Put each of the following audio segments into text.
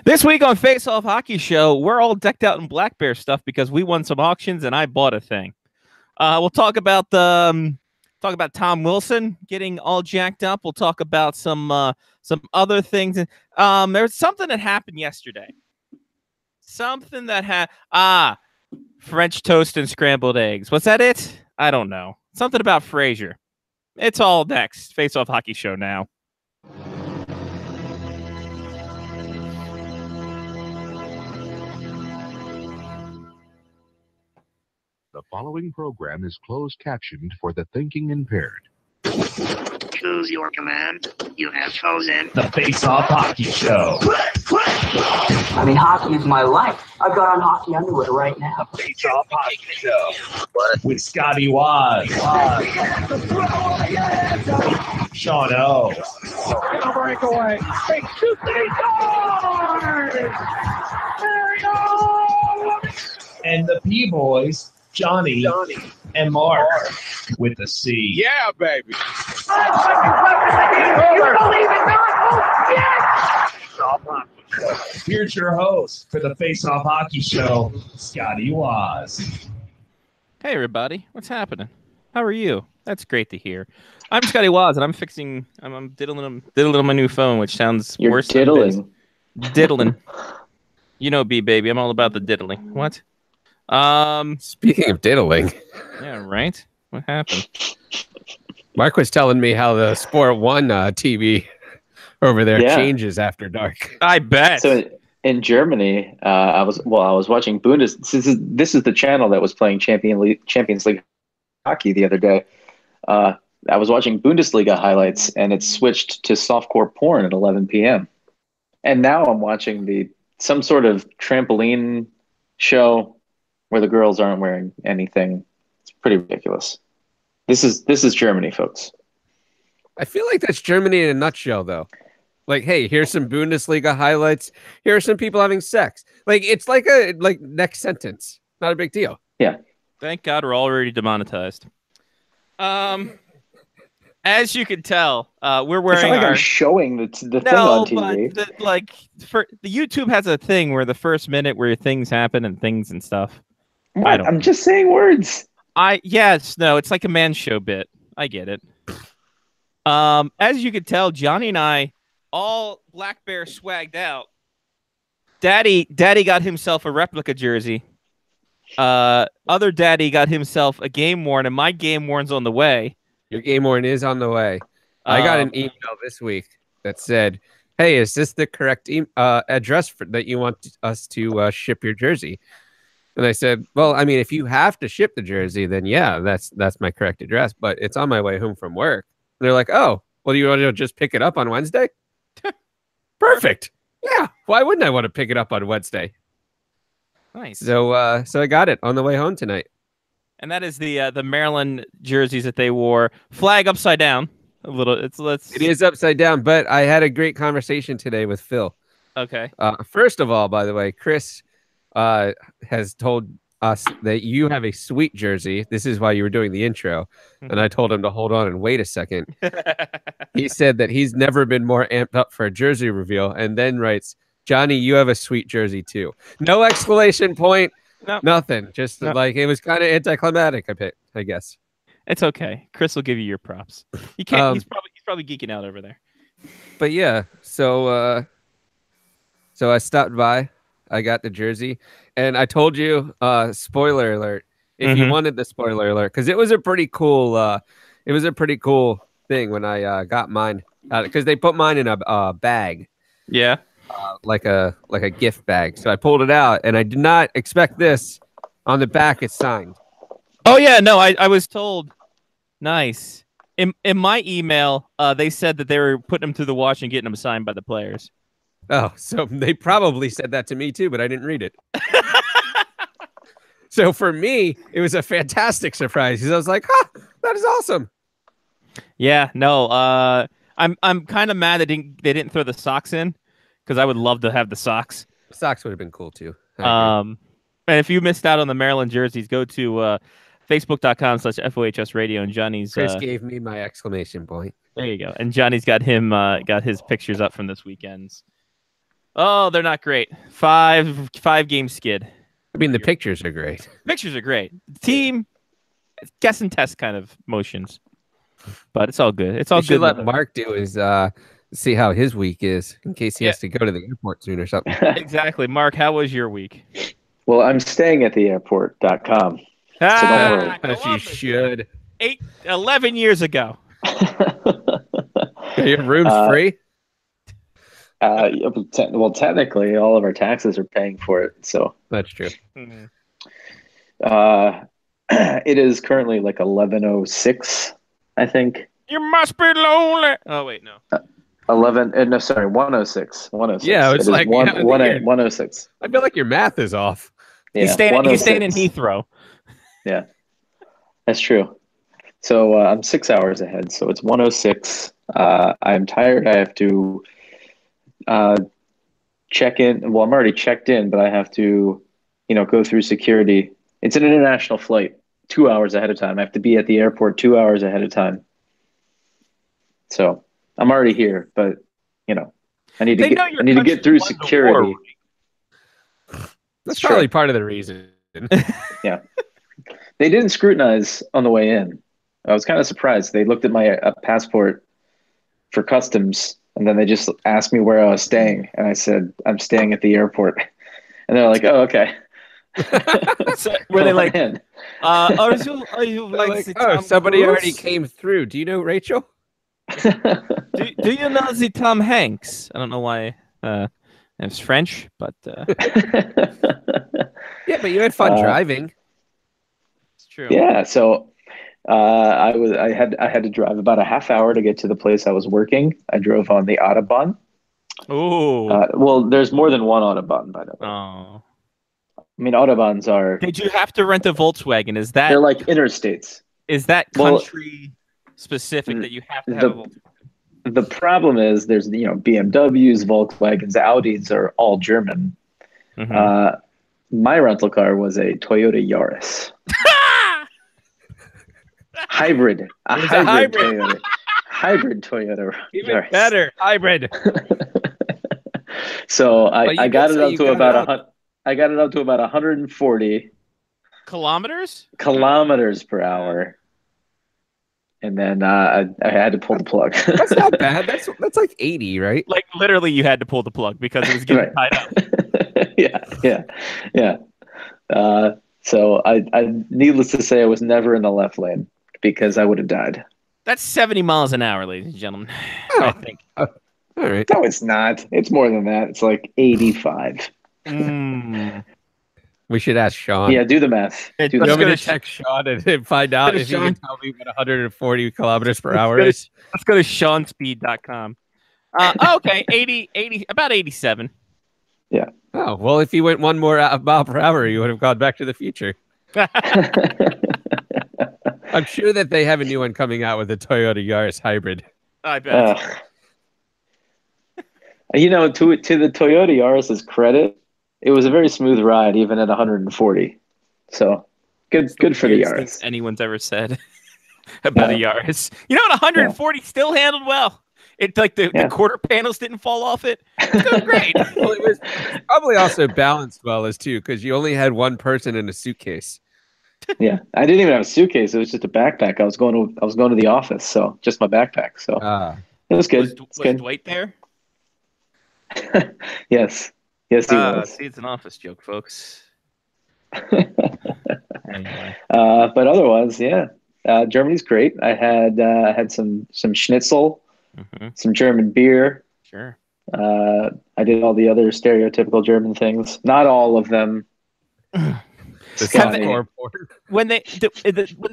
This week on Face Off Hockey Show, we're all decked out in Black Bear stuff because we won some auctions and I bought a thing. We'll talk about Tom Wilson getting all jacked up. We'll talk about some other things. There's something that happened yesterday. Something that French toast and scrambled eggs. Was that it? I don't know. Something about Frazier. It's all next. Face Off Hockey Show now. The following program is closed captioned for the thinking impaired. Choose your command. You have chosen the Face Off Hockey Show. I mean, hockey is my life. I've got on hockey underwear right now. The Face Off Hockey Show. What? With Scotty Waz. Sean O. Gonna break away. Hey, shoot these doors! There we go! And the P-Boys, Johnny and Mark with the C. Yeah, baby. You believe it not? Oh, yes! Here's your host for the Face Off Hockey Show, Scotty Waz. Hey, everybody. What's happening? How are you? That's great to hear. I'm Scotty Waz, and I'm diddling on my new phone, which sounds worse diddling. than it is. Diddling. You know, baby. I'm all about the diddling. What? Speaking of diddling. Yeah, right? What happened? Mark was telling me how the Sport 1 TV over there changes after dark. I bet. So in Germany, I was watching Bundesliga. This is the channel that was playing Champions League hockey the other day. I was watching Bundesliga highlights, and it switched to softcore porn at 11 p.m. And now I'm watching some sort of trampoline show where the girls aren't wearing anything. It's pretty ridiculous. This is Germany, folks. I feel like that's Germany in a nutshell, though. Like, hey, here's some Bundesliga highlights. Here are some people having sex. Like, it's like next sentence. Not a big deal. Yeah. Thank God we're already demonetized. As you can tell, we're wearing. It's not like I'm showing the thing on TV. But the YouTube has a thing where the first minute where things happen and things and stuff. What? I'm just saying words. It's like a man show bit. I get it. As you can tell, Johnny and I all Black Bear swagged out. Daddy got himself a replica jersey. Other daddy got himself a game worn, and my game worn's on the way. Your game worn is on the way. I got an email this week that said, "Hey, is this the correct address that you want us to ship your jersey?" And I said, "Well, I mean, if you have to ship the jersey, then yeah, that's my correct address. But it's on my way home from work." And they're like, "Oh, well, do you want to just pick it up on Wednesday?" Perfect. Yeah. Why wouldn't I want to pick it up on Wednesday? Nice. So I got it on the way home tonight. And that is the Maryland jerseys that they wore. Flag upside down. A little. It is upside down. But I had a great conversation today with Phil. Okay. First of all, by the way, Chris has told us that you have a sweet jersey. This is why you were doing the intro. And I told him to hold on and wait a second. He said that he's never been more amped up for a jersey reveal, and then writes, "Johnny, you have a sweet jersey too." No exclamation point. No. Nothing. Just like it was kind of anticlimactic, I guess. It's okay. Chris will give you your props. You can't. He's probably geeking out over there. But yeah, so I stopped by. I got the jersey, and I told you, spoiler alert, if you wanted the spoiler alert, because it was a pretty cool thing when I got mine, because they put mine in a bag. Yeah. Like a gift bag. So I pulled it out, and I did not expect this. On the back, it's signed. Oh yeah, no, I was told. Nice. In my email, they said that they were putting them through the wash and getting them signed by the players. Oh, so they probably said that to me too, but I didn't read it. So for me, it was a fantastic surprise because I was like, "Huh, that is awesome." Yeah, no, I'm kind of mad they didn't throw the socks in because I would love to have the socks. Socks would have been cool too. And if you missed out on the Maryland jerseys, go to Facebook.com/FOHS radio, and Johnny's Chris gave me my exclamation point. There you go. And Johnny's got his pictures up from this weekend's. Oh, they're not great. Five-game skid. I mean, the pictures are great. Pictures are great. Team, guess and test kind of motions. But it's all good. It's all You should good. let Mark do his see how his week is in case he has to go to the airport soon or something. Exactly. Mark, how was your week? Well, I'm staying at the airport.com. don't worry. As you should. 11 years ago. Your room's free? Well, technically, all of our taxes are paying for it. So That's true. it is currently like 11:06, I think. You must be lonely. Oh, wait, no. 106. 106. Yeah, it's It is like 106. I feel like your math is off. Yeah, He's staying in 106. Heathrow. Yeah, that's true. So I'm 6 hours ahead. So it's 106. I'm tired. I have to check in. Well, I'm already checked in, but I have to, go through security. It's an international flight, 2 hours ahead of time. I have to be at the airport 2 hours ahead of time. So I'm already here, but I need to get through security. That's Sure. probably part of the reason. Yeah. They didn't scrutinize on the way in. I was kind of surprised. They looked at my passport for customs, and then they just asked me where I was staying. And I said, I'm staying at the airport. And they're like, oh, okay. So, were they like, in. are you like, Tom somebody Cruise? already came through. Do you know Rachel? Do you know the Tom Hanks? I don't know why it's French, but Yeah, but you had fun driving. it's true. Yeah, so I had to drive about a half hour to get to the place I was working. I drove on the Autobahn. Oh. Well, there's more than one Autobahn, by the way. Oh. I mean, Autobahns are Did you have to rent a Volkswagen? they're like interstates. Is that Well, country specific that you have to have a Volkswagen? The problem is there's BMWs, Volkswagens, Audis are all German. Mhm. My rental car was a Toyota Yaris. Hybrid. A It was a hybrid hybrid. Toyota. Hybrid Toyota Even Yaris. better, hybrid. So But I you got could it say up you to got about it up. I got it up to about 140 Kilometers? kilometers per hour. And then I had to pull the plug. That's not bad. That's like 80, right? Like literally, you had to pull the plug because it was getting Right. tied up. yeah. So I needless to say, I was never in the left lane because I would have died. That's 70 miles an hour, ladies and gentlemen. Oh. I think. All right. No, it's not. It's more than that. It's like 85. Mm. We should ask Sean. Yeah, do the math. Hey, Do You the want me to math. text Sean and find out Go to if he can Sean. tell me what 140 kilometers per hour Let's is? Let's go to SeanSpeed.com. Okay, 80, about 87. Oh, well, if he went one more mile per hour, you would have gone back to the future. I'm sure that they have a new one coming out with a Toyota Yaris hybrid. I bet. To the Toyota Yaris's credit, it was a very smooth ride, even at 140. So good for the Weirdest thing Yaris. anyone's ever said about a Yaris. You know what? 140 still handled well. It like the quarter panels didn't fall off it. It's doing great. Well, it was probably also balanced well as too, because you only had one person in a suitcase. Yeah, I didn't even have a suitcase. It was just a backpack. I was going to the office, so just my backpack. So it was good. Was It's good. Dwight there? Yes, he was. See, it's an office joke, folks. Anyway. But otherwise, yeah, Germany's great. I had some schnitzel, Mhm. some German beer. Sure. I did all the other stereotypical German things. Not all of them. The Scotty. softcore porn. When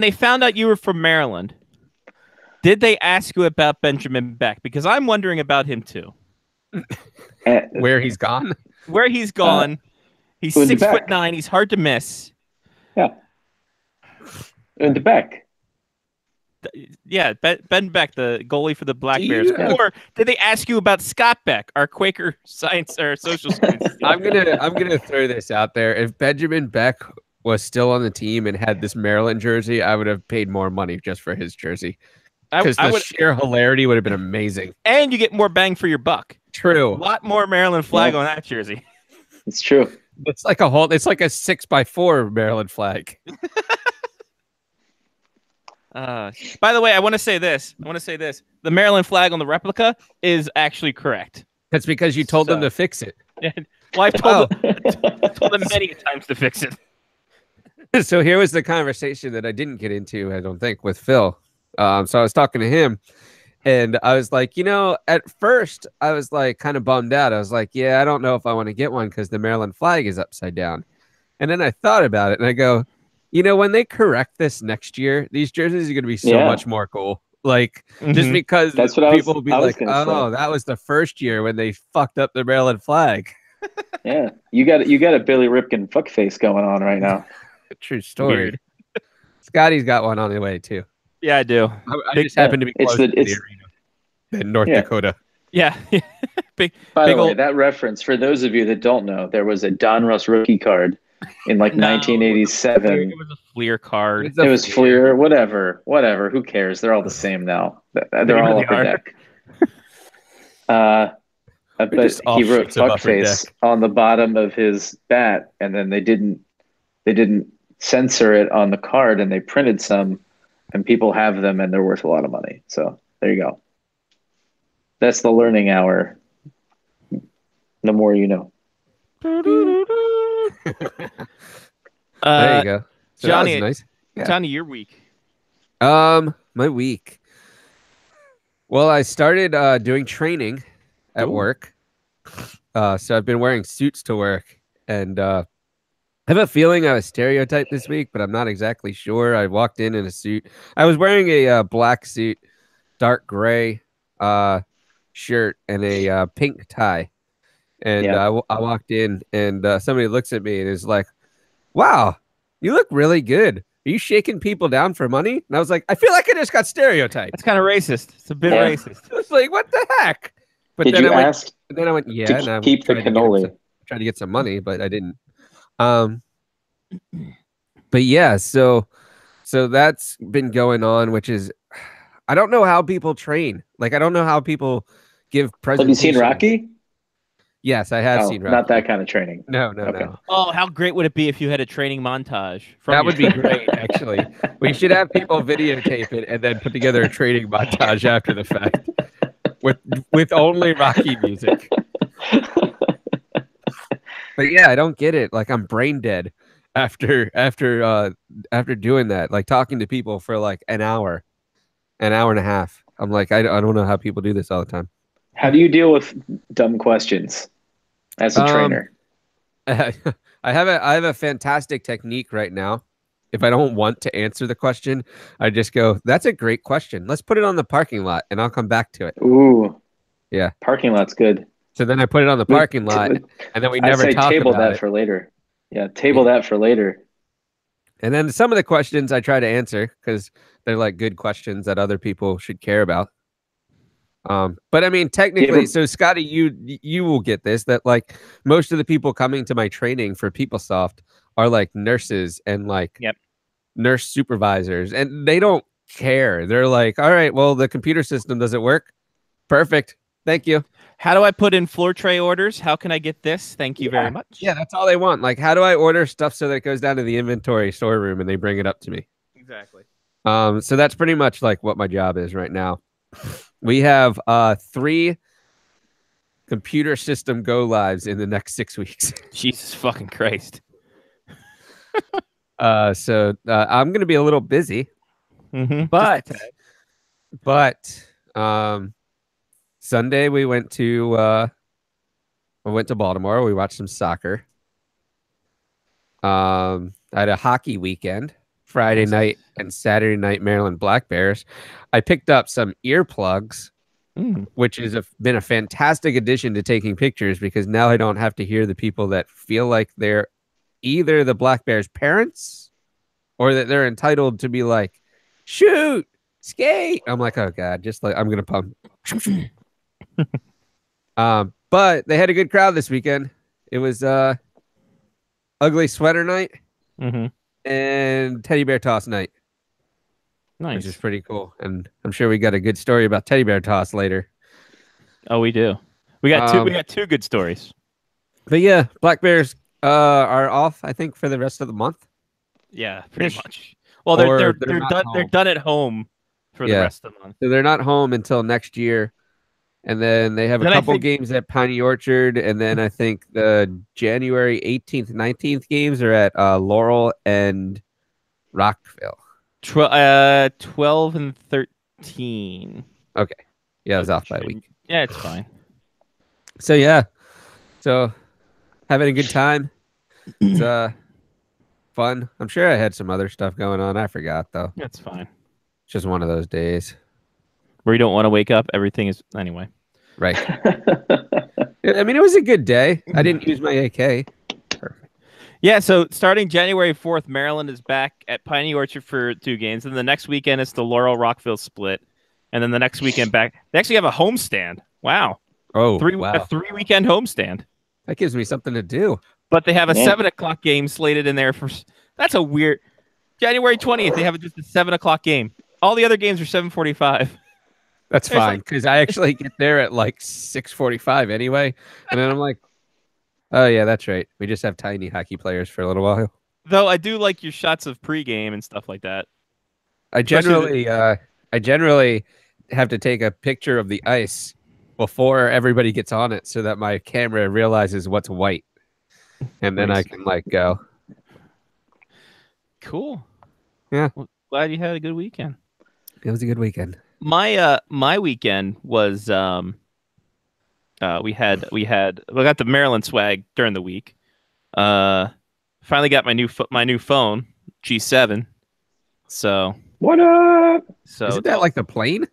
they found out you were from Maryland, did they ask you about Benjamin Beck? Because I'm wondering about him too. Where he's gone. Where he's gone. He's who in the 6'9". back? He's hard to miss. Yeah. In the back. Yeah, Ben Beck, the goalie for the Black Do Bears. you have- Or did they ask you about Scott Beck, our Quaker science or social student? I'm gonna throw this out there. If Benjamin Beck was still on the team and had this Maryland jersey, I would have paid more money just for his jersey. Because I the would, sheer hilarity would have been amazing. and you get more bang for your buck. true. A lot more Maryland flag on that jersey. It's true. It's like a whole. It's like a 6x4 Maryland flag. By the way, I want to say this. The Maryland flag on the replica is actually correct. That's because you told them to fix it. Well, I've told them many times to fix it. So here was the conversation that I didn't get into, I don't think, with Phil. So I was talking to him, and I was like, at first I was like kind of bummed out. I was like, yeah, I don't know if I want to get one because the Maryland flag is upside down. And then I thought about it, and I go, when they correct this next year, these jerseys are going to be so much more cool. Like, just because That's what people will be like, oh, that was the first year when they fucked up the Maryland flag. Yeah, you got a Billy Ripken fuckface going on right now. True story. Weird. Scotty's got one on the way too. Yeah, I do. I just happen to be close to the arena in North Dakota. Yeah. By the way, that reference, for those of you that don't know, there was a Donruss rookie card in 1987. It was a Fleer card. It was Fleer, whatever. Who cares? They're all the same now. They're all upper deck. But he wrote fuckface on the bottom of his bat, and then they didn't censor it on the card, and they printed some, and people have them, and they're worth a lot of money. So there you go. That's the learning hour. The more you know. There you go. So Johnny, nice. Yeah. Johnny, your week. My week. Well, I started doing training at work. So I've been wearing suits to work, and I have a feeling I was stereotyped this week, but I'm not exactly sure. I walked in a suit. I was wearing a black suit, dark gray shirt, and a pink tie. And I walked in, and somebody looks at me and is like, "Wow, you look really good. Are you shaking people down for money?" And I was like, "I feel like I just got stereotyped." That's kind of racist. It's a bit racist. I was like, "What the heck?" But Did then you I went, ask? then I went, "Yeah." To and I keep the cannoli. Tried to get some money, but I didn't. But yeah, so that's been going on, which is, I don't know how people train. Like, I don't know how people give presentations. Have you seen Rocky? Yes, I have seen Rocky. Not that kind of training. No. Oh, how great would it be if you had a training montage? That would be great, actually. We should have people videotape it and then put together a training montage after the fact with only Rocky music. But yeah, I don't get it. Like, I'm brain dead after doing that. Like, talking to people for like an hour and a half. I'm like, I don't know how people do this all the time. How do you deal with dumb questions as a trainer? I have a fantastic technique right now. If I don't want to answer the question, I just go, "That's a great question. Let's put it on the parking lot, and I'll come back to it." Ooh, yeah, parking lot's good. So then I put it on the parking lot, and then we never talk table about that it. for later. Yeah, table that for later. And then some of the questions I try to answer because they're like good questions that other people should care about. But I mean, technically, so Scotty, you will get this, that like most of the people coming to my training for PeopleSoft are like nurses and like nurse supervisors, and they don't care. They're like, "All right, well, the computer system doesn't work. Perfect. Thank you. How do I put in floor tray orders? How can I get this? Thank you very much." Yeah, that's all they want. Like, how do I order stuff so that it goes down to the inventory storeroom and they bring it up to me? Exactly. So that's pretty much like what my job is right now. We have 3 computer system go lives in the next 6 weeks. Jesus fucking Christ. So I'm gonna be a little busy, but Sunday we went to Baltimore. We watched some soccer. I had a hockey weekend. Friday night and Saturday night, Maryland Black Bears. I picked up some earplugs, which has been a fantastic addition to taking pictures because now I don't have to hear the people that feel like they're either the Black Bears' parents or that they're entitled to be like, "Shoot, skate." I'm like, "Oh God," just like I'm gonna pump. But they had a good crowd this weekend. It was ugly sweater night. And teddy bear toss night. Nice. Which is pretty cool. And I'm sure we got a good story about teddy bear toss later. Oh, we do. We got two good stories. But yeah, Black Bears are off, I think, for the rest of the month. Yeah, pretty much. Well, they're not done. home. They're done at home for the rest of the month. So they're not home until next year. And then they have a couple games at Piney Orchard. And then I think the January 18th, 19th games are at Laurel and Rockville. 12 and 13. Okay. Yeah, I was off by a week. Yeah, it's fine. So, yeah. So, having a good time. It's fun. I'm sure I had some other stuff going on. I forgot, though. That's fine. It's just one of those days. Where you don't want to wake up. Everything is... Anyway. Right. I mean, it was a good day. I didn't use my AK. Perfect. Yeah, so starting January 4th, Maryland is back at Piney Orchard for 2 games. And the next weekend, it's the Laurel-Rockville split. And then the next weekend back... They actually have a homestand. Wow. Oh, A 3-weekend homestand. That gives me something to do. But they have a 7 o'clock game slated in there for... That's a weird... January 20th, they have just a 7 o'clock game. All the other games are 7:45. That's fine, because I actually get there at like 6:45 anyway. And then I'm like, oh, yeah, that's right. We just have tiny hockey players for a little while. Though I do like your shots of pregame and stuff like that. I generally have to take a picture of the ice before everybody gets on it so that my camera realizes what's white. And then I can like go. Cool. Yeah. Well, glad you had a good weekend. It was a good weekend. My weekend was we got the Maryland swag during the week. Finally got my new phone, G7. So what up? So isn't that like the plane?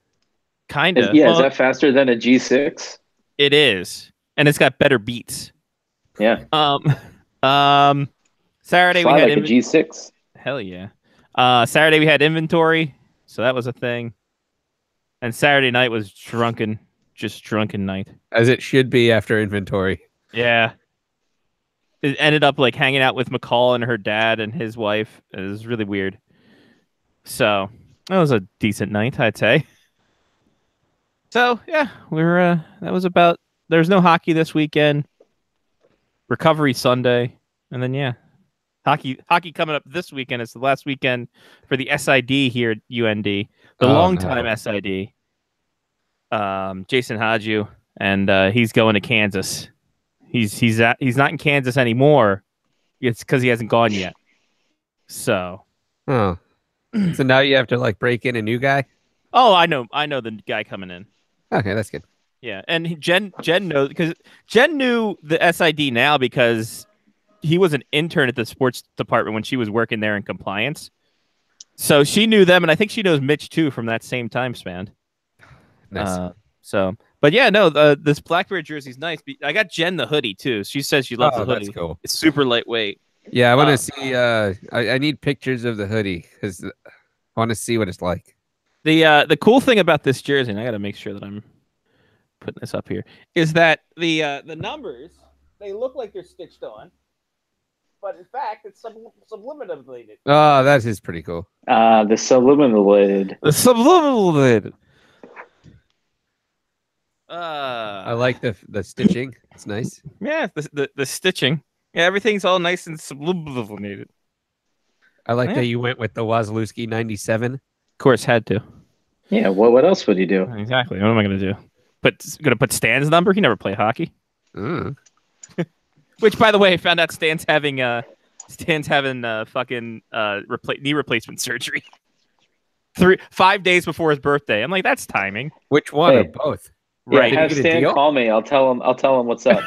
Kinda. Yeah, is that faster than a G6? It is, and it's got better beats. Yeah. Saturday Fly we had like a G6. Hell yeah. Saturday we had inventory, so that was a thing. And Saturday night was drunken night. As it should be after inventory. Yeah. It ended up like hanging out with McCall and her dad and his wife. It was really weird. So that was a decent night, I'd say. So yeah, that was about. There's no hockey this weekend. Recovery Sunday, and then yeah, hockey coming up this weekend. It's the last weekend for the SID here at UND. The longtime SID, Jason Hadju, and he's going to Kansas. He's not in Kansas anymore. It's because he hasn't gone yet. So, so now you have to like break in a new guy. Oh, I know the guy coming in. Okay, that's good. Yeah, and Jen knows because Jen knew the SID now because he was an intern at the sports department when she was working there in compliance. So she knew them, and I think she knows Mitch too from that same time span. Nice. But yeah, no, this Blackbear jersey's nice. I got Jen the hoodie too. She says she loves the hoodie. That's cool. It's super lightweight. Yeah, I want to see. I need pictures of the hoodie because I want to see what it's like. The cool thing about this jersey, and I got to make sure that I'm putting this up here, is that the numbers, they look like they're stitched on, but in fact it's subliminated. Oh, that is pretty cool. The subliminated. The subliminated. I like the stitching. It's nice. Yeah, the stitching. Yeah, everything's all nice and subliminated. I like that you went with the Wazlewski 97. Of course, had to. Yeah, what else would you do? Exactly. What am I going to do? Gonna put Stan's number? He never played hockey. Which, by the way, I found out Stan's having fucking knee replacement surgery 5 days before his birthday. I'm like, that's timing. Which one? Or both? Yeah, Right. have Stan call me. I'll tell him what's up.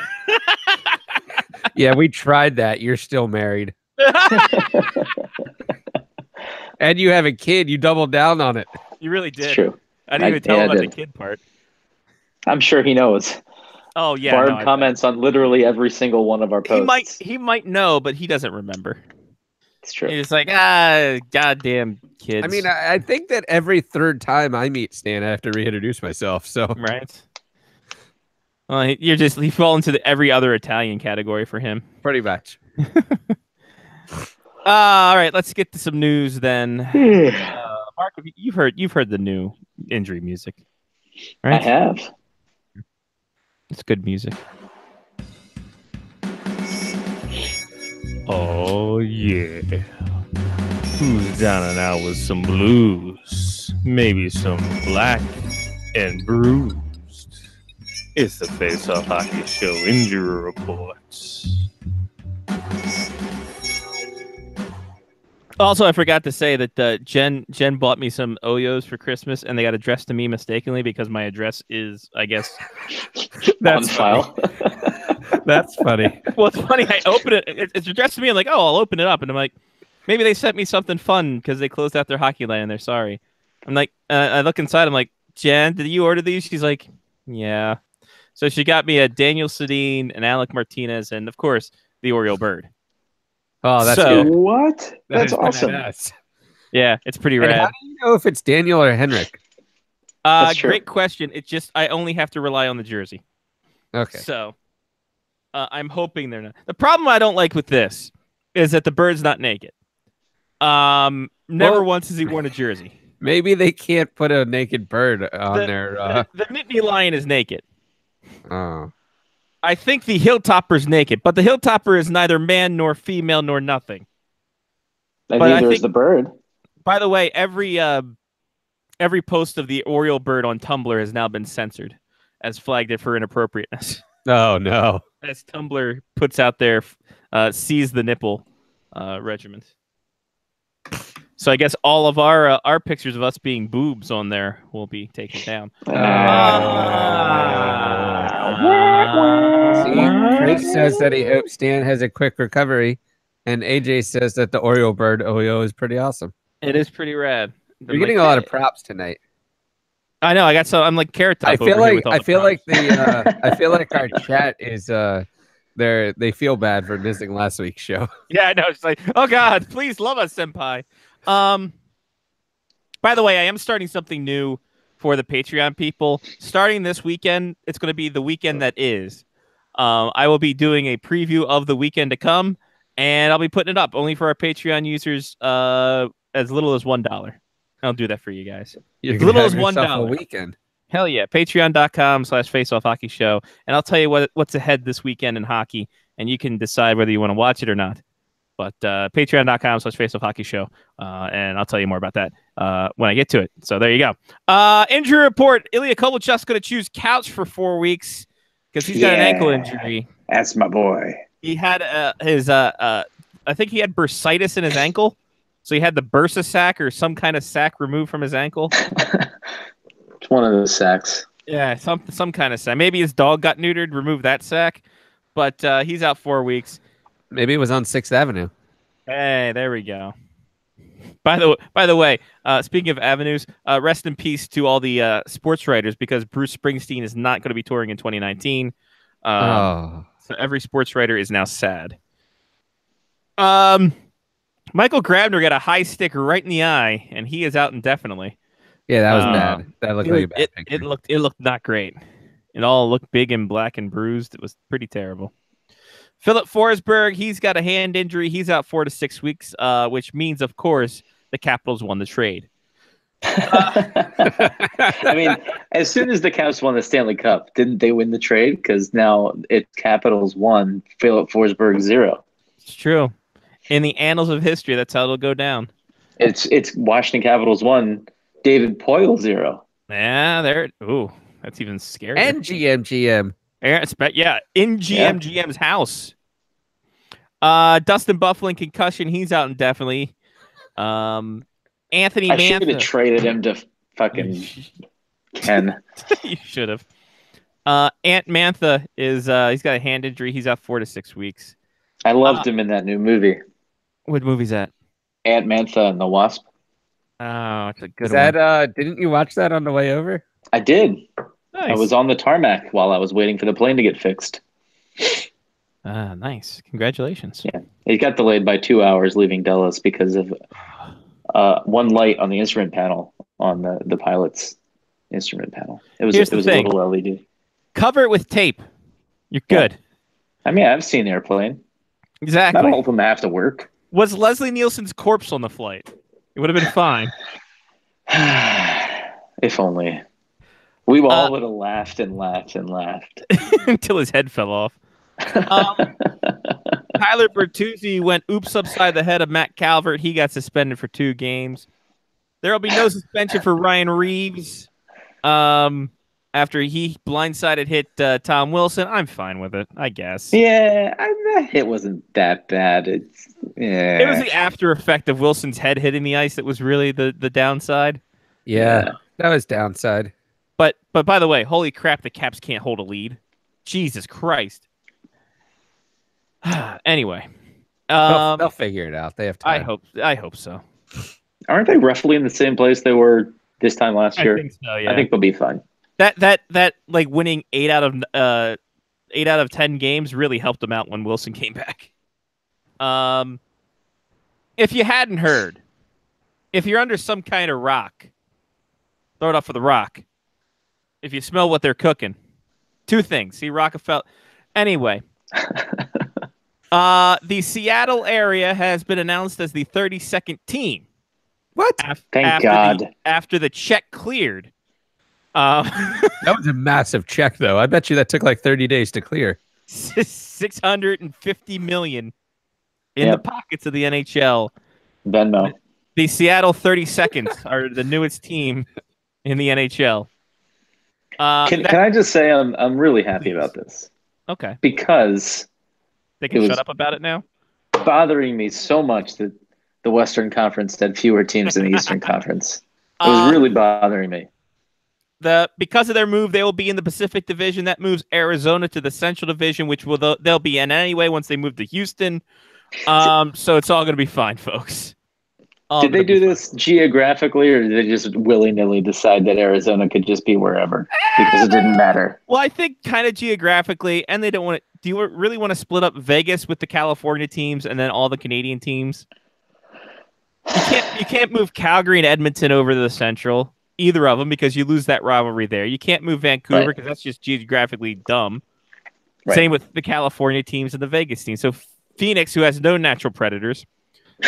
Yeah, we tried that. You're still married. And you have a kid. You doubled down on it. You really did. It's true. I didn't even tell him about the kid part. I'm sure he knows. Oh yeah. Barb comments on literally every single one of our posts. He might know, but he doesn't remember. It's true. He's like, goddamn kids. I mean, I think that every third time I meet Stan, I have to reintroduce myself. So right. Well, you fall into every other Italian category for him. Pretty much. All right, let's get to some news then. Mark, you've heard the new injury music, right? I have. It's good music. Oh yeah. Who's down and out with some blues? Maybe some black and bruised. It's the Face Off Hockey Show injury reports. Also, I forgot to say that Jen bought me some Oyos for Christmas, and they got addressed to me mistakenly because my address is, I guess, On file. That's funny. Well, it's funny. I open it. It's addressed to me. I'm like, oh, I'll open it up, and I'm like, maybe they sent me something fun because they closed out their hockey line and they're sorry. I'm like, I look inside. I'm like, Jen, did you order these? She's like, yeah. So she got me a Daniel Sedin, an Alec Martinez, and of course the Oriole Bird. Oh, that's So- good. What? That's awesome. Badass. Yeah, it's pretty And rad. how do you know if it's Daniel or Henrik? That's true. Great question. It's just I only have to rely on the jersey. Okay. So I'm hoping they're not. The problem I don't like with this is that the bird's not naked. Never Well- once has he worn a jersey. Maybe they can't put a naked bird on their. The Nittany Lion is naked. Oh. I think the Hilltopper's naked, but the Hilltopper is neither man nor female nor nothing. And But I neither is think- the bird. By the way, every post of the Oriole Bird on Tumblr has now been censored as flagged it for inappropriateness. Oh no. As Tumblr puts out their seize the nipple regiment. So I guess all of our pictures of us being boobs on there will be taken down. See, Chris says that he hopes Stan has a quick recovery, and AJ says that the Oriole Bird Oyo is pretty awesome. It is pretty rad. You're getting a lot of props tonight. I know. I got so I'm like Carrot Top. I feel over here like with all I the feel props. like the I feel like our chat is they feel bad for missing last week's show. Yeah, I know. It's like, oh God, please love us, Senpai. By the way, I am starting something new for the Patreon people. Starting this weekend, it's going to be the weekend that is. I will be doing a preview of the weekend to come, and I'll be putting it up only for our Patreon users as little as $1. I'll do that for you guys. You're As little gonna as have yourself a $1. weekend. Hell yeah. Patreon.com/FaceOffHockeyShow. And I'll tell you what's ahead this weekend in hockey, and you can decide whether you want to watch it or not. But Patreon.com/FaceOffHockeyShow. And I'll tell you more about that when I get to it. So there you go. Injury report. Ilya Kovalchuk's going to choose couch for 4 weeks because he's got an ankle injury. That's my boy. He had I think he had bursitis in his ankle. So he had the bursa sac or some kind of sac removed from his ankle. It's one of those sacks. Yeah, some kind of sack. Maybe his dog got neutered, removed that sack, but he's out 4 weeks. Maybe it was on 6th Avenue. Hey, there we go. By the way, speaking of avenues, rest in peace to all the sports writers because Bruce Springsteen is not going to be touring in 2019. Oh. So every sports writer is now sad. Michael Grabner got a high stick right in the eye, and he is out indefinitely. Yeah, that was bad. That looked like a bad It picture. looked not great. It all looked big and black and bruised. It was pretty terrible. Philip Forsberg, he's got a hand injury. He's out 4 to 6 weeks, which means, of course, the Capitals won the trade. I mean, as soon as the Caps won the Stanley Cup, didn't they win the trade? Because now it's Capitals 1, Philip Forsberg 0. It's true. In the annals of history, that's how it'll go down. It's Washington Capitals 1, David Poyle 0. Yeah, there. Ooh, that's even scarier. And GM. Yeah, in GM's house. Dustin Byfuglien concussion. He's out indefinitely. Anthony I should have Mantha. traded him to fucking Ken. You should have. Ant Mantha is he's got a hand injury. He's out 4 to 6 weeks. I loved him in that new movie, What movie's that? Ant Mantha and the Wasp. Oh, it's a good Is one. that didn't you watch that on the way over? I did. Nice. I was on the tarmac while I was waiting for the plane to get fixed. Nice. Congratulations. Yeah. It got delayed by 2 hours leaving Dulles because of one light on the instrument panel on the pilot's instrument panel. It was Here's it the was thing. a little LED. Cover it with tape. You're good. I mean, I've seen Airplane. Exactly. Not all of them have to work. Was Leslie Nielsen's corpse on the flight? It would have been fine. If only. We all would have laughed and laughed and laughed. until his head fell off. Tyler Bertuzzi went oops upside the head of Matt Calvert. He got suspended for 2 games. There will be no suspension for Ryan Reeves after he blindsided hit Tom Wilson. I'm fine with it, I guess. Yeah, that hit wasn't that bad. It was the after effect of Wilson's head hitting the ice that was really the downside. Yeah, that was downside. But by the way, holy crap, the Caps can't hold a lead. Jesus Christ. Anyway, They'll figure it out. They have time. I hope so. Aren't they roughly in the same place they were this time last year? I think so. Yeah. I think they'll be fine. That like winning 8 out of 10 games really helped them out when Wilson came back. If you hadn't heard, if you're under some kind of rock, throw it up for the Rock. If you smell what they're cooking, 2 things. See Rockefeller. Anyway, the Seattle area has been announced as the 32nd team. What? Thank God. After the check cleared. That was a massive check, though. I bet you that took like 30 days to clear. $650 million in the pockets of the NHL. Venmo. The Seattle 32nds are the newest team in the NHL. Can I just say I'm really happy about this? Okay. Because they can shut up about it now? Bothering me so much that the Western Conference had fewer teams than the Eastern Conference. It was really bothering me. Because of their move, they will be in the Pacific Division. That moves Arizona to the Central Division, which they'll be in anyway once they move to Houston. So it's all going to be fine, folks. Did they do this geographically, or did they just willy-nilly decide that Arizona could just be wherever because it didn't matter? Well, I think kind of geographically, and they don't want to. Do you really want to split up Vegas with the California teams and then all the Canadian teams? You can't move Calgary and Edmonton over to the Central, either of them, because you lose that rivalry there. You can't move Vancouver because that's just geographically dumb. Right. Same with the California teams and the Vegas teams. So Phoenix, who has no natural predators,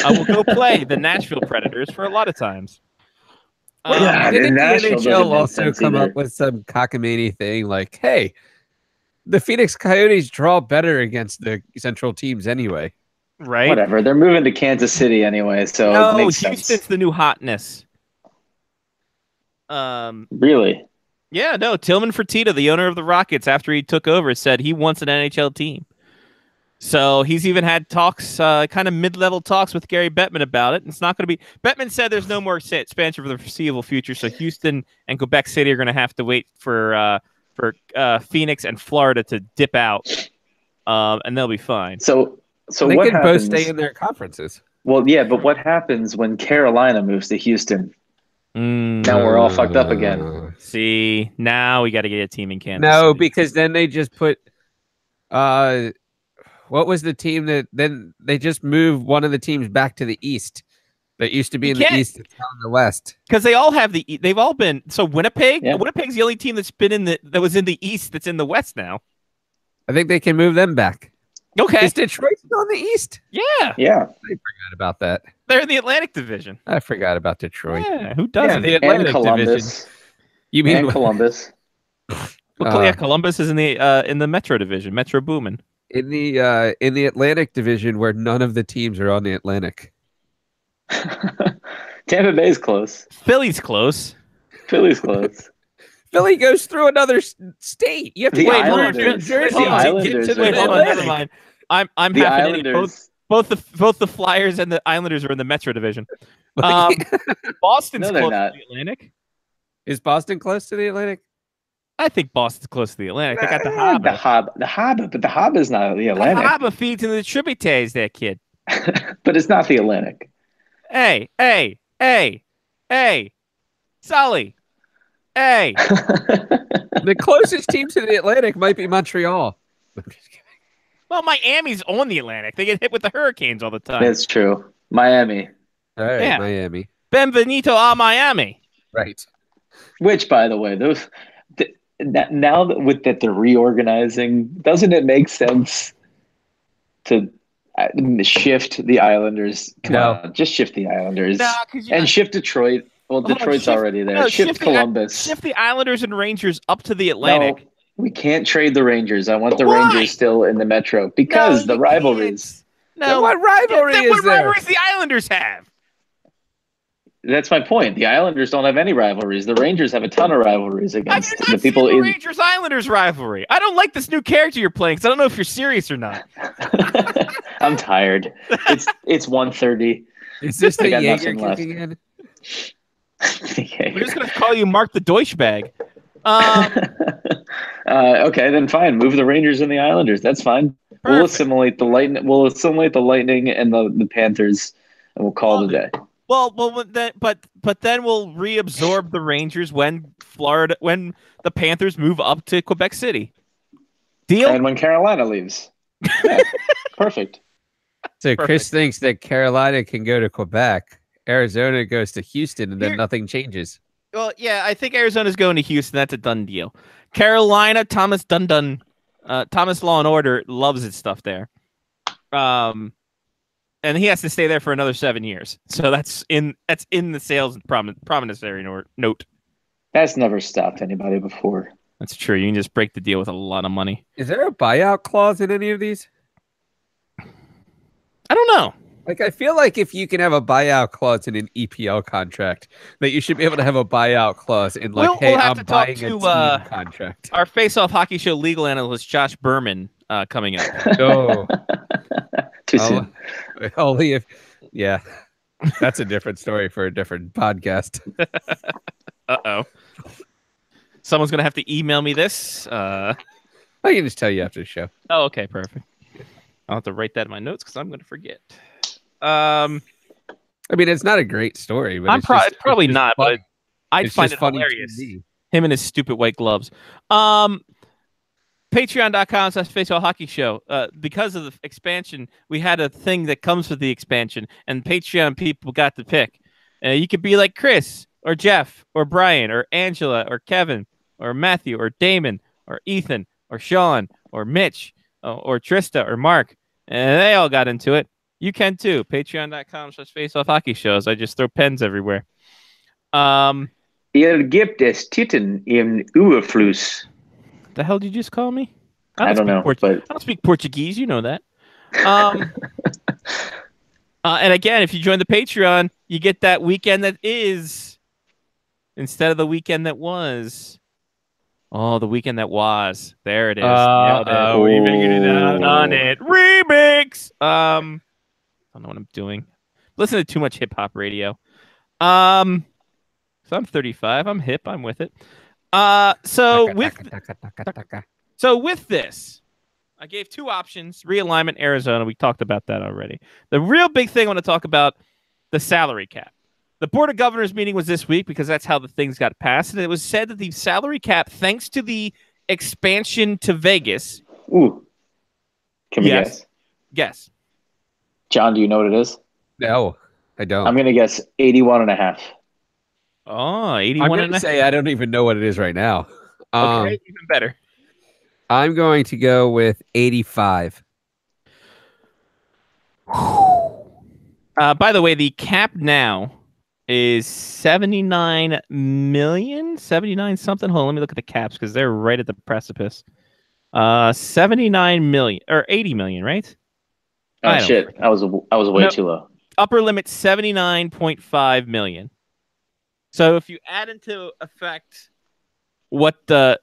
will go play the Nashville Predators for a lot of times. Didn't the NHL also come up with some cockamamie thing like, hey, the Phoenix Coyotes draw better against the Central teams anyway? Right. Whatever. They're moving to Kansas City anyway, so it makes sense. Houston's the new hotness. Really? Yeah, no. Tillman Fertitta, the owner of the Rockets, after he took over, said he wants an NHL team. So he's even had talks, kind of mid-level talks with Gary Bettman about it. It's not going to be. Bettman said there's no more expansion for the foreseeable future. So Houston and Quebec City are going to have to wait for Phoenix and Florida to dip out, and they'll be fine. So they what can happens? both stay in their conferences. Well, yeah, but what happens when Carolina moves to Houston? Now we're all fucked up again. See, now we got to get a team in Kansas No, City. because then they just put what was the team that then they just moved one of the teams back to the East that used to be in the East and now in the West? Because they've all been. So Winnipeg, Winnipeg's the only team that's been that was in the East that's in the West now. I think they can move them back. Okay. Is Detroit still in the East? Yeah. Yeah. I forgot about that. They're in the Atlantic Division. I forgot about Detroit. Yeah, who doesn't? The Atlantic and Columbus. Division. You mean Columbus? Well, yeah, Columbus is in the Metro Division, Metro Boomin. In the Atlantic Division, where none of the teams are on the Atlantic. Tampa Bay's close. Philly's close. Philly's close. Philly goes through another state. You have to wait for Jersey to get to the Wait, hold on, never Atlantic. mind. I'm The half an idiot. Islanders. Both the Flyers and the Islanders are in the Metro Division. Boston's No, they're close not. to the Atlantic. Is Boston close to the Atlantic? I think Boston's close to the Atlantic. They got the The Harbor, but the Harbor is not the Atlantic. The Harbor feeds into the tributaries there, kid. But it's not the Atlantic. Hey, Sully. Hey. The closest team to the Atlantic might be Montreal. I'm just kidding. Well, Miami's on the Atlantic. They get hit with the hurricanes all the time. That's true. Miami. All right, Yeah. Miami. Benvenuto a Miami. Right. Which, by the way, now that they're reorganizing, doesn't it make sense to shift the Islanders? Come on, just shift the Islanders No, 'cause and shift Detroit. Well, Hold on, Detroit's shift- already there. no, Shift the- Columbus. Shift the Islanders and Rangers up to the Atlantic. No, we can't trade the Rangers. I want the Why? Rangers still in the Metro because No, the you rivalries. can't. No, What rivalry Then is what there? rivalries the Islanders have? That's my point. The Islanders don't have any rivalries. The Rangers have a ton of rivalries Have against you the not people seen the in. Rangers Islanders rivalry? I don't like this new character you're playing because I don't know if you're serious or not. I'm tired. It's 1:30. Is this I the got Jaeger nothing left. kicking in? We're just gonna call you Mark the Deutschbag. Okay, then fine. Move the Rangers and the Islanders. That's fine. We'll Perfect. assimilate the Lightning. We'll assimilate the Lightning and the Panthers, and we'll call it a day. Well, but then we'll reabsorb the Rangers when the Panthers move up to Quebec City. Deal? And when Carolina leaves, yeah, perfect. So Perfect. Chris thinks that Carolina can go to Quebec, Arizona goes to Houston, and then Here- nothing changes. Well, yeah, I think Arizona's going to Houston. That's a done deal. Carolina, Thomas Dundon, Thomas Law and Order loves his stuff there. And he has to stay there for another 7 years. So that's in the sales promissory note. That's never stopped anybody before. That's true. You can just break the deal with a lot of money. Is there a buyout clause in any of these? I don't know. Like, I feel like if you can have a buyout clause in an EPL contract, that you should be able to have a buyout clause in, like, We'll have I'm to talk buying to, a team contract. Our face-off hockey show legal analyst Josh Berman coming up. Oh, Too soon. only if, yeah, that's a different story for a different podcast. Uh-oh. Someone's gonna have to email me this. I can just tell you after the show. Oh, okay, perfect. I'll have to write that in my notes because I'm gonna forget. I mean, it's not a great story, but I'm it's just- it's probably it's just not, funny. but I'd It's find just it funny to hilarious. me. Him and his stupid white gloves. Patreon.com/Faceoff Hockey Show. Because of the expansion, we had a thing that comes with the expansion, and Patreon people got to pick. You could be like Chris or Jeff or Brian or Angela or Kevin or Matthew or Damon or Ethan or Sean or Mitch or Trista or Mark, and they all got into it. You can too. Patreon.com/Faceoff Hockey Shows. I just throw pens everywhere. Ihr gibt es Titten im Überfluss. The hell did you just call me? I don't know, but I don't speak Portuguese. You know that. And again, if you join the Patreon, you get that weekend that is instead of the weekend that was. Oh, the weekend that was. There it is. Nailed it. we figured it out. Done it. Remix. I don't know what I'm doing. Listen to too much hip hop radio. So I'm 35. I'm hip. I'm with it. So with this, I gave two options: realignment, Arizona. We talked about that already. The real big thing I want to talk about: the salary cap. The Board of Governors meeting was this week because that's how the things got passed, and it was said that the salary cap, thanks to the expansion to Vegas. Ooh. Can we Yes. Guess. John, do you know what it is? No, I don't. I'm going to guess 81.5. Oh, I'm 81 going and to a say I don't even know what it is right now. Okay, even better. I'm going to go with 85. By the way, the cap now is 79 million, 79 something. Hold on, let me look at the caps because they're right at the precipice. 79 million or 80 million, right? I Oh, don't shit. I was way Nope. too low. Upper limit 79.5 million. So if you add into effect what the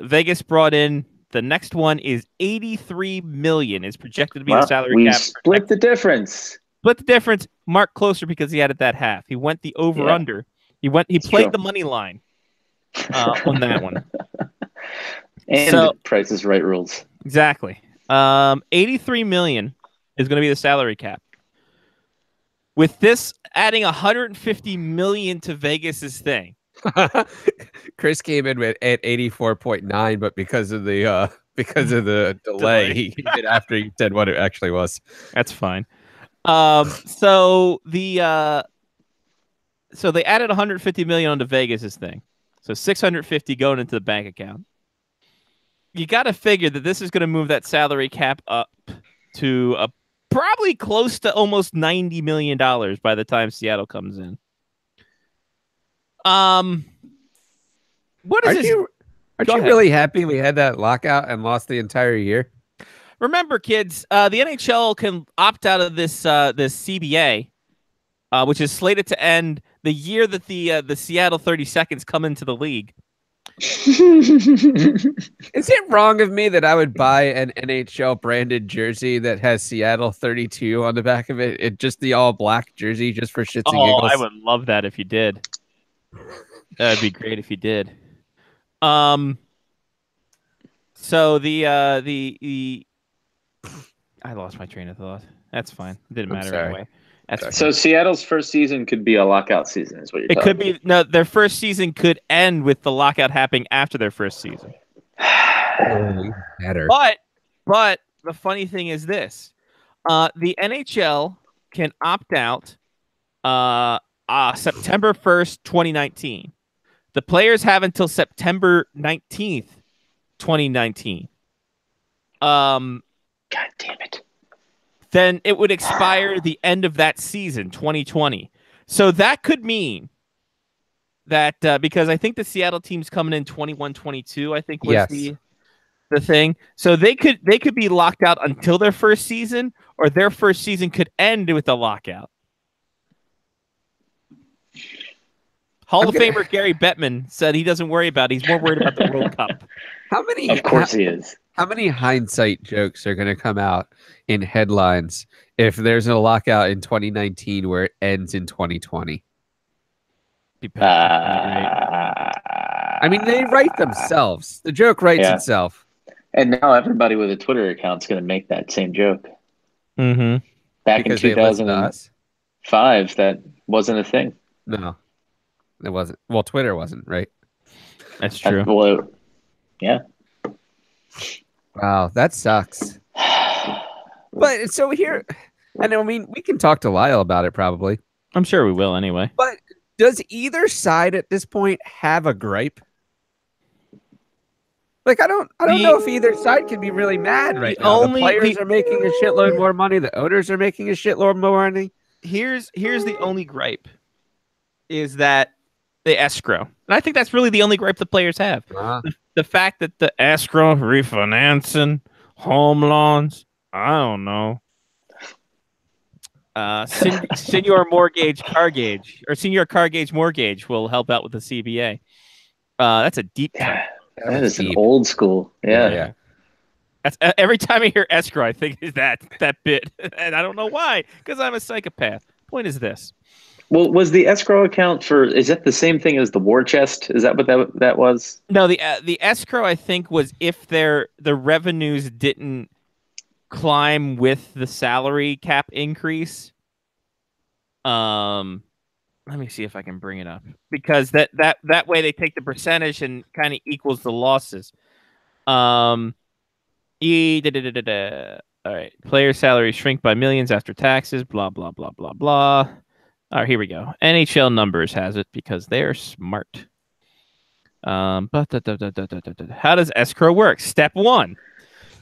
Vegas brought in, the next one is 83 million is projected to be Wow, the salary we cap. split the difference. Split the difference. Mark closer because he added that half. He went the over under. He played true. the money line on that one. And So- Price is Right rules. Exactly. 83 million is going to be the salary cap. With this adding 150 million to Vegas's thing. Chris came in at 84.9, but because of the delay, he did after he said what it actually was. That's fine. So they added 150 million onto Vegas's thing. So 650 going into the bank account. You got to figure that this is going to move that salary cap up to probably close to almost $90 million by the time Seattle comes in. What is Aren't this? you, aren't Go you ahead. really happy we had that lockout and lost the entire year? Remember, kids, the NHL can opt out of this CBA, which is slated to end the year that the Seattle 32nds come into the league. Is it wrong of me that I would buy an NHL branded jersey that has Seattle 32 on the back of it? It just the all black jersey just for shits and giggles. I would love that if you did. That'd be great if you did. So the I lost my train of thought. That's fine. It didn't I'm matter sorry. anyway. That's fine. So Seattle's first season could be a lockout season, is what you're It telling could be no. Their first season could end with the lockout happening after their first season. Better. But the funny thing is this: the NHL can opt out September 1st, 2019. The players have until September 19th, 2019. God damn it. Then it would expire the end of that season, 2020. So that could mean that because I think the Seattle team's coming in 21-22, I think was Yes. the thing. So they could be locked out until their first season, or their first season could end with a lockout. Hall of Famer Gary Bettman said he doesn't worry about it. He's more worried about the World Cup. How many? Of course he is. How many hindsight jokes are going to come out in headlines if there's a lockout in 2019 where it ends in 2020? I mean, they write themselves. The joke writes Yeah. itself. And now everybody with a Twitter account is going to make that same joke. Mm-hmm. Back Because in they listen to us. 2005, that wasn't a thing. No, it wasn't. Well, Twitter wasn't, right? That's true. Well, yeah. Wow, that sucks. But so here, and I mean, we can talk to Lyle about it probably. I'm sure we will anyway. But does either side at this point have a gripe? Like I don't know if either side can be really mad right now. The players are making a shitload more money. The owners are making a shitload more money. Here's the only gripe is that the escrow. And I think that's really the only gripe the players have. The fact that the escrow refinancing home loans, I don't know. Senior mortgage car gauge or senior car gauge mortgage will help out with the CBA. That's a deep cut. That is deep. an old school. Yeah. That's every time I hear escrow, I think is that bit, and I don't know why, because I'm a psychopath. Point is this: Well, was the escrow account for? Is that the same thing as the war chest? Is that what that was? no, the escrow I think was if the revenues didn't climb with the salary cap increase. Let me see if I can bring it up because that way they take the percentage and kind of equals the losses. All right. Player salaries shrink by millions after taxes, blah, blah, blah, blah, blah. All right, here we go. NHL numbers has it because they're smart. How does escrow work? Step 1.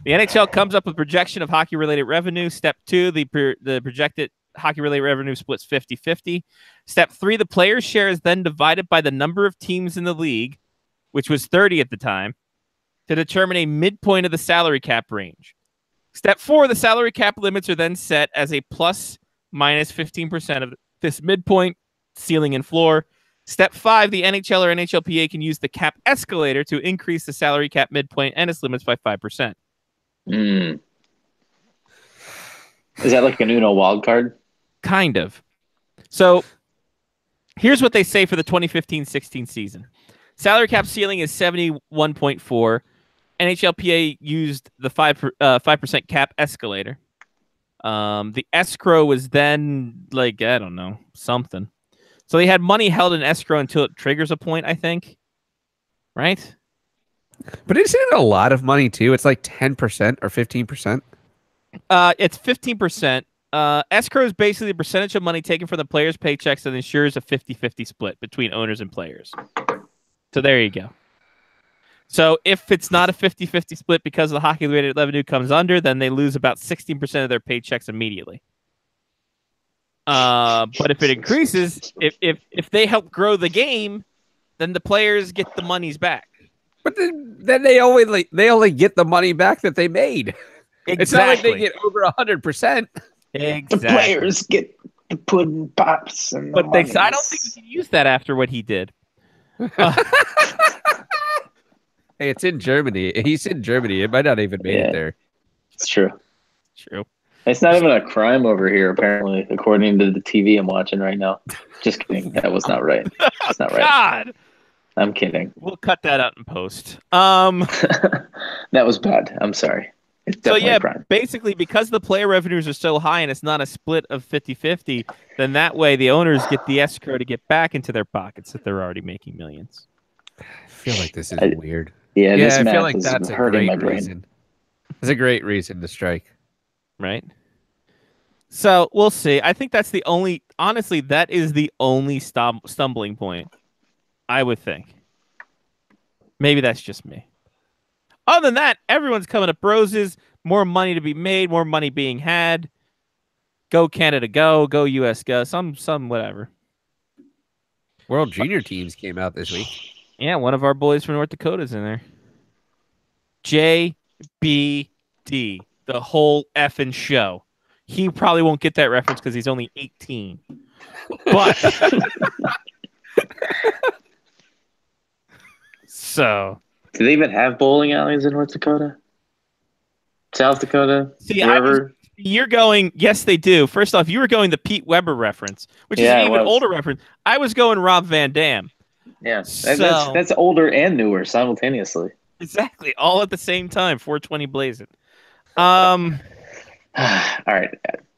The NHL comes up with projection of hockey-related revenue. Step 2, the projected hockey-related revenue splits 50-50. Step 3, the player's share is then divided by the number of teams in the league, which was 30 at the time, to determine a midpoint of the salary cap range. Step 4, the salary cap limits are then set as a plus minus 15% of this midpoint, ceiling, and floor. Step 5, the NHL or NHLPA can use the cap escalator to increase the salary cap midpoint and its limits by 5%. Is that like an Uno wild card? Kind of. So here's what they say for the 2015-16 season. Salary cap ceiling is 71.4. NHLPA used the 5% cap escalator. The escrow was then like, I don't know, something. So they had money held in escrow until it triggers a point, I think. Right? But isn't it a lot of money too? It's like 10% or 15%. It's 15%. Escrow is basically the percentage of money taken from the players' paychecks that ensures a 50-50 split between owners and players. So there you go. So if it's not a 50-50 split because the hockey-related revenue comes under, then they lose about 16% of their paychecks immediately. But if it increases, if they help grow the game then the players get the monies back. But then they only get the money back that they made. Exactly. It's not like they get over 100%. Exactly. The players get the pudding pops and the But I don't think we can use that after what he did. Hey, it's in Germany. He's in Germany. It might not even made it there. It's true. True. It's not even a crime over here, apparently, according to the TV I'm watching right now. Just kidding. That was not right. That's not right. God. I'm kidding. We'll cut that out in post. That was bad. I'm sorry. It's So definitely yeah, a crime. basically because the player revenues are so high and it's not a split of 50-50, then that way the owners get the escrow to get back into their pockets that they're already making millions. I feel like this is weird. Yeah, this I math feel like is that's a hurting my great brain. reason. It's a great reason to strike. Right? So we'll see. I think that's the only, honestly, that is the only stumbling point, I would think. Maybe that's just me. Other than that, everyone's coming up roses, more money to be made, more money being had. Go Canada, go US, go, some whatever. World Junior teams came out this week. Yeah, one of our boys from North Dakota's in there. JBD, the whole effing show. He probably won't get that reference because he's only 18. But so Do they even have bowling alleys in North Dakota? South Dakota? see, Wherever? you're going. Yes, they do. First off, you were going the Pete Weber reference, which is Yeah, an I even was. older reference. I was going Rob Van Dam. Yeah, So- that's older and newer simultaneously. Exactly, all at the same time. 420 blazing. All All right.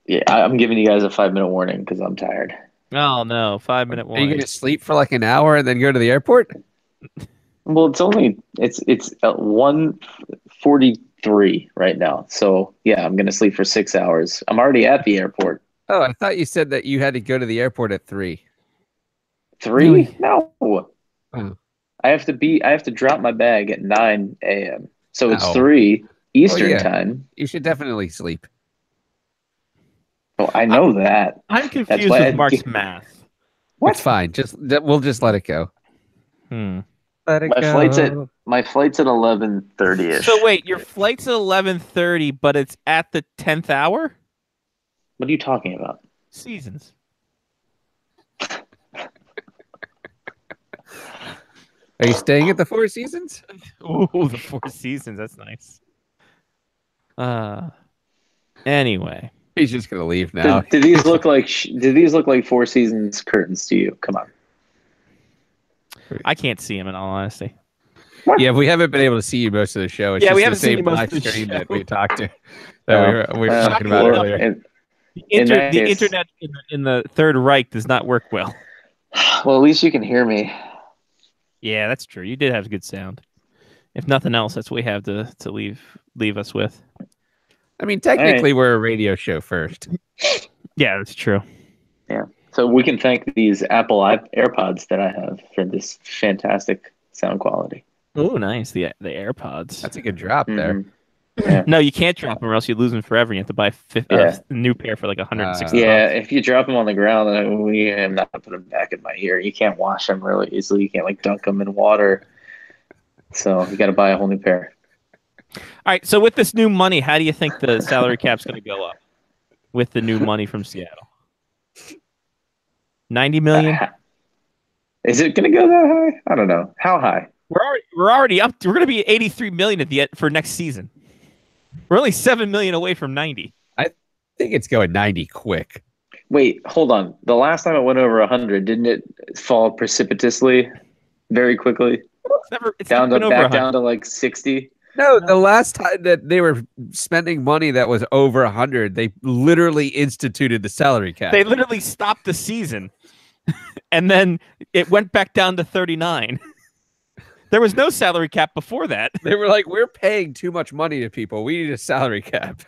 Yeah, I'm giving you guys a 5-minute warning because I'm tired. Oh no, 5-minute Are you warning. going to sleep for like an hour and then go to the airport? Well, it's 1:43 right now. So yeah, I'm gonna sleep for 6 hours. I'm already at the airport. Oh, I thought you said that you had to go to the airport at 3. 3? Really? No. Oh. I have to drop my bag at 9 a.m. So it's Oh. 3 Eastern yeah. time. You should definitely sleep. Oh, I know that. I'm confused why with I Mark's get- math. It's fine. We'll just let it go. Let it My go. flight's at 11:30ish. So wait, your flight's at 11:30, but it's at the 10th hour? What are you talking about? Seasons. Are you staying at the Four Seasons? Ooh, the Four Seasons. That's nice. Anyway. He's just gonna leave now. Do these look like Four Seasons curtains to you? Come on. I can't see him in all honesty. Yeah, we haven't been able to see you most of the show. It's Yeah, just we the haven't seen same you most black of the screen that show. we talked to. That we were talking about Well, earlier. The In that case- internet in the Third Reich does not work well. Well, at least you can hear me. Yeah, that's true. You did have good sound. If nothing else, that's what we have to leave us with. I mean, technically, we're a radio show first. Yeah, that's true. So we can thank these Apple AirPods that I have for this fantastic sound quality. Oh, nice. The AirPods. That's a good drop there. Mhm. No, you can't drop them or else you lose them forever. You have to buy Yeah. a new pair for like $160. Yeah, if you drop them on the ground, I'm not gonna put them back in my ear. You can't wash them really easily. You can't like dunk them in water. So you got to buy a whole new pair. All right. So with this new money, how do you think the salary cap's going to go up with the new money from Seattle? 90 million. Is it gonna go that high? I don't know. How high? We're already up. We're going to be at 83 million at the end for next season. We're only 7 million away from 90. I think it's going 90 quick. Wait, hold on. The last time it went over 100, didn't it fall precipitously, very quickly It's never been over 100. down to like 60? No, the last time that they were spending money that was over 100, they literally instituted the salary cap. They literally stopped the season, and then it went back down to 39. There was no salary cap before that. They were like, we're paying too much money to people. We need a salary cap.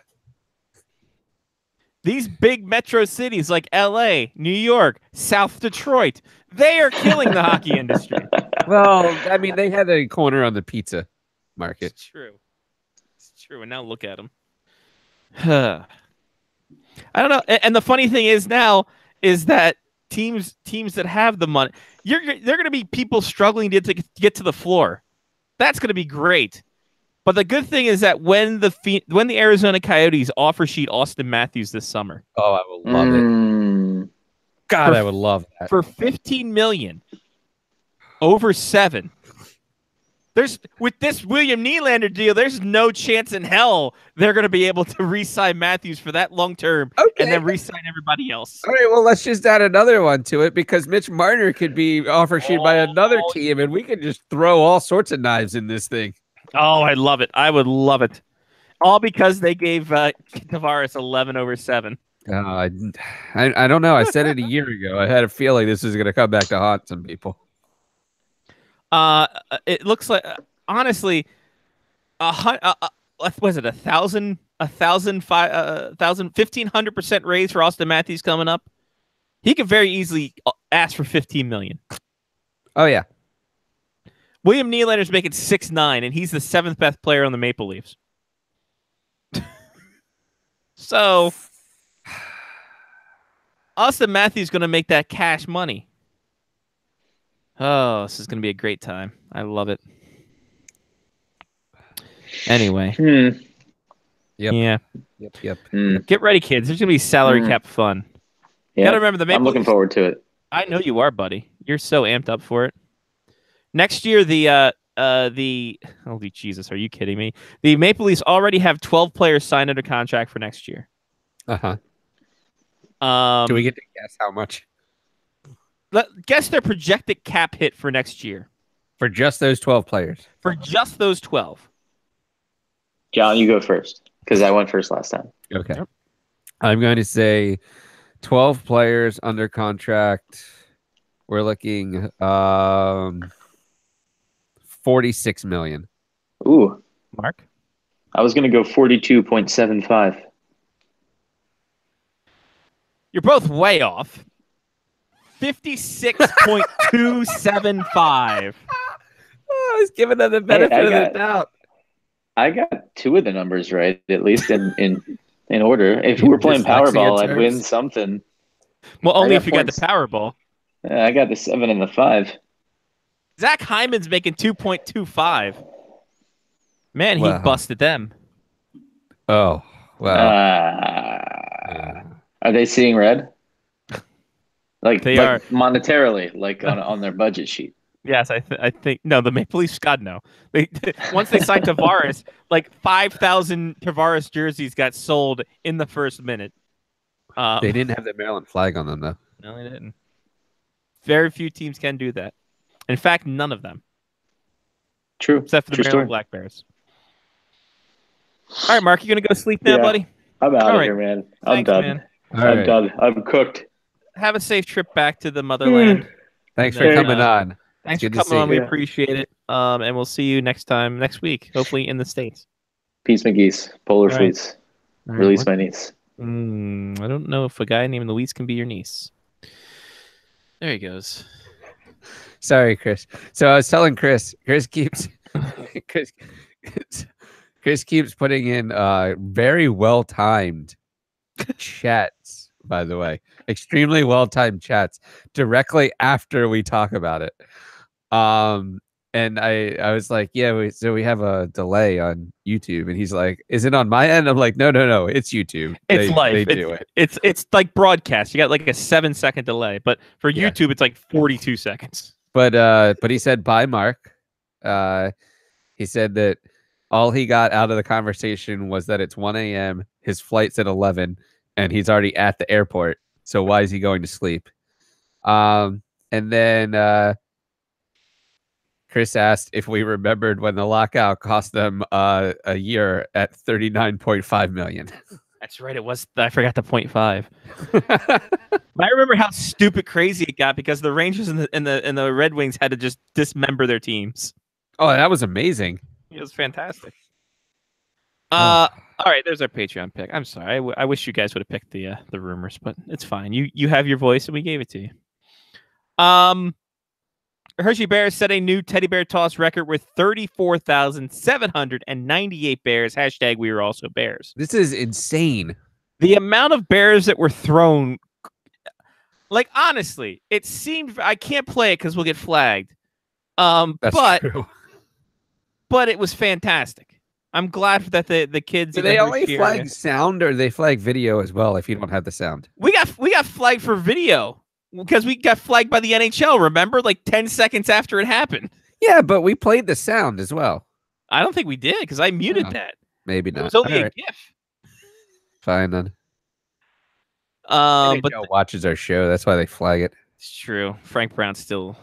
These big metro cities like LA, New York, South Detroit, they are killing the hockey industry. Well, I mean, they had a corner on the pizza market. It's true. It's true. And now look at them. I don't know. And the funny thing is now is that teams that have the money, they're going to be people struggling to get to the floor. That's going to be great. But the good thing is that when the Arizona Coyotes offer sheet Austin Matthews this summer, Oh, I will love it. God, I would love that. For $15 million over 7. With this William Nylander deal, there's no chance in hell they're going to be able to re-sign Matthews for that long term and then re-sign everybody else. All right, well, let's just add another one to it because Mitch Marner could be offer sheet by another team, and we could just throw all sorts of knives in this thing. Oh, I love it. I would love it. All because they gave Tavares 11 over 7. I don't know. I said it a year ago. I had a feeling this was going to come back to haunt some people. It looks like honestly, was it 1,500% raise for Austin Matthews coming up? He could very easily ask for $15 million. Oh yeah, William Nylander's making 6'9", and he's the 7th best player on the Maple Leafs. So Austin Matthews going to make that cash money. Oh, this is going to be a great time. I love it. Anyway. Yep. Yeah. Yep. Get ready, kids. There's going to be salary cap fun. Yeah. Got to remember the Maple I'm looking Leafs. forward to it. I know you are, buddy. You're so amped up for it. Next year, holy Jesus, are you kidding me? The Maple Leafs already have 12 players signed under contract for next year. Uh-huh. Do we get to guess how much? Guess their projected cap hit for next year. For just those 12 players. For just those 12. John, you go first because I went first last time. Okay. Yep. I'm going to say 12 players under contract. We're looking $46 million. Ooh. Mark? I was going to go 42.75. You're both way off. 56.275. I was giving them the benefit of the doubt. I got 2 of the numbers right, at least in order. If we were playing Powerball, I'd win something. Well, only if you got the Powerball. I got the 7 and the 5. Zach Hyman's making 2.25. Man, he busted them. Oh, wow. Are they seeing red? Like they are monetarily, like on their budget sheet. Yes, I think no. The Maple Leafs, God no. Once they signed Tavares, like 5,000 Tavares jerseys got sold in the first minute. They didn't have the Maryland flag on them though. No, they didn't. Very few teams can do that. In fact, none of them. True, except for the Maryland Black Bears. All right, Mark, you gonna go sleep now, buddy? I'm out of here, man. I'm done. Man. I'm done. I'm cooked. Have a safe trip back to the motherland. Thanks for coming on. Thanks for coming on. We appreciate it. And we'll see you next week, hopefully in the States. Peace, McGee's. Polar fleets. Release my niece. I don't know if a guy named Louise can be your niece. There he goes. Sorry, Chris. So I was telling Chris keeps Chris keeps putting in very well-timed chats, by the way. Extremely well-timed chats directly after we talk about it. And I was like, yeah, we have a delay on YouTube. And he's like, is it on my end? I'm like, no, it's YouTube. It's live. They do it. It's like broadcast. You got like a 7-second delay, but for YouTube, it's like 42 seconds. But he said, bye, Mark. He said that all he got out of the conversation was that it's 1 a.m. His flight's at 11 and he's already at the airport. So why is he going to sleep? And then Chris asked if we remembered when the lockout cost them a year at $39.5 million. That's right. It was. I forgot the 0.5. I remember how stupid crazy it got because the Rangers and the Red Wings had to just dismember their teams. Oh, that was amazing. It was fantastic. All right, there's our Patreon pick. I'm sorry. I wish you guys would have picked the rumors, but it's fine. You have your voice, and we gave it to you. Hershey Bears set a new teddy bear toss record with 34,798 bears. # we were also bears. This is insane. The amount of bears that were thrown. Like honestly, it seemed I can't play it because we'll get flagged. That's but true. but it was fantastic. I'm glad that the kids. Do in the they only Hershey flag area- sound or they flag video as well if you don't have the sound? We got flagged for video because we got flagged by the NHL. Remember, like 10 seconds after it happened. Yeah, but we played the sound as well. I don't think we did because I muted Oh, that. Maybe It not. was only All a right, GIF. fine then. But NHL watches our show. That's why they flag it. it's true. Frank Brown still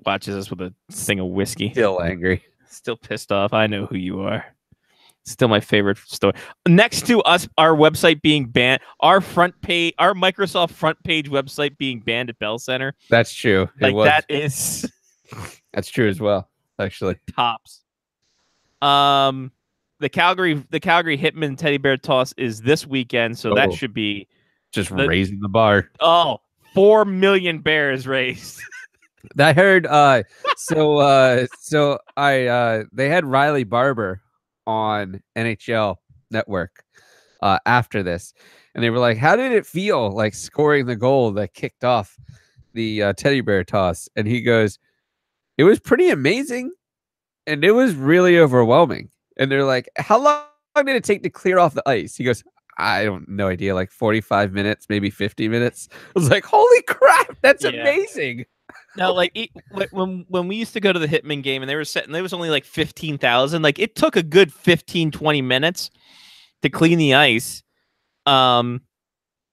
watches us with a thing of whiskey. Still angry. Still pissed off. I know who you are. Still my favorite story. Next to us, our website being banned, our Microsoft front page website being banned at Bell Center. That's true. Like it was. that is That's true as well. Actually, tops. The Calgary Hitman Teddy Bear Toss is this weekend, so that Oh. should be just raising the bar. 4 million bears raised. I heard. They had Riley Barber on NHL Network after this, and they were like, "How did it feel like scoring the goal that kicked off the teddy bear toss?" And he goes, "It was pretty amazing, and it was really overwhelming." And they're like, "How long did it take to clear off the ice?" He goes, "I don't no idea, like 45 minutes, maybe 50 minutes." I was like, "Holy crap, that's Yeah. amazing." No, like when we used to go to the Hitman game and they were setting, there was only like 15,000. Like it took a good 15, 20 minutes to clean the ice. And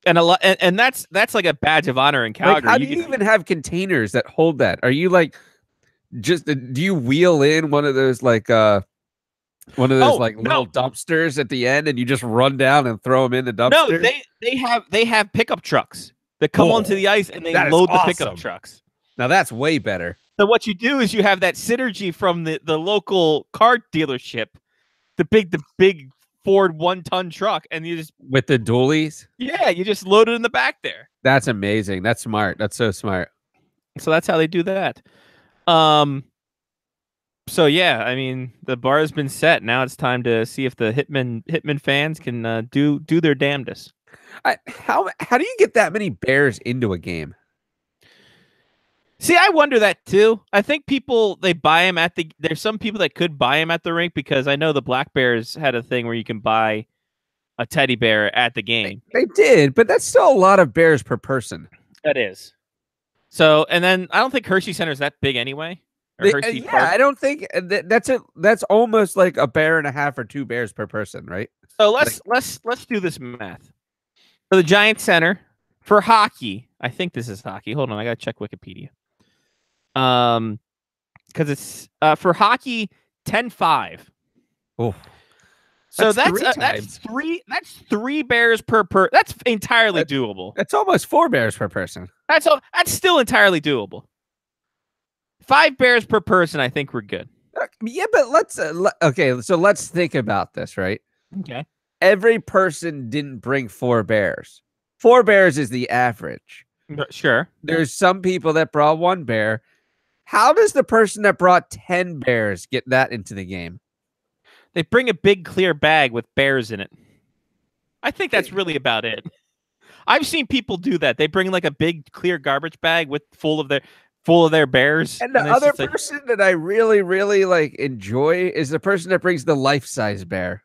a lot, and that's like a badge of honor in Calgary. Like, how do you even have containers that hold that? Are you like just do you wheel in one of those like little dumpsters at the end and you just run down and throw them in the dumpster? No, they have pickup trucks that come onto the ice and they that is load the awesome. pickup trucks. Now that's way better. So what you do is you have that synergy from the local car dealership, the big Ford 1-ton truck, and you just With the dualies? you just load it in the back there. That's amazing. That's smart. That's so smart. So that's how they do that. So yeah, I mean the bar has been set. Now it's time to see if the Hitman fans can do their damnedest. How do you get that many bears into a game? See, I wonder that too. I think people they buy them at the. There's some people that could buy them at the rink because I know the Black Bears had a thing where you can buy a teddy bear at the game. They did, but that's still a lot of bears per person. That is. So, and then I don't think Hershey Center is that big anyway. Or Hershey Park. I don't think that's almost like a bear and a half or 2 bears per person, right? So let's do this math. For the Giant Center, for hockey, I think this is hockey. Hold on, I gotta check Wikipedia. Because it's for hockey 10-5. Oh, so That's that's three bears per. That's entirely doable. that's almost 4 bears per person. That's still entirely doable. 5 bears per person, I think we're good. Yeah, but let's okay. So let's think about this, right? Okay. Every person didn't bring 4 bears. 4 bears is the average. Sure. There's some people that brought 1 bear. How does the person that brought 10 bears get that into the game? They bring a big clear bag with bears in it. I think that's really about it. I've seen people do that. They bring like a big clear garbage bag full of their bears. And the it's other just like- person that I really, really like enjoy is the person that brings the life-size bear.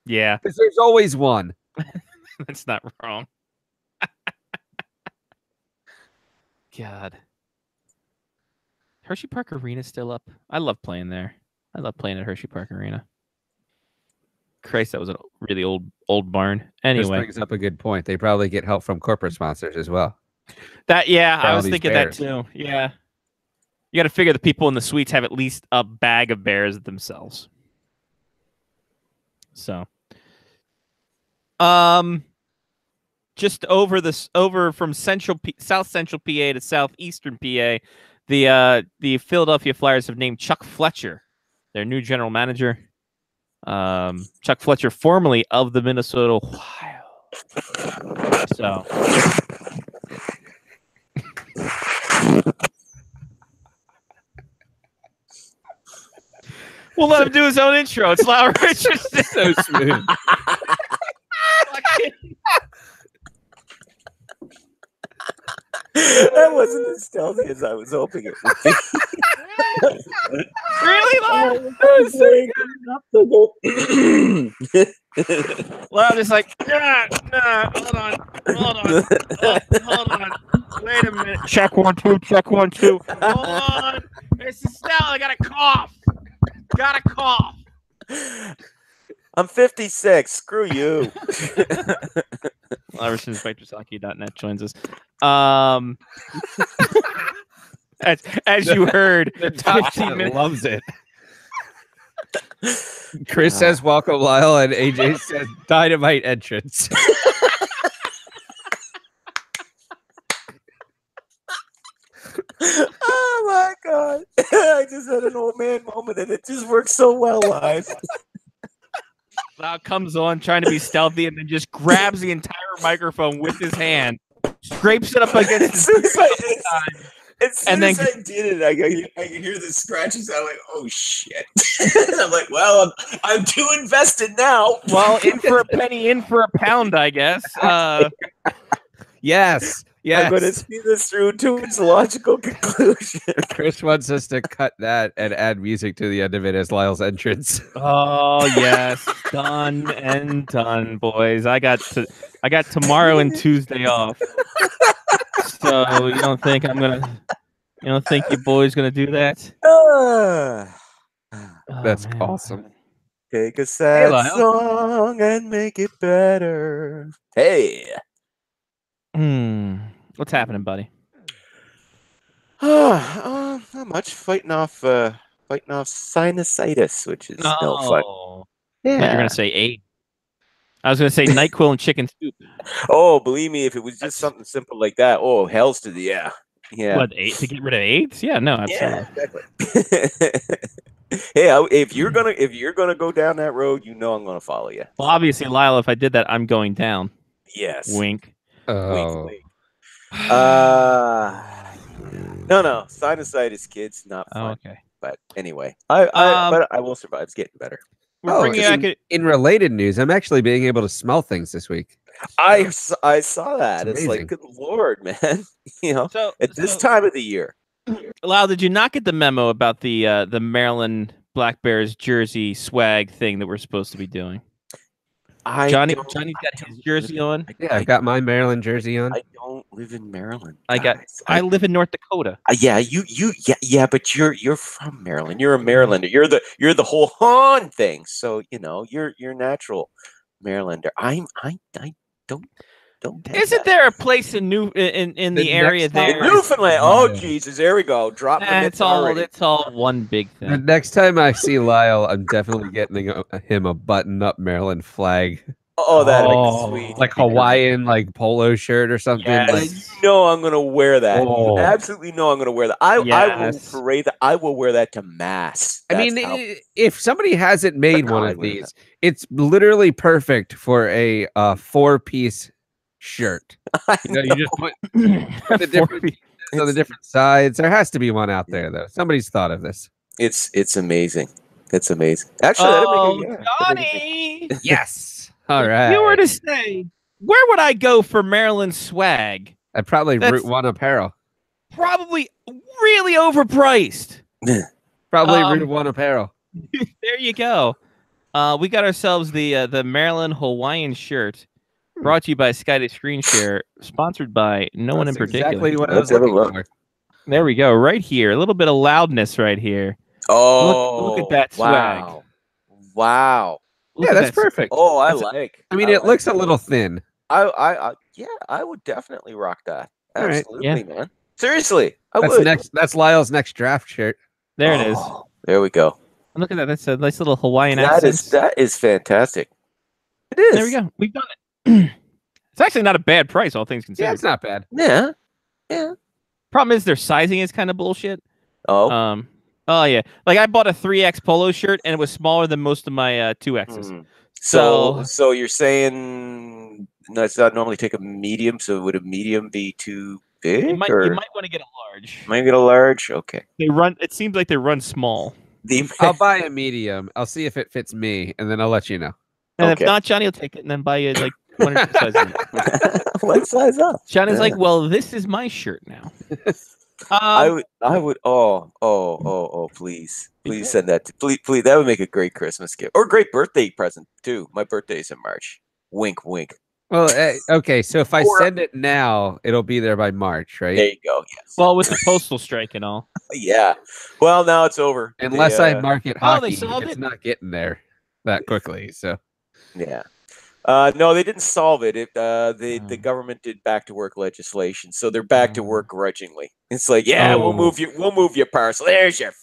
Yeah, Because there's always one. that's not wrong. God. Hershey Park Arena's still up. I love playing there. I love playing at Hershey Park Arena. Christ, that was a really old barn. This Anyway, brings up a good point. They probably get help from corporate sponsors as well. I all was these thinking bears. that too. Yeah. You got to figure the people in the suites have at least a bag of bears themselves. So, just over from South Central PA to Southeastern PA, the Philadelphia Flyers have named Chuck Fletcher their new general manager. Chuck Fletcher, formerly of the Minnesota Wild. So. We'll let him do his own intro. It's Lyle Richardson. So smooth. That wasn't as stealthy as I was hoping it would be. Really, Lyle? Lyle just like, nah, hold on. Hold on. Wait a minute. Check 1 2, check 1 2. Hold on. It's Estelle. I got a cough. I'm 56. Screw you. Iversonsvectorshockey.net joins us. As you heard, The top 15 chat minutes. loves it. Chris says welcome, Lyle, and AJ says dynamite entrance. Oh my god. I just had an old man moment and it just worked so well live. Lyle comes on trying to be stealthy and then just grabs the entire microphone with his hand, scrapes it up against As soon as I did it, I could hear the scratches. I'm like, oh shit. I'm like, well, I'm too invested now. Well, in for a penny, in for a pound, I guess. Yes. I'm going to see this through to its logical conclusion. Chris wants us to cut that and add music to the end of it as Lyle's entrance. Oh yes, done and done, boys. I got tomorrow and Tuesday off. So you don't think your boy's gonna do that? That's man. awesome. Take a sad Lyle. song and make it better. Hey. What's happening, buddy? Not much. Fighting off sinusitis, which is no fun. You're gonna say 8. I was gonna say NyQuil and chicken soup. Oh, believe me, if it was just something simple like that, oh, hell's to the yeah. What, 8 to get rid of AIDS? Yeah, no, absolutely. Yeah, exactly. Hey, if you're gonna go down that road, you know I'm gonna follow you. Well, obviously, Lyle, if I did that, I'm going down. Yes. Wink. Oh. Wink. No, sinusitis, kids, not fun. Oh, okay. But anyway, but I will survive. It's getting better. We're bringing back in related news, I'm actually being able to smell things this week. I saw that. It's like, amazing. good Lord, man. So At this time of the year. Lyle, did you not get the memo about the Maryland Black Bears jersey swag thing that we're supposed to be doing? Johnny's got his jersey on. Yeah, I got my Maryland jersey on. I don't live in Maryland. I live in North Dakota. Yeah, but you're from Maryland. You're a Marylander. You're the whole Han thing. So you're natural Marylander. I don't. have Isn't that. there a place in the area next there? Newfoundland? Oh Jesus, there we go. Drop the It's all one big The thing. next time I see Lyle, I'm definitely getting him a button-up Maryland flag, Oh, that'd Oh, be sweet. like Hawaiian, like polo shirt or something. Yes. Like, I'm gonna wear that. Oh. You absolutely know I'm gonna wear that. I will Yes. parade that. I will wear that to mass. I mean, That's how- if somebody hasn't made one I'd of wear these, it's literally perfect for a 4-piece shirt. You just put the different pieces on the different sides. There has to be one out there, though. Somebody's thought of this. it's amazing. It's amazing. Actually, that'd make Johnny! Yes. All right. If you were to say, where would I go for Maryland swag? I'd probably That's- Route 1 apparel. Probably really overpriced. Probably Um, Route 1 apparel. There you go. We got ourselves the Maryland Hawaiian shirt, brought to you by Sky Screen Share, sponsored by no one in That's particular. exactly what I Let's was have a looking look. for. There we go, right here. A little bit of loudness right here. Oh, look at that swag. Wow. Look Yeah, at that's that. perfect. Oh, I That's- like. I mean, I it like looks a little thin. I would definitely rock that. All right, Absolutely, man. Seriously, I That's would. That's Lyle's next draft shirt. There it is. Oh, there we go. Look at that. That's a nice little Hawaiian That accent. is fantastic. It is. There we go. We've done it. It's actually not a bad price, all things Yeah, considered. it's not bad. Yeah. Yeah. Problem is their sizing is kind of bullshit. Oh. Oh yeah. Like I bought a 3X polo shirt and it was smaller than most of my 2Xs. Hmm. So you're saying does not normally take a medium? So would a medium be too big? You might or want to get a large. might get a large? Okay. They run. It seems like they run small. I'll buy a medium. I'll see if it fits me, and then I'll let you know. And Okay. if not, Johnny will take it and then buy you like 1 size up. One size up. Johnny's like, Yeah. well, this is my shirt now. I would. Oh, please send that. Please, that would make a great Christmas gift or great birthday present too. My birthday's in March. Wink, wink. Well, okay. So if I send it now, it'll be there by March, right? There you go. Yes. Well, with the postal strike and all. Yeah. Well, now it's over. Unless I mark it Oh, hockey, they solved it's it? not getting there that quickly. So Yeah. No, they didn't solve it. The government did back to work legislation, so they're back to work grudgingly. It's like, yeah, we'll move your parcel. There's your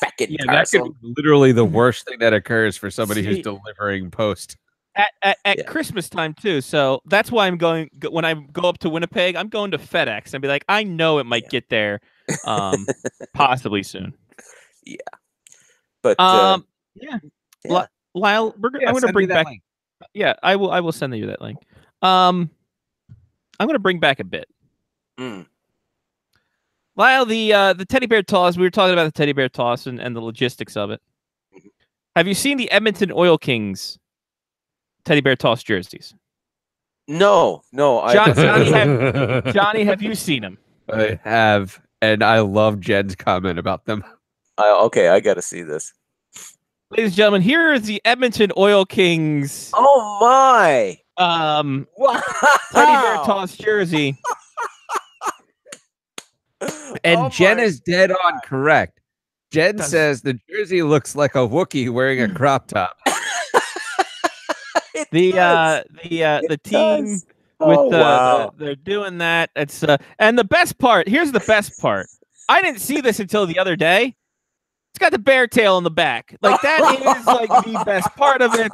fucking yeah, that parcel. could be literally the worst thing that occurs for somebody who's See- delivering post. At Yeah. Christmas time too, so that's why I'm going when I go up to Winnipeg. I'm going to FedEx and be like, I know it might get there, possibly soon. But Yeah, yeah. Lyle, I'm going to bring back. Link. Yeah, I will send you that link. I'm going to bring back a bit. Mm. Lyle, the teddy bear toss. We were talking about the teddy bear toss and the logistics of it. Mhm. Have you seen the Edmonton Oil Kings teddy bear toss jerseys? No. Johnny, have you seen them? I have, and I love Jen's comment about them. Okay, I got to see this. Ladies and gentlemen, here is the Edmonton Oil Kings Oh my! wow. Wow! teddy bear toss jersey. And Oh Jen my is dead on correct. Jen Does- says the jersey looks like a Wookiee wearing a crop top. It The does. the team does. with Oh, wow. they're doing that. It's and the best part. Here's the best part. I didn't see this until the other day. It's got the bear tail on the back. Like that is like the best part of it.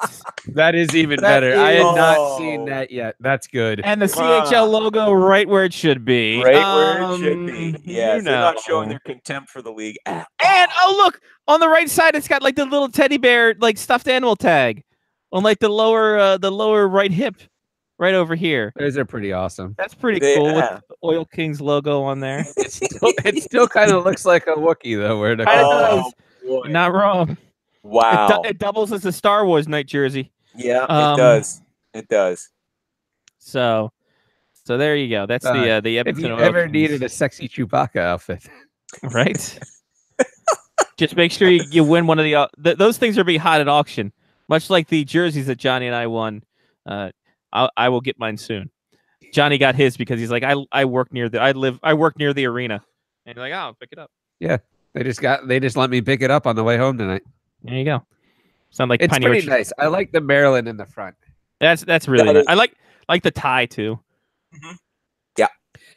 That is even That better. I had not is- seen that yet. That's good. And the Wow. CHL logo right where it should be. Right where it should be. You Yeah, they're not showing know. their contempt for the league. Ah, And oh look, on the right side, it's got like the little teddy bear, like stuffed animal tag, on like the lower right hip, right over here. Those are pretty awesome. That's pretty They- cool with yeah. the Oil Kings logo on there. It still kind of looks like a Wookiee though. Where the Kinda Oh, does. boy. Not wrong. Wow. It doubles as a Star Wars night jersey. Yeah, Um, it does. It does. So there you go. That's the if Edmonton you Oil ever Kings, needed a sexy Chewbacca outfit, right? Just make sure you win one of the those things are being hot at auction, much like the jerseys that Johnny and I won. I will get mine soon. Johnny got his because he's like, I work near the arena, and you're like, oh, pick it up. they just let me pick it up on the way home tonight. There you go. Sound like It's Pioneer pretty nice. I like the Maryland in the front. That's really That nice. is- I like the tie too.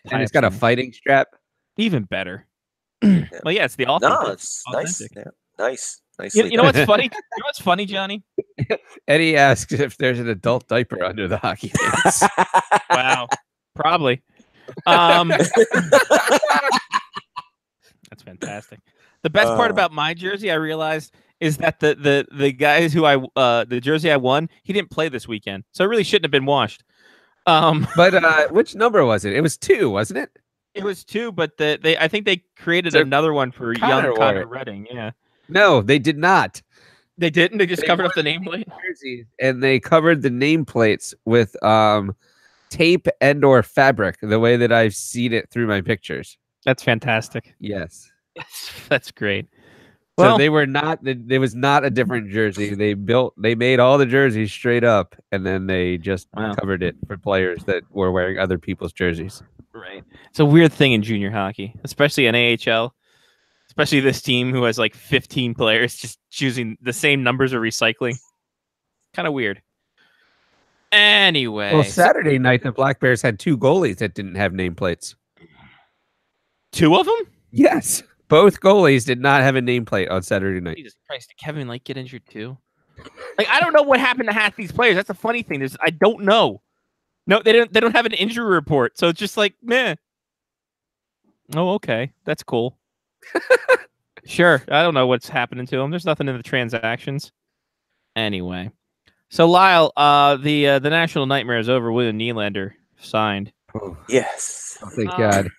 And it's got a fighting strap. Even better. Well, yeah, it's the authentic. No, it's nice. authentic. Yeah, nice. You know what's funny? You know what's funny, Johnny? Eddie asks if there's an adult diaper under the hockey pants. Wow, probably. That's fantastic. The best part about my jersey, I realized, is that the guys who the jersey I won, he didn't play this weekend, so it really shouldn't have been washed. But which number was it? It was 2, wasn't it? It was 2, but I think they created So another one for Connor young wore Connor it. Redding. Yeah, No, they did not. they didn't. They just They covered up wore the nameplate. Jerseys, and they covered the nameplates with tape and or fabric, the way that I've seen it through my pictures. That's fantastic. Yes. That's great. So Well, they were not. There was not a different jersey. They made all the jerseys straight up, and then they just Wow. covered it for players that were wearing other people's jerseys. right. It's a weird thing in junior hockey, especially in AHL. Especially this team who has like 15 players just choosing the same numbers or recycling. Kind of weird. Anyway, Well, Saturday night the Black Bears had 2 goalies that didn't have nameplates. 2 of them? Yes, both goalies did not have a nameplate on Saturday night. Jesus Christ, did Kevin like get injured too? Like I don't know what happened to half these players. That's the funny thing. I don't know. No, they don't have an injury report, so it's just like meh. Oh, okay, that's cool. Sure, I don't know what's happening to them. There's nothing in the transactions. Anyway, so Lyle, the National Nightmare is over. William Nylander signed. Yes. Oh, thank God.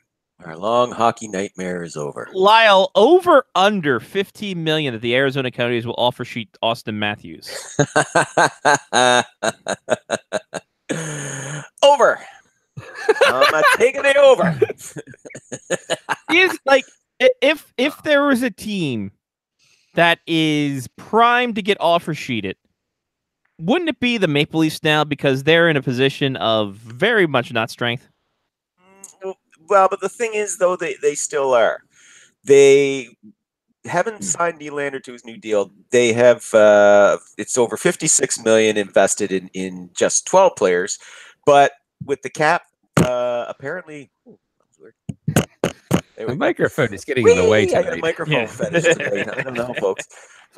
Our long hockey nightmare is over. Lyle, over under 15 million that the Arizona Coyotes will offer sheet Austin Matthews. Over. I'm not taking it over. Is like if there was a team that is primed to get offer sheeted, wouldn't it be the Maple Leafs now because they're in a position of very much not strength? Well, but the thing is, though, they still are. They haven't signed Nylander to his new deal. They have it's over $56 million invested in just 12 players, but with the cap, apparently. The microphone is getting in the way tonight. I got a microphone fetish today. I don't know, folks.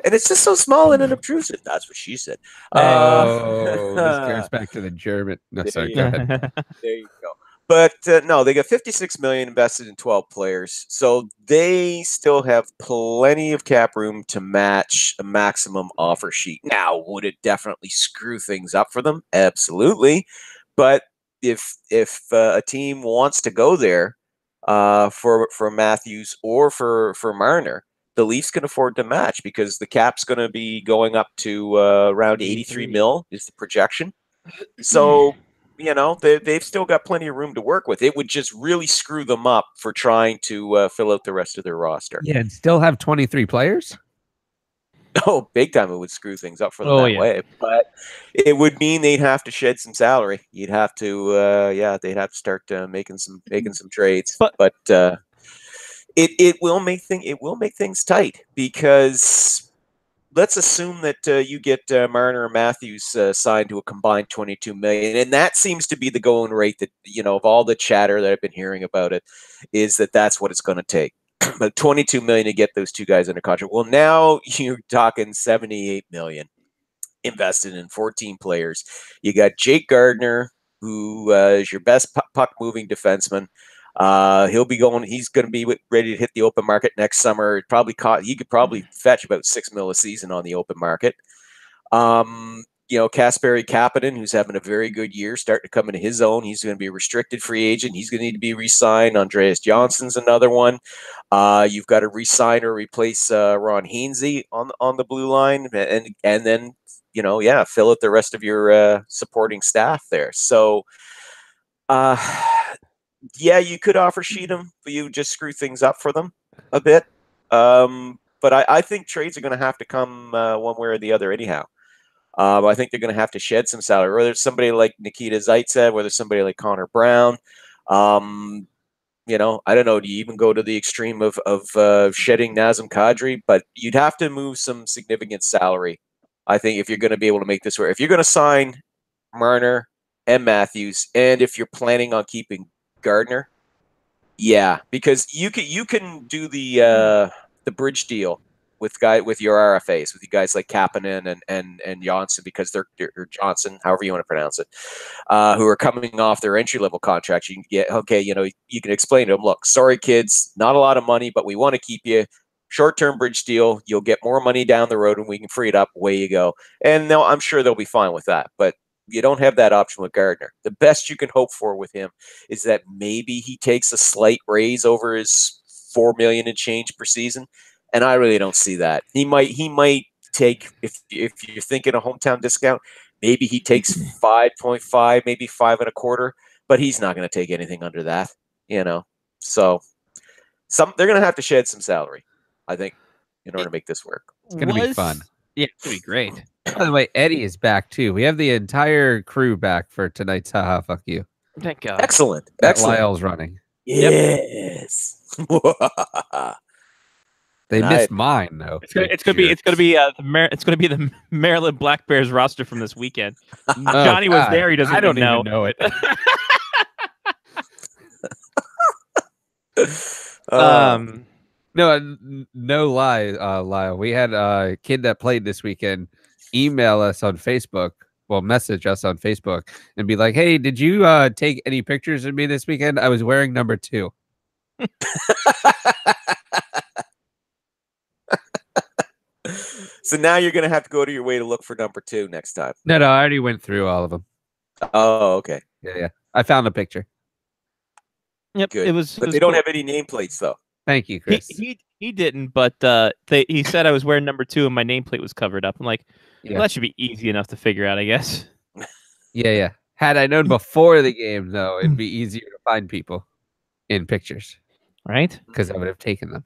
And it's just so small and unobtrusive. That's what she said. This goes back to the German. No, sorry, go ahead. There you go. But no, they got $56 million invested in 12 players, so they still have plenty of cap room to match a maximum offer sheet. Now, would it definitely screw things up for them? Absolutely. But if a team wants to go there for Matthews or for Marner, the Leafs can afford to match because the cap's going to be going up to around 83 mil is the projection. So. They've still got plenty of room to work with. It would just really screw them up for trying to fill out the rest of their roster. Yeah, and still have 23 players? Oh, big time it would screw things up for them way. But it would mean they'd have to shed some salary. You'd have to, they'd have to start making some trades. But it will make things tight because. Let's assume that you get Marner or Matthews signed to a combined $22 million, and that seems to be the going rate that of all the chatter that I've been hearing about it, is that's what it's going to take. But $22 million to get those two guys under contract. Well, now you're talking $78 million invested in 14 players. You got Jake Gardiner, who is your best puck moving defenseman. He's going to be ready to hit the open market next summer. He could probably fetch about $6 million a season on the open market. Kasperi Kapanen, who's having a very good year, starting to come into his own. He's going to be a restricted free agent. He's going to need to be re-signed. Andreas Johnson's another one. You've got to re-sign or replace Ron Hainsey on the blue line, and then fill out the rest of your supporting staff there. So. Yeah, you could offer sheet them, but you just screw things up for them a bit. But I think trades are going to have to come one way or the other anyhow. I think they're going to have to shed some salary, whether it's somebody like Nikita Zaitsev, whether it's somebody like Connor Brown. I don't know. Do you even go to the extreme of shedding Nazem Kadri? But you'd have to move some significant salary, I think, if you're going to be able to make this work. If you're going to sign Marner and Matthews, and if you're planning on keeping Gardner, because you can do the bridge deal with your RFAs with you guys like Kapanen and Johnson, because they're Johnson, however you want to pronounce it, who are coming off their entry level contracts. You can get you can explain to them, look, sorry kids, not a lot of money, but we want to keep you. Short-term bridge deal, you'll get more money down the road, and we can free it up. Away you go, and I'm sure they'll be fine with that, but. You don't have that option with Gardner. The best you can hope for with him is that maybe he takes a slight raise over his $4 million and change per season, and I really don't see that. He might take, if you're thinking a hometown discount, maybe he takes 5.5, maybe 5.25, but he's not going to take anything under that, So they're going to have to shed some salary, I think, in order to make this work. It's going to be fun. Yeah, it's going to be great. By the way, Eddie is back too. We have the entire crew back for tonight's Haha Fuck You. Thank God. Excellent. Lyle's running. Yes. They missed mine though. It's gonna be the Maryland Black Bears roster from this weekend. Johnny was there. He doesn't. I don't even know it. No lie, Lyle. We had a kid that played this weekend email us on Facebook, message us on Facebook and be like, hey, did you take any pictures of me this weekend? I was wearing number 2. So now you're going to have to go to your way to look for number 2 next time. No, I already went through all of them. Oh, okay. Yeah. I found a picture. Yep. Good. But they don't have any nameplates though. Thank you, Chris. He didn't, but he said I was wearing number 2 and my nameplate was covered up. I'm like, well, that should be easy enough to figure out, I guess. Yeah. Had I known before the game, though, it'd be easier to find people in pictures Right? because I would have taken them.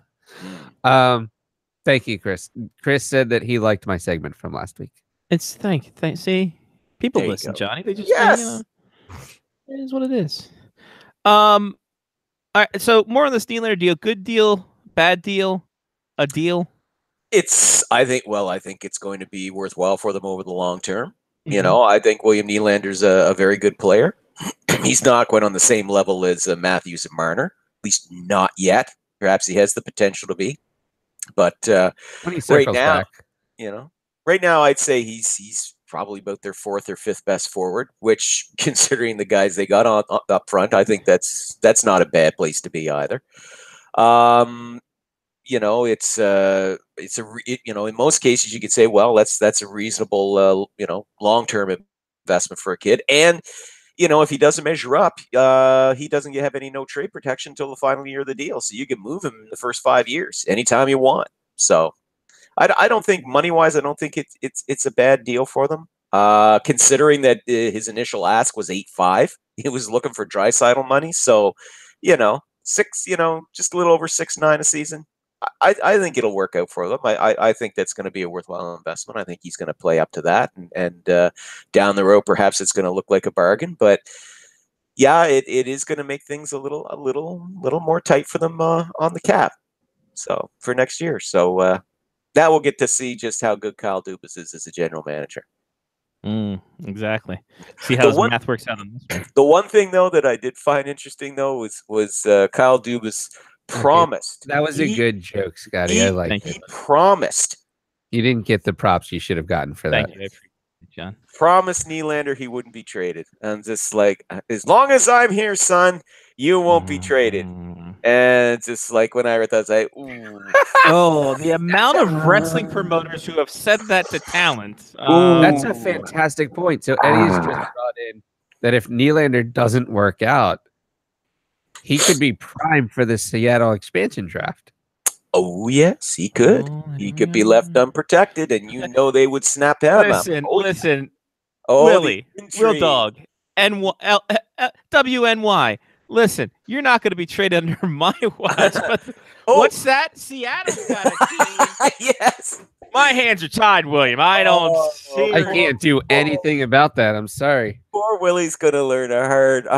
Thank you, Chris. Chris said that he liked my segment from last week. It's see, people There you listen, go. Johnny. They just Yes. it is what it is. All right. So more on the Nylander deal. Good deal, bad deal, a deal. I think it's going to be worthwhile for them over the long term. You Mhm. know, I think William Nylander's a very good player. He's not quite on the same level as Matthews and Marner, at least not yet. Perhaps he has the potential to be. But When he circles now, back, you know, right now I'd say he's probably about their fourth or fifth best forward, which, considering the guys they got on up front, I think that's not a bad place to be either. You know, in most cases you could say, well, that's a reasonable, long-term investment for a kid. And, you know, if he doesn't measure up, he doesn't have any no trade protection until the final year of the deal. So you can move him in the first 5 years anytime you want. So I don't think money-wise, I don't think it's a bad deal for them. Considering that his initial ask was 8.5, he was looking for Draisaitl money. So, you know, just a little over 6.9 a season. I think it'll work out for them. I think that's going to be a worthwhile investment. I think he's going to play up to that, and down the road, perhaps it's going to look like a bargain. But yeah, it is going to make things a little more tight for them on the cap. So for next year, so that we'll get to see just how good Kyle Dubas is as a general manager. Exactly. See how his math works out on this one. The one thing though that I did find interesting though was Kyle Dubas promised. that was a good joke, Scotty. I like it. He promised. You didn't get the props you should have gotten for that. Thank you, I appreciate it, John. Promised Nylander he wouldn't be traded. And just like, as long as I'm here, son, you won't be traded. And just like when I read that, I was like, ooh. Oh, the amount of wrestling promoters who have said that to talent. That's a fantastic point. So Eddie has just brought in that if Nylander doesn't work out, he could be primed for the Seattle expansion draft. Oh, yes, he could. He could be left unprotected, and they would snap him up. Listen, Oh, Willie, Will Dog, WNY. Listen, you're not going to be traded under my watch. But what's that? Seattle's got a team. Yes. My hands are tied, William. I don't see. I can't do anything about that. I'm sorry. Poor Willie's gonna learn a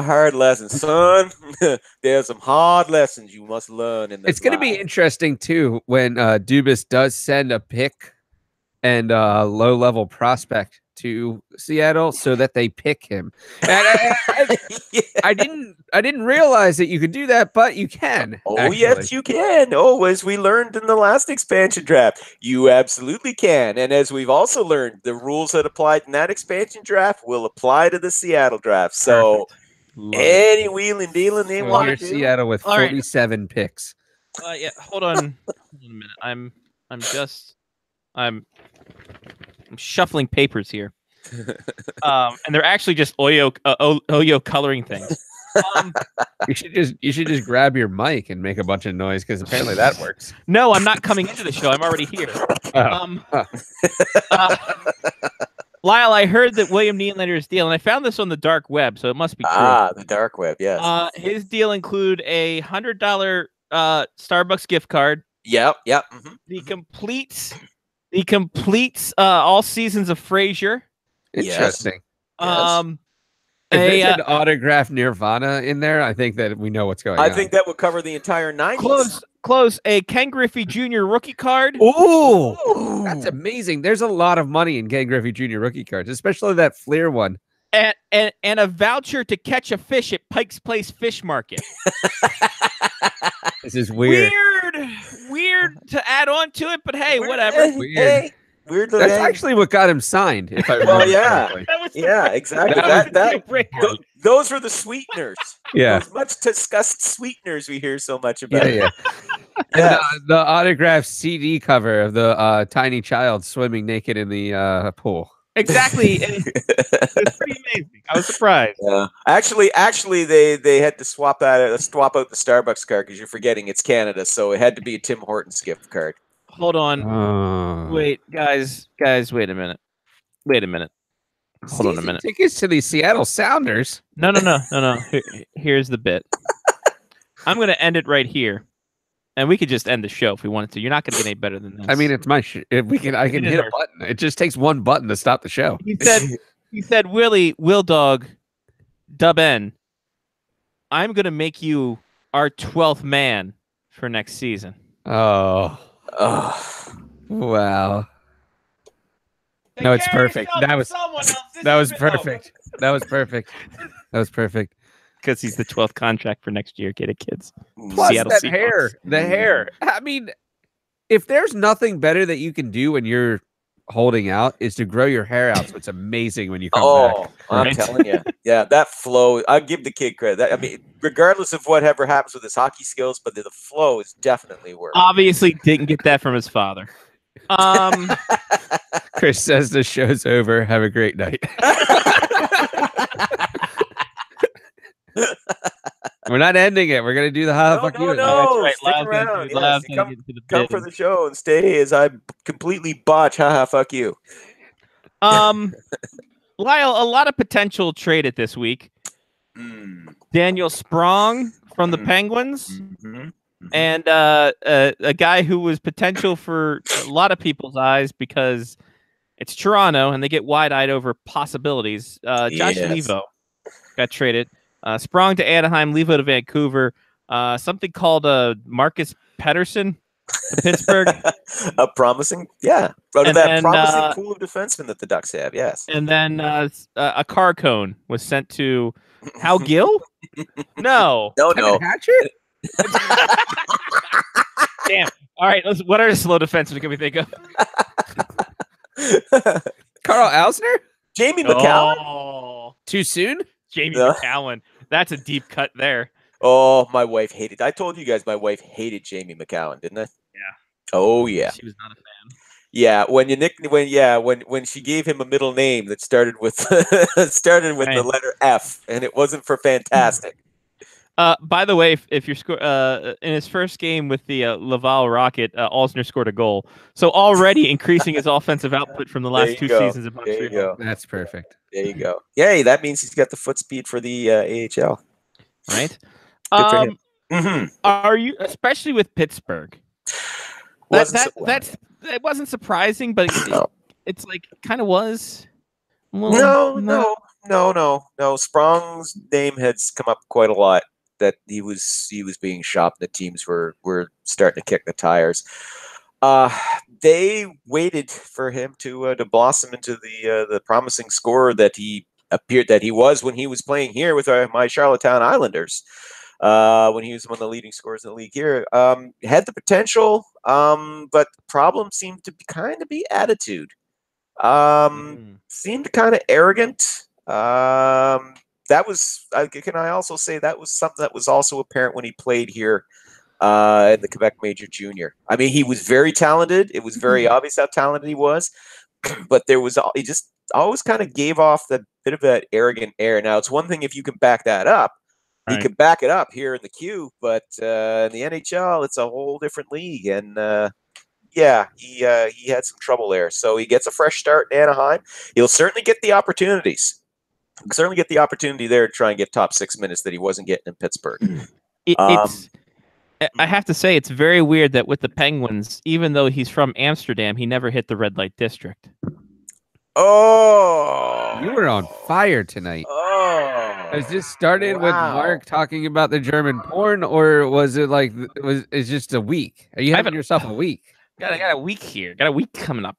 hard lesson, son. There's some hard lessons you must learn in this. It's going to be interesting too when Dubas does send a pick and a low-level prospect to Seattle so that they pick him. And I didn't realize that you could do that, but you can. Oh, actually. yes, you can. Oh, as we learned in the last expansion draft, you absolutely can. And as we've also learned, the rules that applied in that expansion draft will apply to the Seattle draft. So any wheeling dealing they So want here's to Seattle with 47 picks. Yeah, hold on a minute. I'm shuffling papers here. And they're actually just Oyo coloring things. You should just grab your mic and make a bunch of noise because apparently that works. No, I'm not coming into the show. I'm already here. Lyle, I heard that William Nylander's deal, and I found this on the dark web, so it must be true. The dark web, yes. His deal include a $100 Starbucks gift card. Yep. Mm-hmm. He completes all seasons of Frasier. Interesting. Yes. If they said autograph Nirvana in there, I think that we know what's going on. I think that would cover the entire 90s. Close. A Ken Griffey Jr. rookie card. Ooh, that's amazing. There's a lot of money in Ken Griffey Jr. rookie cards, especially that Fleer one. And a voucher to catch a fish at Pike's Place Fish Market. This is weird. Weird to add on to it, but hey, whatever. Weird. Weird. That's actually what got him signed. If I remember correctly. Exactly. Those were the sweeteners. Yeah. Those much discussed sweeteners we hear so much about. Yeah. And the autographed CD cover of the tiny child swimming naked in the pool. Exactly. It's pretty amazing. I was surprised. Yeah. Actually, they had to swap out the Starbucks card because you're forgetting it's Canada, so it had to be a Tim Hortons gift card. Hold on. Wait, guys, wait a minute. Hold on a minute. Tickets to the Seattle Sounders. No. Here's the bit. I'm going to end it right here. And we could just end the show if we wanted to. You're not going to get any better than this. I mean, it's my. I can hit a button. It just takes one button to stop the show. He said, Will Dog, Dub N, I'm going to make you our 12th man for next season. Oh. Wow. No, it's perfect. That was perfect. That was perfect. That was perfect. Because he's the 12th contract for next year. Get it, kids. Plus Seattle that Seahawks. hair. The hair. I mean, if there's nothing better that you can do when you're holding out is to grow your hair out. So it's amazing when you come back. I'm telling you. Yeah, that flow. I give the kid credit. I mean, regardless of whatever happens with his hockey skills, but the flow is definitely working. Obviously didn't get that from his father. Chris says the show's over. Have a great night. We're not ending it. We're gonna do the fuck you. No, That's right. stick around. Yes, Come come for the show and stay as I completely botch. Fuck you. Lyle, a lot of potential traded this week. Daniel Sprong from the Penguins, and a guy who was potential for a lot of people's eyes because it's Toronto and they get wide-eyed over possibilities. Josh Levo got traded. Sprong to Anaheim, Levo to Vancouver. Something called Marcus Pettersson to Pittsburgh. A promising, out of that promising pool of defensemen that the Ducks have, yes. And then a car cone was sent to Hal Gill? No. No. Hatchet? Damn. All right, what are the slow defensemen can we think of? Carl Alsner? Jamie McCown? Oh. Too soon? Jamie McCowan. That's a deep cut there. Oh, my wife hated. I told you guys my wife hated Jamie McCowan, didn't I? Yeah. Oh yeah. She was not a fan. Yeah, when she gave him a middle name that started with the letter F, and it wasn't for fantastic. By the way, if you're in his first game with the Laval Rocket, Alsner scored a goal, so already increasing his offensive output from the last two seasons of Montreal. There you go. That's perfect. There you go. Yay, that means he's got the foot speed for the AHL. Right? Good for him. Are you, especially with Pittsburgh? It wasn't surprising, but it's like kind of was. Well, No. Sprong's name has come up quite a lot. That he was being shopped. The teams were starting to kick the tires. They waited for him to blossom into the promising scorer that he appeared that he was when he was playing here with my Charlottetown Islanders. When he was one of the leading scorers in the league here, had the potential, but the problem seemed to be attitude. Seemed kind of arrogant. That was. Can I also say that was something that was also apparent when he played here in the Quebec Major Junior. I mean, he was very talented. It was very obvious how talented he was, but he just always kind of gave off that bit of that arrogant air. Now, it's one thing if you can back that up. He could back it up here in the Q, but in the NHL, it's a whole different league. And he had some trouble there. So he gets a fresh start in Anaheim. He'll certainly get the opportunities. He'll certainly get the opportunity there to try and get top 6 minutes that he wasn't getting in Pittsburgh. I have to say, it's very weird that with the Penguins, even though he's from Amsterdam, he never hit the red light district. Oh, you were on fire tonight. Oh, has this started with Mark talking about the German porn, or was it like it's just a week? Are you having yourself a week? Got a week here. Got a week coming up.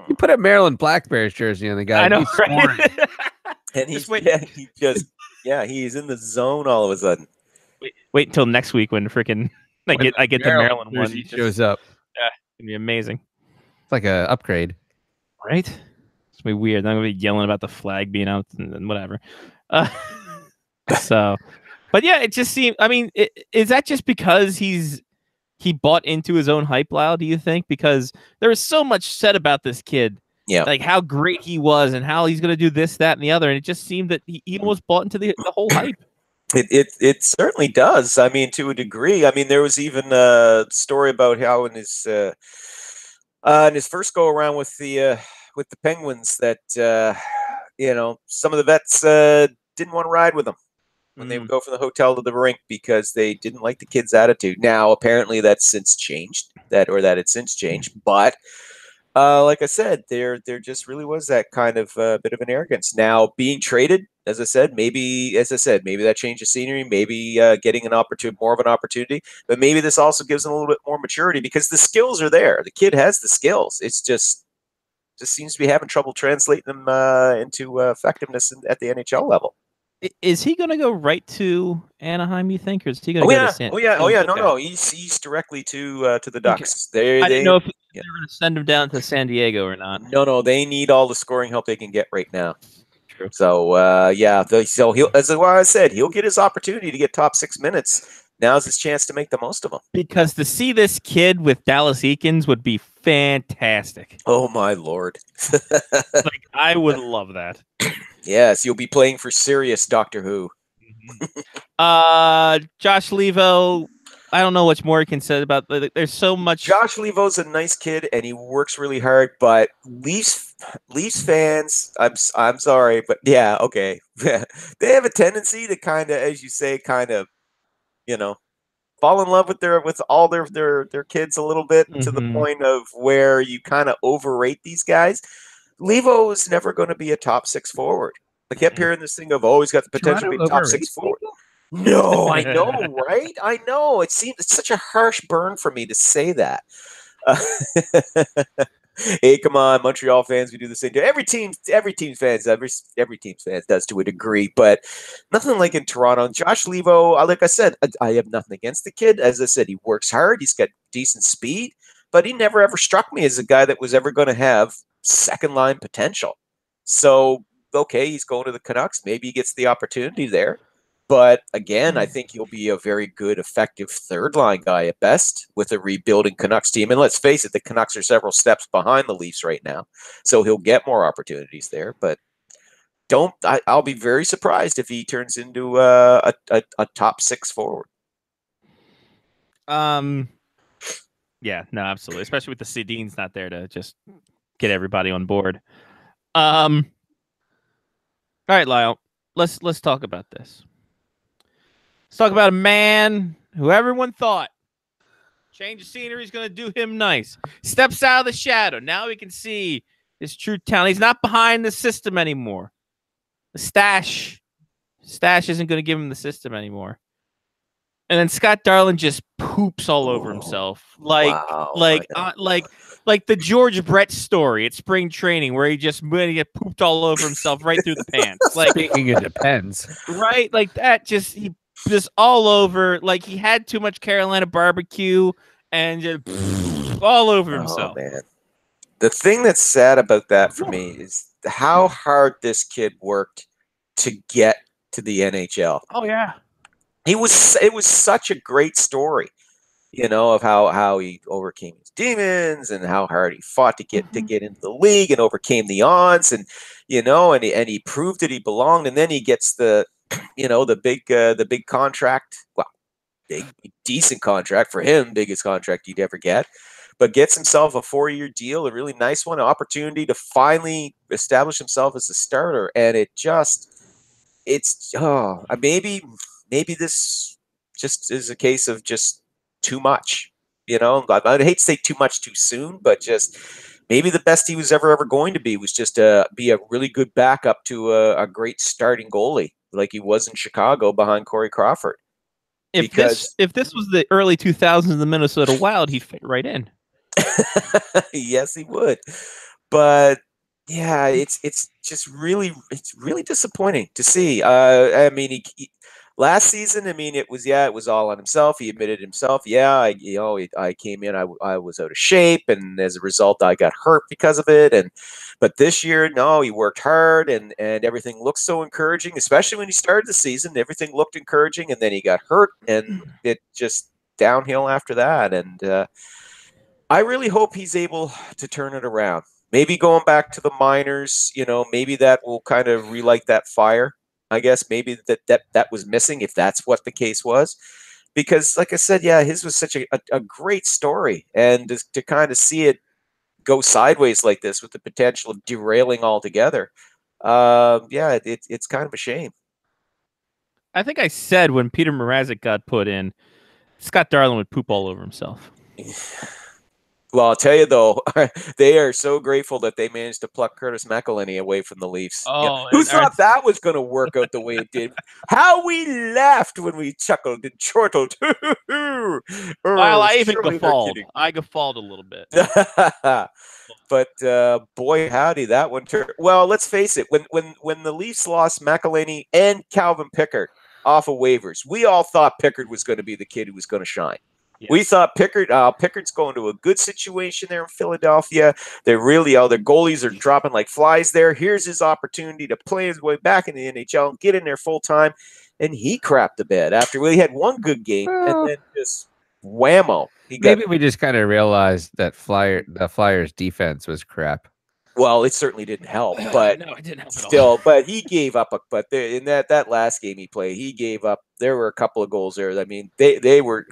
You put a Maryland Black Bears jersey on the guy. I know, right? And he's he's in the zone all of a sudden. Wait until next week when freaking I get the Maryland one. He shows up. Yeah, it's gonna be amazing. It's like an upgrade. Right? It's gonna be weird. I'm gonna be yelling about the flag being out and whatever. But yeah, it just seemed. I mean, is that just because he bought into his own hype, Lyle? Do you think? Because there was so much said about this kid, like how great he was and how he's gonna do this, that, and the other, and it just seemed that he almost bought into the whole hype. It certainly does. I mean, to a degree. I mean, there was even a story about how in his first go around with the with the Penguins that some of the vets didn't want to ride with him when they would go from the hotel to the rink because they didn't like the kid's attitude. Now, apparently, that's since changed. That it's since changed, but like I said, there just really was that kind of bit of an arrogance. Now, being traded, as I said, maybe that change of scenery, maybe getting more of an opportunity, but maybe this also gives them a little bit more maturity because the skills are there. The kid has the skills. It's just seems to be having trouble translating them into effectiveness at the NHL level. Is he going to go right to Anaheim, you think, or is he going to go to San? Oh yeah. No. He's directly to the Ducks. Okay. I didn't know if they're going to send him down to San Diego or not. No. They need all the scoring help they can get right now. True. So so he'll, as I said, he'll get his opportunity to get top 6 minutes. Now's his chance to make the most of them. Because to see this kid with Dallas Eakins would be fantastic. Oh my Lord! Like I would love that. Yes, you'll be playing for serious Doctor Who. Josh Levo, I don't know much more you can say about. There's so much. Josh Levo's a nice kid and he works really hard, but Leafs fans, I'm sorry, but yeah, okay, they have a tendency to kind of, as you say, fall in love with all their kids a little bit to the point of where you kind of overrate these guys. Levo is never going to be a top 6 forward. I kept hearing this thing of, he's got the potential to be a top 6 forward. No, I know, right? I know. It's such a harsh burn for me to say that. Hey, come on, Montreal fans, we do the same thing. Every team's fans does to a degree, but nothing like in Toronto. Josh Levo, like I said, I have nothing against the kid. As I said, he works hard. He's got decent speed, but he never ever struck me as a guy that was ever going to have second line potential. So, okay, he's going to the Canucks. Maybe he gets the opportunity there. But again, I think he'll be a very good, effective third line guy at best with a rebuilding Canucks team. And let's face it, the Canucks are several steps behind the Leafs right now. So he'll get more opportunities there. But I'll be very surprised if he turns into a top 6 forward. Yeah, no, absolutely. Especially with the Sedin's not there to just get everybody on board. All right, Lyle, let's talk about this. Let's talk about a man who everyone thought change of scenery is going to do him nice. Steps out of the shadow. Now we can see his true talent. He's not behind the system anymore. The stash isn't going to give him the system anymore. And then Scott Darling just poops all over himself, like the George Brett story at spring training, where he get pooped all over himself right through the pants. Like, speaking, it depends, right? Like that, just all over. Like he had too much Carolina barbecue and just all over himself. Oh, man. The thing that's sad about that for me is how hard this kid worked to get to the NHL. Oh yeah. It was such a great story, of how he overcame his demons and how hard he fought to get into the league and overcame the odds and he proved that he belonged, and then he gets the big contract, big decent contract for him, biggest contract he'd ever get, but gets himself a 4-year deal, a really nice one, an opportunity to finally establish himself as a starter, and maybe this just is a case of just too much, I hate to say too much too soon, but just maybe the best he was ever going to be was just be a really good backup to a great starting goalie like he was in Chicago behind Corey Crawford. If this was the early 2000s in the Minnesota Wild, he'd fit right in. Yes, he would. But yeah, it's really disappointing to see. Last season, it was all on himself. He admitted himself, I came in, I was out of shape, and as a result, I got hurt because of it. But this year, no, he worked hard, and everything looked so encouraging, especially when he started the season. Everything looked encouraging, and then he got hurt, and it just downhill after that. And I really hope he's able to turn it around. Maybe going back to the minors, maybe that will kind of relight that fire. I guess maybe that was missing, if that's what the case was, because like I said, his was such a great story, and to kind of see it go sideways like this with the potential of derailing altogether. It's kind of a shame. I think I said when Peter Mrazek got put in, Scott Darling would poop all over himself. Well, I'll tell you though, they are so grateful that they managed to pluck Curtis McElhinney away from the Leafs. Oh, who thought that was going to work out the way it did? How we laughed when we chuckled and chortled. Well, I even guffawed. I guffawed a little bit. But boy, howdy, that one turned. Well, let's face it. When the Leafs lost McElhinney and Calvin Pickard off of waivers, we all thought Pickard was going to be the kid who was going to shine. Yes. We thought Pickard's going to a good situation there in Philadelphia. They're really their goalies are dropping like flies there. Here's his opportunity to play his way back in the NHL and get in there full time. And he crapped the bed after he had one good game and then just whammo. Maybe we just kind of realized that the Flyers defense was crap. Well, it certainly didn't help, but no, it didn't help still. But he gave up. In that last game he played, he gave up. There were a couple of goals there. I mean, they were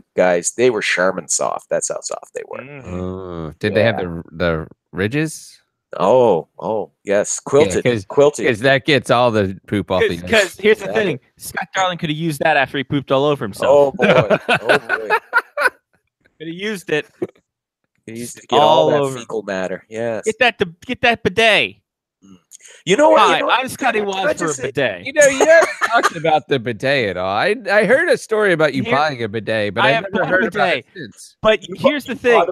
Charmin soft. That's how soft they were. Did they have the ridges? Oh, yes, quilted. Because that gets all the poop off. Because here's the thing: Scott Darling could have used that after he pooped all over himself. Oh boy, Could have used it. He used to get all that fecal matter. Yes. Get that bidet. You know what? Hi, I'm Scotty Wise for a bidet. You haven't talked about the bidet at all. I heard a story about you buying a bidet, but I've never heard about it since. But here's the thing.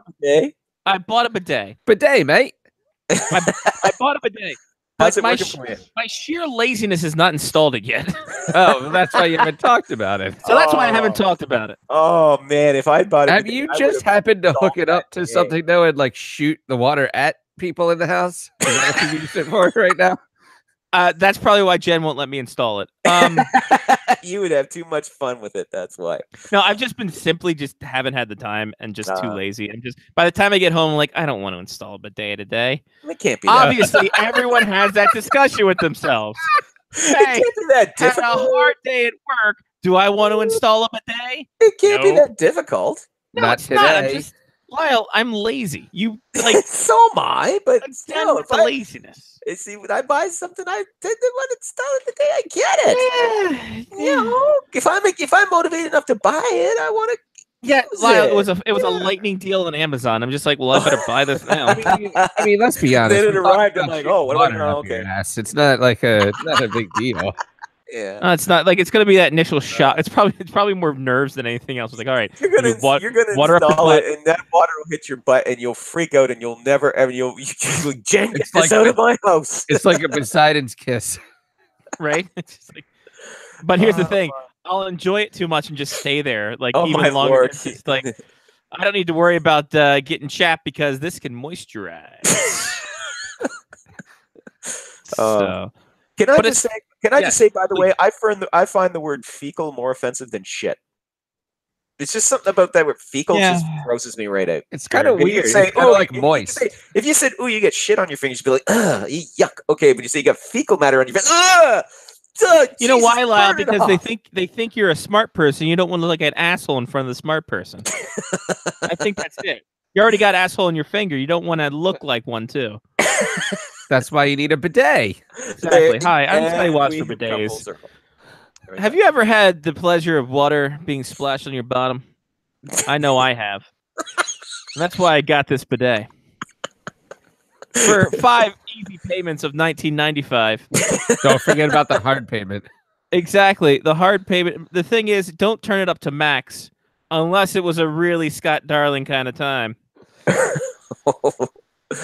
I bought a bidet. Bidet, mate. I bought a bidet. How's it working for you? My sheer laziness has not installed it yet. Oh, that's why you haven't talked about it. So that's why I haven't talked about it. Oh man, if I bought it, have you just happened to hook it up to something though and like shoot the water at people in the house? Is that what you use it for right now? That's probably why Jen won't let me install it. You would have too much fun with it. That's why. No, I've just been just haven't had the time and just too lazy. And just by the time I get home, I'm like, I don't want to install a bidet today. It can't be. Obviously, everyone has that discussion with themselves. Hey, it can't be that difficult. Had a hard day at work. Do I want to install a bidet? It can't be that difficult. No, not it's today. not. Lyle, I'm lazy. You like so am I, but still, it's laziness. See, when I buy something, I tend to want to install it the day I get it. Yeah. You know, if I'm motivated enough to buy it, I want to. Yeah, Lyle, it was a lightning deal on Amazon. I'm just like, well, I better buy this now. I mean, let's be honest. Then it arrived. I'm like, oh, what am I doing? Okay, it's not like not a big deal. Yeah, it's not like it's gonna be that initial shock. It's probably more nerves than anything else. It's like, all right, you're gonna water install up it, and that water will hit your butt, and you'll freak out, and you'll never ever Jen, get this out of my house. It's like a Poseidon's kiss, right? It's just like, but here's the thing: I'll enjoy it too much and just stay there, like even longer. Lord. It's just like I don't need to worry about getting chapped because this can moisturize. So. Can I just say, by the way, I find the word fecal more offensive than shit. It's just something about that word fecal just grosses me right out. It's kind of weird. Say, it's kind of like moist. If you said, "Oh, you get shit on your fingers," you'd be like, "Ugh, yuck." Okay, but you say you got fecal matter on your fingers. Ugh. You know why, Lyle? Because they think you're a smart person. You don't want to look like an asshole in front of the smart person. I think that's it. You already got asshole in your finger. You don't want to look like one too. That's why you need a bidet. Exactly. Hi, I'm Scotty Watts for bidets. Have you ever had the pleasure of water being splashed on your bottom? I know I have. That's why I got this bidet. For 5 easy payments of $19.95. Don't forget about the hard payment. Exactly. The hard payment. The thing is, don't turn it up to max unless it was a really Scott Darling kind of time.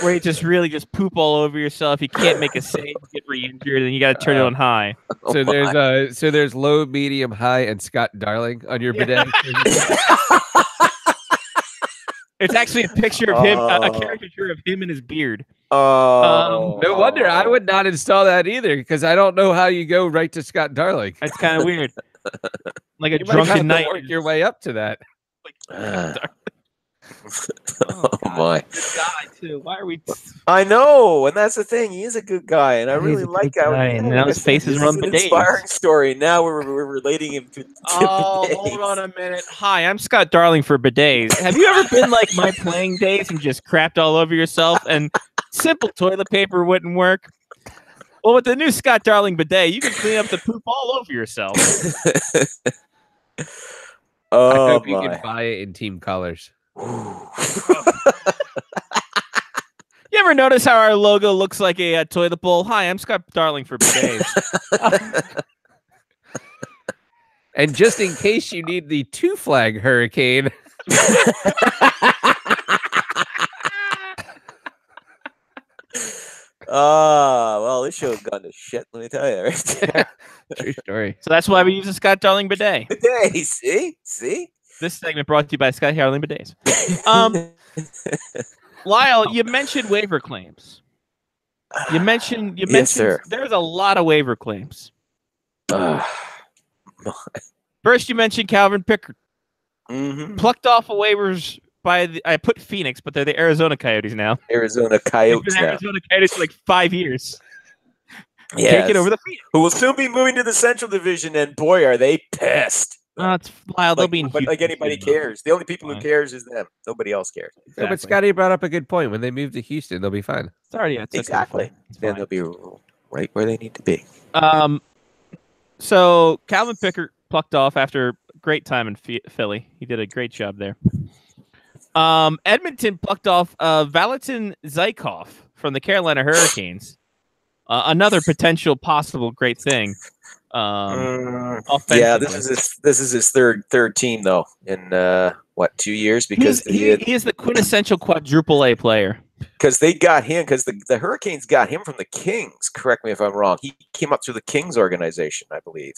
Where you just poop all over yourself. You can't make a save, get re-injured, and you got to turn it on high. So there's low, medium, high, and Scott Darling on your bidet. It's actually a picture of him, a caricature of him and his beard. Oh, no wonder I would not install that either because I don't know how you go right to Scott Darling. It's kind of weird, like a you drunken night. Work your way up to that. Oh my! Good guy too. Why are we? I know, and that's the thing. He is a good guy, and I He's really a like good how. guy, and now like I his said, face is this run an bidets. inspiring story. Now we're relating him to Oh, bidets. hold on a minute. Hi, I'm Scott Darling for bidets. Have you ever been like my playing days and just crapped all over yourself and simple toilet paper wouldn't work? Well, with the new Scott Darling bidet, you can clean up the poop all over yourself. I Oh hope you my! can buy it in team colors. You ever notice how our logo looks like a toilet bowl? Hi, I'm Scott Darling for bidets. And just in case you need the 2-flag hurricane, Well, this show's gone to shit. Let me tell you, right there. true story. So that's why we use the Scott Darling bidet. Bidet, see. This segment brought to you by Scott Darling bidets. Lyle, you mentioned waiver claims. You mentioned Yes, sir. there's a lot of waiver claims. First, you mentioned Calvin Pickard. Plucked off of waivers by I put Phoenix, but they're the Arizona Coyotes now. Arizona They've Coyotes been now. Arizona Coyotes for like 5 years. Yes. Taking over the Phoenix. Who will soon be moving to the Central Division, and boy, are they pissed. It's Lyle. They'll be in But like Houston anybody soon, though. cares. The only people who cares is them. Nobody else cares. No, but Exactly. Scotty brought up a good point. When they move to Houston, they'll be fine. It's already it's okay, Exactly. it's Then fine. they'll be right where they need to be. So Calvin Pickard plucked off after a great time in Philly. He did a great job there. Edmonton plucked off Valentin Zykov from the Carolina Hurricanes. Another potential possible great thing. Yeah, Offensively. this is his third team though in 2 years because he is the quintessential quadruple A player. because they got him because the Hurricanes got him from the Kings. Correct me if I'm wrong. He came up through the Kings organization, I believe.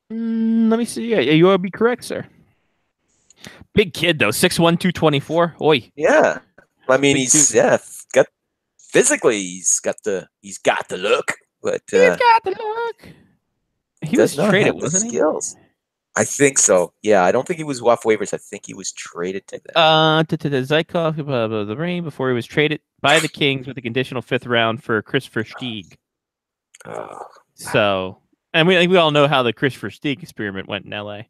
Let me see. Yeah, you will be correct, sir. Big kid though, 6'1", 224. Oi. Yeah, I mean Big he's dude. got physically he's got the look, but He's got the look. He was does not traded, have the wasn't he? skills. I think so. Yeah, I don't think he was off waivers. I think he was traded to them. To Zykov, the rain before he was traded by the Kings with a conditional 5th round for Chris Versteeg. Oh, So, and we all know how the Chris Versteeg experiment went in LA.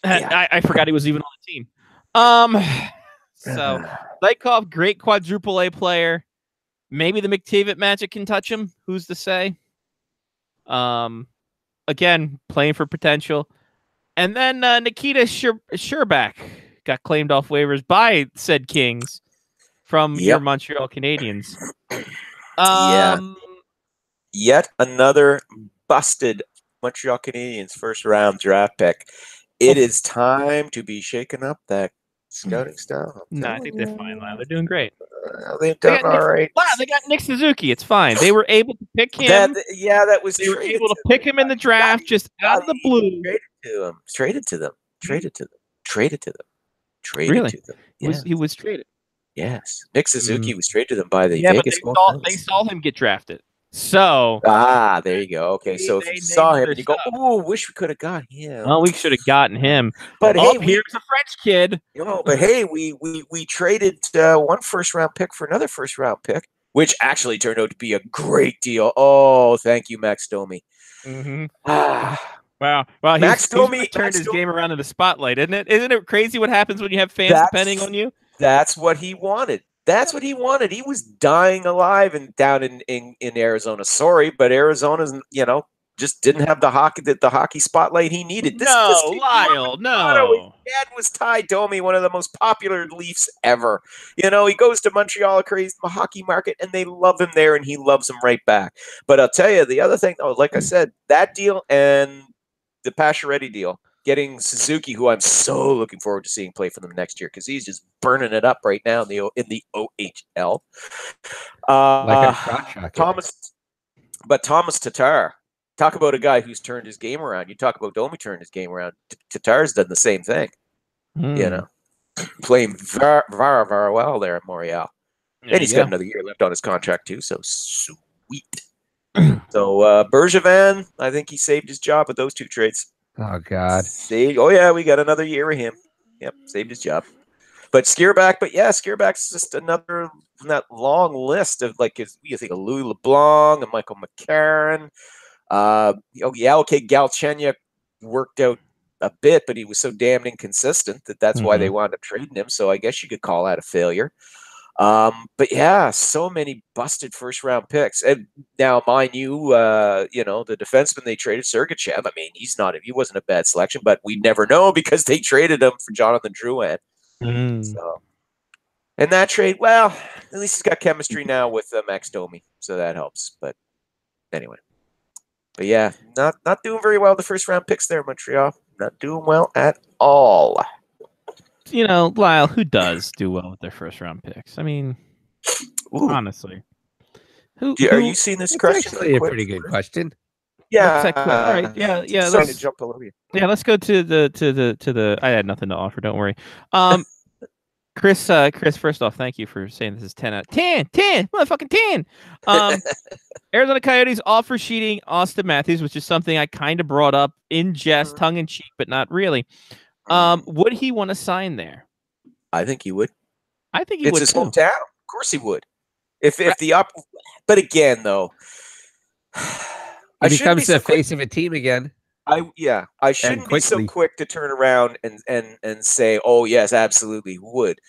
Yeah. I forgot he was even on the team. So Zykov, great quadruple A player. Maybe the McDavid Magic can touch him. Who's to say? Again, playing for potential. And then Nikita Sherbak got claimed off waivers by said Kings from your Montreal Canadiens. Yeah. Yet another busted Montreal Canadiens first round draft pick. It is time to be shaking up that scouting style. No, I think they're fine, Lyle. They're doing great. They've done all right. Wow, they got Nick Suzuki. It's fine. They were able to pick him. That was They were able to pick him in the draft just out of the blue. Traded to them. Really? Yeah. He was traded. Yes. Nick Suzuki was traded to them by the Yeah, but Vegas they Golden saw him get drafted. So there you go. Okay, so if you saw him and you go, "Oh, wish we could have got him." well, we should have gotten him. But hey, here's a French kid. But hey, we traded one first round pick for another first round pick, which actually turned out to be a great deal. Oh, thank you, Max Domi. Mm-hmm. Ah, Wow. Max Domi turned his game around in the spotlight, isn't it? Isn't it crazy what happens when you have fans depending on you? That's what he wanted. That's what he wanted. He was dying alive and down in Arizona. Sorry, but Arizona's just didn't have the hockey spotlight he needed. Lyle, no. His dad was Ty Domi, one of the most popular Leafs ever. He goes to Montreal, creates the hockey market, and they love him there, and he loves them right back. But I'll tell you, the other thing, like I said, that deal and the Pacioretty deal, getting Suzuki, who I'm so looking forward to seeing play for them next year because he's just burning it up right now in the OHL. Thomas Tatar. Talk about a guy who's turned his game around. You talk about Domi turned his game around. Tatar's done the same thing. Playing very, very, very well there at Montreal. And he's got another year left on his contract too, so sweet. So Bergevin, I think he saved his job with those 2 trades. Oh God! We got another year with him. Yep, saved his job. But Skierback, Skierback's just another from that long list of like you think of Louis LeBlanc and Michael McCarron. Okay, Galchenyuk worked out a bit, but he was so damn inconsistent that's why they wound up trading him. So I guess you could call that a failure. But yeah, so many busted first round picks. And now, mind you, the defenseman they traded, Sergachev, I mean, he wasn't a bad selection, but we never know because they traded him for Jonathan Drouin. So, and that trade, well, at least he's got chemistry now with Max Domi, so that helps. But anyway, but yeah, not doing very well the first round picks there, Montreal. Not doing well at all. Lyle, who does do well with their first round picks? I mean, honestly, who are you seeing this question? Actually, a pretty good question. Yeah. All right. Yeah. Sorry to jump all over you. Yeah. Let's go to the. I had nothing to offer. Don't worry. Chris, first off, thank you for saying this is 10 out of 10, motherfucking 10. Arizona Coyotes offer sheeting Austin Matthews, which is something I kind of brought up in jest, tongue in cheek, but not really. Would he want to sign there? I think he would. I think he would. It's his hometown. Of course he would. But again, though, he becomes the face of a team again. I shouldn't be so quick to turn around and say, oh yes, absolutely would,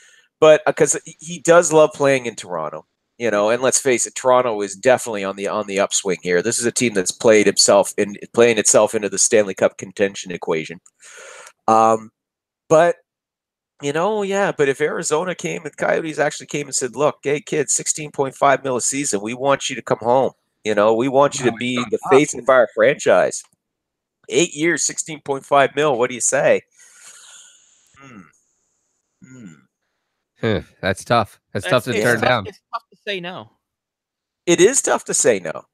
but because he does love playing in Toronto, and let's face it, Toronto is definitely on the upswing here. This is a team that's playing itself into the Stanley Cup contention equation. But but if Arizona the Coyotes actually came and said, look, hey kid, 16.5 mil a season, we want you to come home. We want you to be the face of our franchise. 8 years, 16.5 mil. What do you say? That's tough. That's tough to turn down. It's tough to say no. It is tough to say no,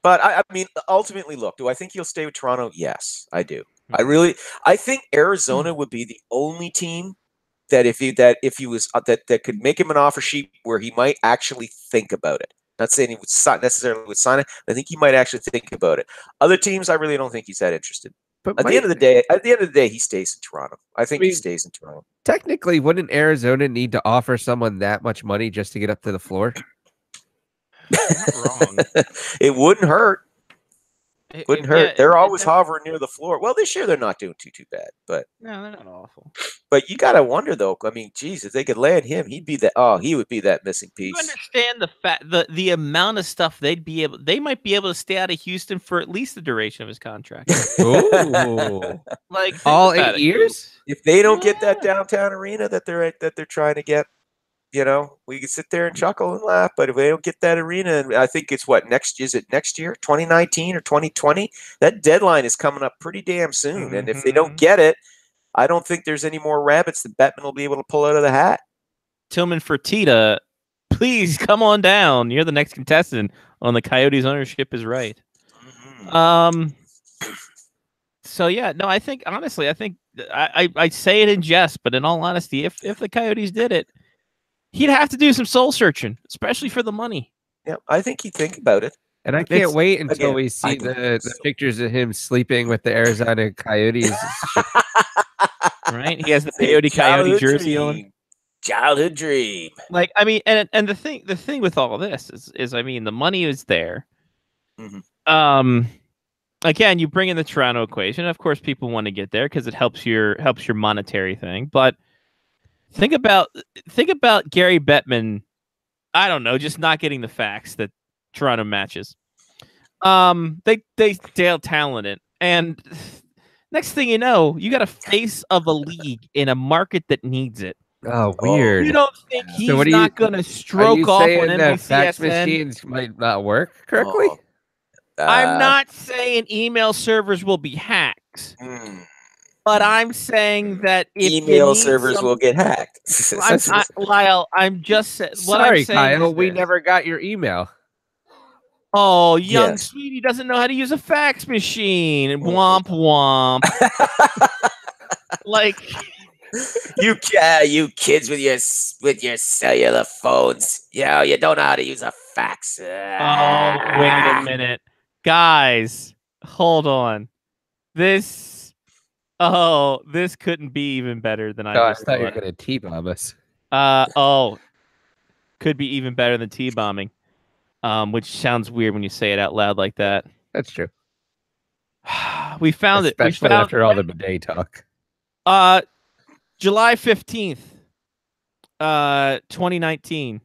But I mean, ultimately, look, do I think he'll stay with Toronto? Yes, I do. I think Arizona would be the only team that if he was that could make him an offer sheet where he might actually think about it. Not saying he would necessarily sign it. I think he might actually think about it. Other teams, I really don't think he's that interested. But at the end of the day, he stays in Toronto. I think he stays in Toronto. Technically, wouldn't Arizona need to offer someone that much money just to get up to the floor? Not wrong. It wouldn't hurt. Wouldn't hurt. Yeah, they're always hovering near the floor. Well, this year they're not doing too bad, but no, they're not awful. But you gotta wonder though. I mean, geez, if they could land him, he would be that missing piece. You understand the amount of stuff they might be able to stay out of Houston for at least the duration of his contract. Ooh. Like all 8 years? If they don't get that downtown arena that they're trying to get, we can sit there and chuckle and laugh, but if they don't get that arena, and I think it's next year, 2019 or 2020, that deadline is coming up pretty damn soon. And if they don't get it, I don't think there's any more rabbits that Bettman will be able to pull out of the hat. Tillman Fertitta, please come on down. You're the next contestant on the Coyotes Ownership is Right. So yeah, no, I think honestly, I say it in jest, but in all honesty, if the Coyotes did it, he'd have to do some soul searching, especially for the money. Yeah, I think he'd think about it. And I can't wait until we see the pictures of him sleeping with the Arizona Coyotes. Right? He has the Coyote jersey on. Childhood dream. Like, I mean, and the thing with all of this is I mean, the money is there. Again, you bring in the Toronto equation. Of course, people want to get there because it helps your monetary thing. But think about Gary Bettman. I don't know, just not getting the facts that Toronto matches. They talented, and next thing you know, you got a face of a league in a market that needs it. Oh, weird! You don't think he's not going to stroke off on NBCSN? Fax machines might not work correctly. I'm not saying email servers will be hacked, but I'm saying that if email servers will get hacked. Lyle, I'm just saying. Sorry, Kyle, we never got your email. Oh, young sweetie doesn't know how to use a fax machine. Womp womp. Like you kids with your cellular phones. You don't know how to use a fax. Oh, wait a minute. Guys, hold on. This Oh, this couldn't be even better than I I just thought you were thought. going to T-bomb us. Could be even better than T-bombing, which sounds weird when you say it out loud like that. That's true. We found it. Especially after all the bidet talk. July 15th, 2019.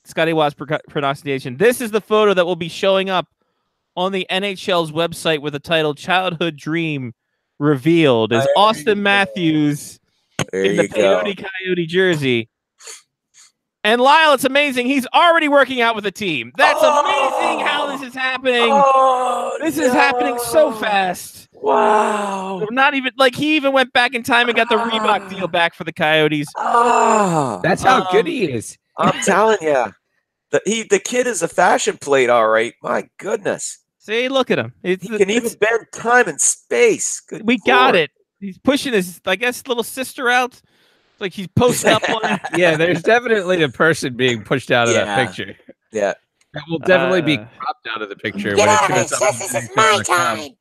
Scotty Watts pronunciation. This is the photo that will be showing up on the NHL's website with the title "Childhood Dream Revealed." Is Austin Matthews in the Coyote jersey? And Lyle, it's amazing. He's already working out with the team. That's amazing how this is happening. This is happening so fast. Wow. Not even like he even went back in time and got the Reebok deal back for the Coyotes. That's how good he is. I'm telling you. The kid is a fashion plate, all right. My goodness. See, look at him. He can even bend time and space. Good we Lord. got it. He's pushing his, I guess, little sister out. Like he's posted up on it. Yeah, there's definitely a person being pushed out of that picture. Yeah. That will definitely be cropped out of the picture. When This is my time.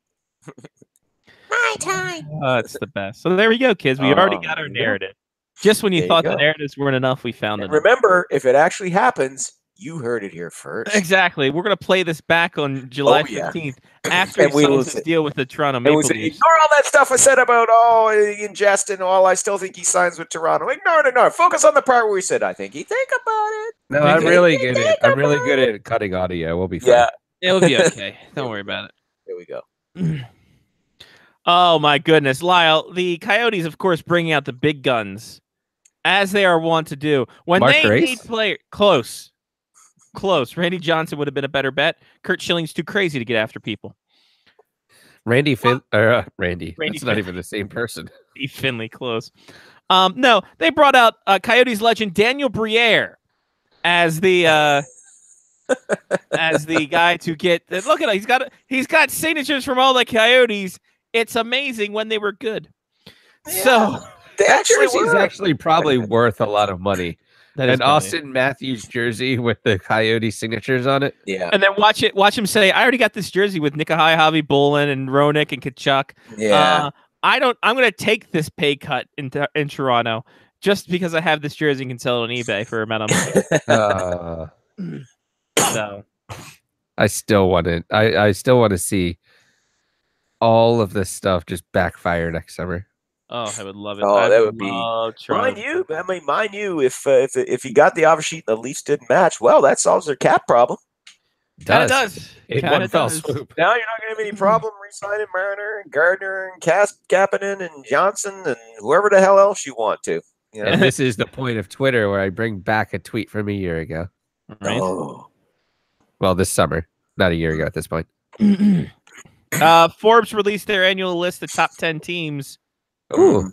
My time. It's the best. So there we go, kids. We already got our narrative. Just when you thought the narratives weren't enough, we found it. Remember, if it actually happens, you heard it here first. Exactly. We're going to play this back on July 15th after he signs his deal with the Toronto Maple Leafs. Ignore all that stuff I said about in jest and all. I still think he signs with Toronto. Ignore it. Focus on the part where he said, I think he think about it. No, I'm really good at cutting audio. We'll be fine. Yeah. It'll be okay. Don't worry about it. Here we go. Oh, my goodness. Lyle, the Coyotes, of course, bringing out the big guns, as they are wont to do. When Mark they Grace? need players... Close. Randy Johnson would have been a better bet. Kurt Schilling's too crazy to get after people. Randy. That's Fin- not even the same person. Steve Finley, close. No, they brought out Coyotes legend Daniel Briere as the guy to get. Look at him. He's got signatures from all the Coyotes. It's amazing when they were good. Yeah. So That jersey's actually probably worth a lot of money. An Austin Matthews jersey with the Coyote signatures on it. Yeah. And then watch him say, I already got this jersey with Nikahai, Javi Bolin, and Roenick and Kachuk. Yeah. I'm gonna take this pay cut in Toronto just because I have this jersey and can sell it on eBay for a amount of money. So I still want it. I still want to see all of this stuff just backfire next summer. Oh, I would love it. Oh, that would be mind you. If he got the offer sheet and the Leafs didn't match, well, that solves their cap problem. Kind of does. In one fell swoop. Now you're not going to have any problem re-signing Marner and Gardner and Kapanen and Johnson and whoever the hell else you want to. You know? And this is the point of Twitter where I bring back a tweet from a year ago. Right? Oh. Well, this summer, not a year ago at this point. Forbes released their annual list of top 10 teams. Ooh.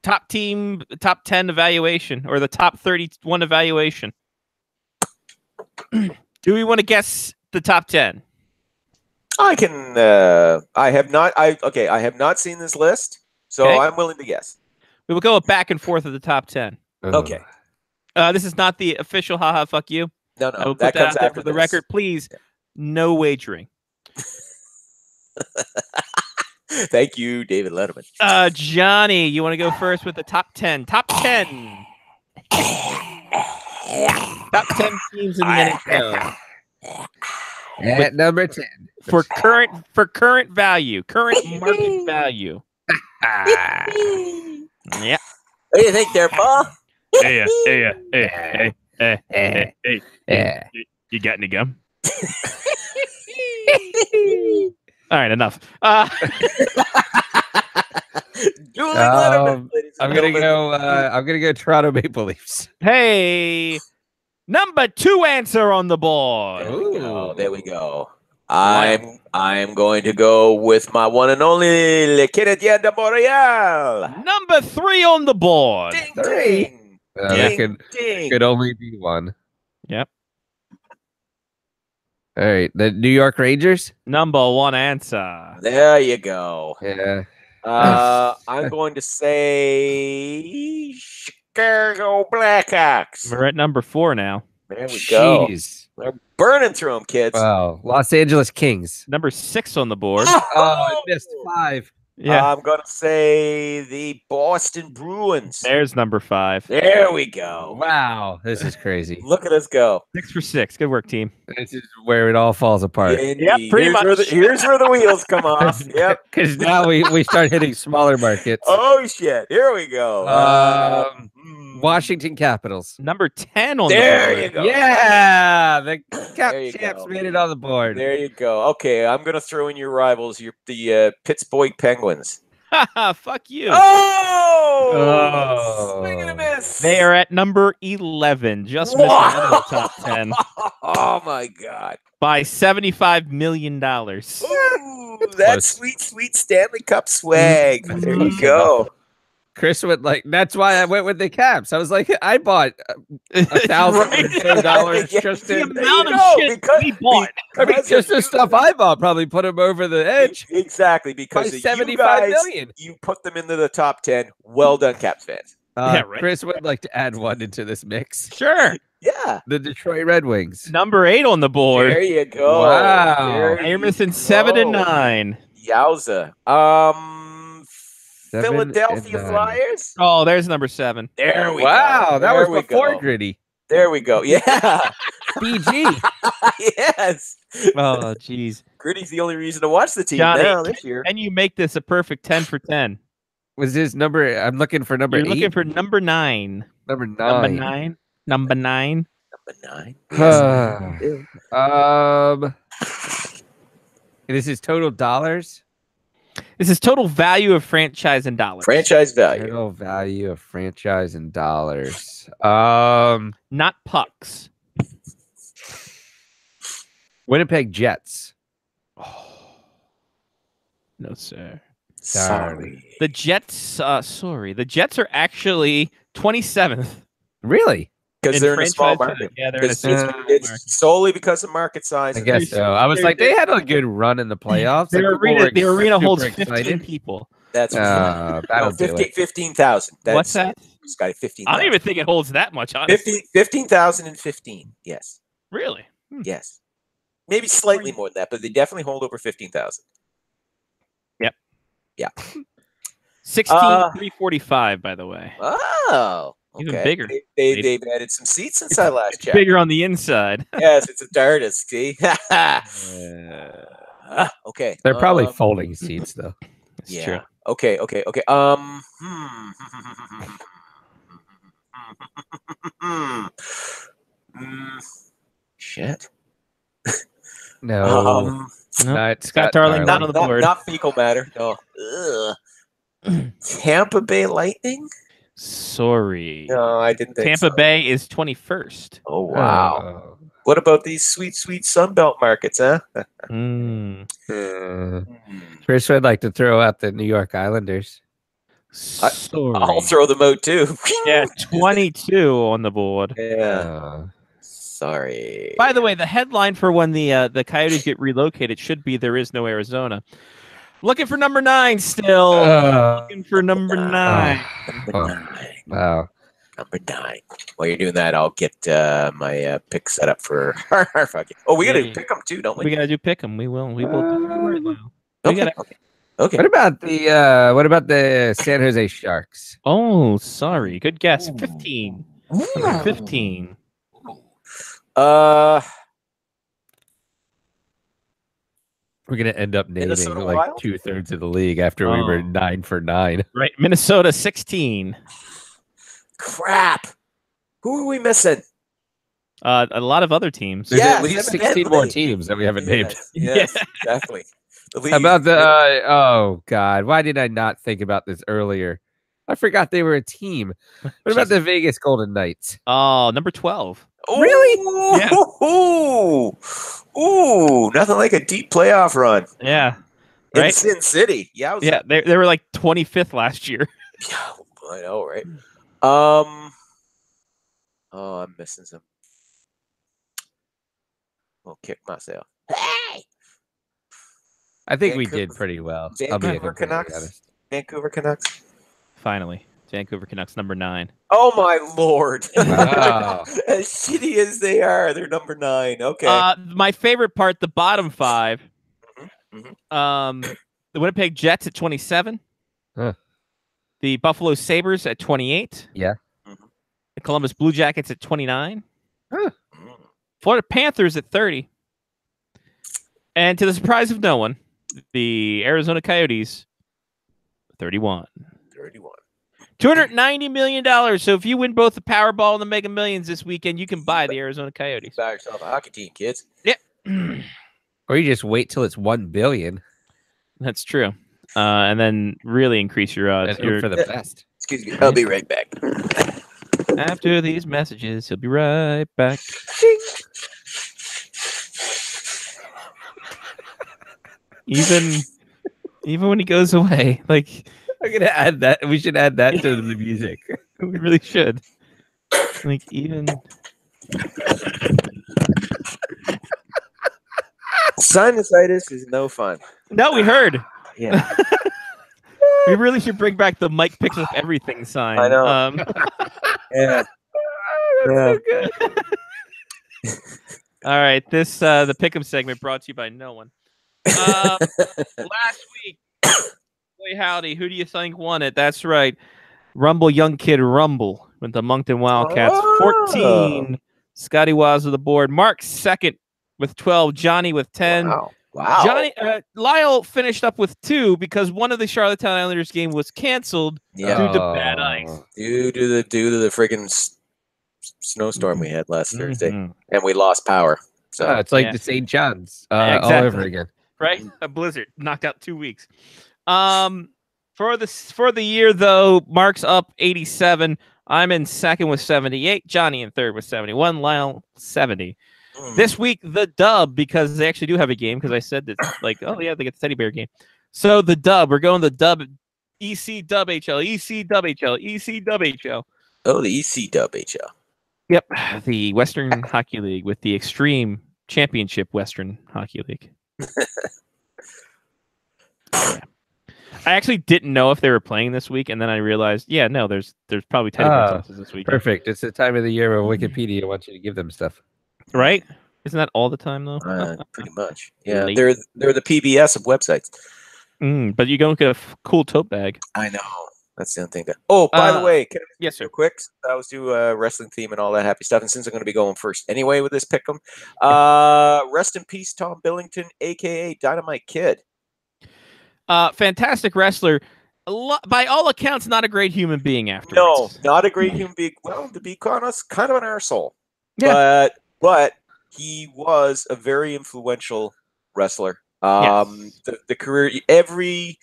Top 10 evaluation, or the top 31 evaluation. Do we want to guess the top 10? I can. I have not seen this list, so Okay. I'm willing to guess. We will go back and forth of the top 10. Okay. This is not the official haha fuck you. No, I will that put that comes out there after for the this. record. Please, no wagering. Thank you, David Letterman. Johnny, you want to go first with the top 10? Top 10. Top 10 teams in the NHL. At number 10. For current value, current market value. Yeah. What do you think there, Paul? Hey. You got any gum? All right, enough. Julie Letterman, ladies and I'm gonna gentlemen. go Toronto Maple Leafs. Hey, number 2 answer on the board. There we go. I'm going to go with my one and only Le Canadien de Montréal. Number 3 on the board. Ding, 3. ding, That ding, ding. could only be one. Yep. All right, the New York Rangers. Number 1 answer. There you go. Yeah. I'm going to say Chicago Blackhawks. We're at number 4 now. There we go. Jeez. We're burning through them, kids. Wow. Los Angeles Kings. Number 6 on the board. Oh, I missed 5. Yeah. I'm gonna say the Boston Bruins. There's number 5. There we go. Wow, this is crazy. Look at us go. 6 for 6. Good work, team. This is where it all falls apart. Indeed. pretty here's Where much. here's where the wheels come off. Yep. Because now we start hitting smaller markets. Oh shit! Here we go. Washington Capitals. Number 10 on There the board. you go. Yeah, the Cap There you Champs go. made it on the board. There you go. Okay, I'm gonna throw in your rivals, the Pittsburgh Penguins. Fuck you. Oh! Swing and a miss. They are at number 11, just missing out of the top 10 Oh my god! by $75 million. Ooh, that's sweet Stanley Cup swag. There you go. Chris went like, that's why I went with the Caps. I was like, I bought $1,000 Yeah. just The in. amount of go, shit because- we bought. I mean, just the stuff I bought probably put him over the edge Exactly, by because of you 75 guys, million. you put them into the top 10. Well done, Caps fans. Yeah, right. Chris would like to add one into this mix. Sure. Yeah. The Detroit Red Wings. Number 8 on the board. There you go. Wow. There And you're you missing 7 and go. 9. Yowza. 7 Philadelphia and 9. Flyers. Oh, there's number 7. There we Wow, go. that There was we before go. Gritty. There we go. Yeah. BG. Yes. Oh, jeez. Gritty's the only reason to watch the team Johnny, now this year. And you make this a perfect 10 for 10. Was this number? I'm looking for number You're 8. looking for number 9. number Number 9. 9. Number 9. Number 9. This is total dollars. This is total value of franchise in dollars. Franchise value. Total value of franchise in dollars. Not pucks. Winnipeg Jets. No, sir. Sorry. The Jets, the Jets are actually 27th. Really? Because they're in a small market. Yeah, they're in a It's, small it's market. solely because of market size. I guess so. I was like, they had a good run in the playoffs. Their Like, people arena, were the arena holds super 15 excited. people. That's That'll do it. 15,000. What's that? It's got 15,000. I don't even think it holds that much, honestly. 15,015. Yes. Really? Yes. Maybe slightly more than that, but they definitely hold over 15,000. Yep. Yeah. 16,345, by the way. Oh. Even okay. bigger. They've added some seats since I last checked. Bigger on the inside. Yes, it's a TARDIS. See? Okay. They're probably folding seats, though. It's Yeah. true. Okay. Shit. No. Not Scott Darling, not on the board. Not fecal matter. No. Ugh. Tampa Bay Lightning? Sorry. No, I didn't think Tampa so. Bay is 21st. Oh, wow. What about these sweet Sunbelt markets, huh? Chris would like to throw out the New York Islanders. Sorry. I'll throw them out too. Yeah, 22 on the board. Yeah. Sorry. By the way, the headline for when the Coyotes get relocated should be "There is no Arizona." Looking for number 9 still. Looking for number 9. Wow. Number 9. While you're doing that, I'll get my pick set up for our fucking. Oh, we gotta pick them too, don't we? We gotta do pick 'em. We will. We will. Okay. Okay. What about the San Jose Sharks? Oh, sorry. Good guess. 15. Number 15. We're gonna end up naming Minnesota like Wild? 2/3 of the league after we were 9 for 9. Right. Minnesota 16. Crap. Who are we missing? A lot of other teams. There's Yeah, at least evidently. 16 more teams that we haven't named. Yes, exactly. How about the oh god, why did I not think about this earlier? I forgot they were a team. What about the Vegas Golden Knights? Oh, number 12. Really? Yeah. Ooh, nothing like a deep playoff run. Yeah. In Right? Sin City. Yeah. Yeah, they were like 25th last year. I know, right? Oh, I'm missing some. I'll kick myself. Hey! I think we Vancouver- did pretty well. I'll be Vancouver completely Canucks. honest. Vancouver Canucks. Finally. Vancouver Canucks, number 9. Oh my lord! Wow. As shitty as they are, they're number 9. Okay. My favorite part, the bottom 5. The Winnipeg Jets at 27. Huh. The Buffalo Sabres at 28. Yeah. The Columbus Blue Jackets at 29. Huh. Florida Panthers at 30. And to the surprise of no one, the Arizona Coyotes 31. 31. $290 million. So if you win both the Powerball and the Mega Millions this weekend, you can buy the Arizona Coyotes. Buy yourself a hockey team, kids. Yeah. Or you just wait till it's 1 billion. That's true. And then really increase your odds. And hope for the best. Excuse me. I'll be right back. After these messages, he'll be right back. Even when he goes away, like I'm gonna add that. We should add that to the music. we really should. Like even Sinusitis is no fun. no, we heard. Yeah. We really should bring back the Mike picks up everything sign. I know. Yeah. So good. All right, this the Pick'em segment brought to you by no one. Last week, boy howdy, who do you think won it? That's right, Rumble Young Kid Rumble with the Moncton Wildcats 14. Scotty Waz with the board. Mark second with 12. Johnny with 10. Wow. Johnny Lyle finished up with 2 because one of the Charlottetown Islanders game was canceled due to bad ice. Due to the freaking snowstorm we had last Thursday, and we lost power. So it's like the St. John's exactly. all over again. Right? A blizzard knocked out 2 weeks. For the year though, Mark's up 87. I'm in second with 78. Johnny in third with 71. Lyle 70. This week the dub, because they actually do have a game, because I said that like, oh yeah, they get the teddy bear game. So the dub, we're going the dub, ECWHL, ECWHL, ECWHL. Oh, the ECWHL. Yep, the Western Hockey League with the Extreme Championship Western Hockey League. Yeah. I actually didn't know if they were playing this week, and then I realized, yeah, no, there's probably teddy bear tosses this week. Perfect. It's the time of the year where Wikipedia wants you to give them stuff. Right? Isn't that all the time though? Pretty much. Yeah, they're the PBS of websites. But you go get a cool tote bag. I know. That's the only thing. Oh, by the way, can I yes, sir. Real quick, I was do a wrestling theme and all that happy stuff. And since I'm going to be going first anyway with this pick'em, rest in peace, Tom Billington, aka Dynamite Kid. Fantastic wrestler. By all accounts, not a great human being afterwards. No, not a great human being. Well, to be honest, kind of an arsehole. Yeah. But he was a very influential wrestler. The career, every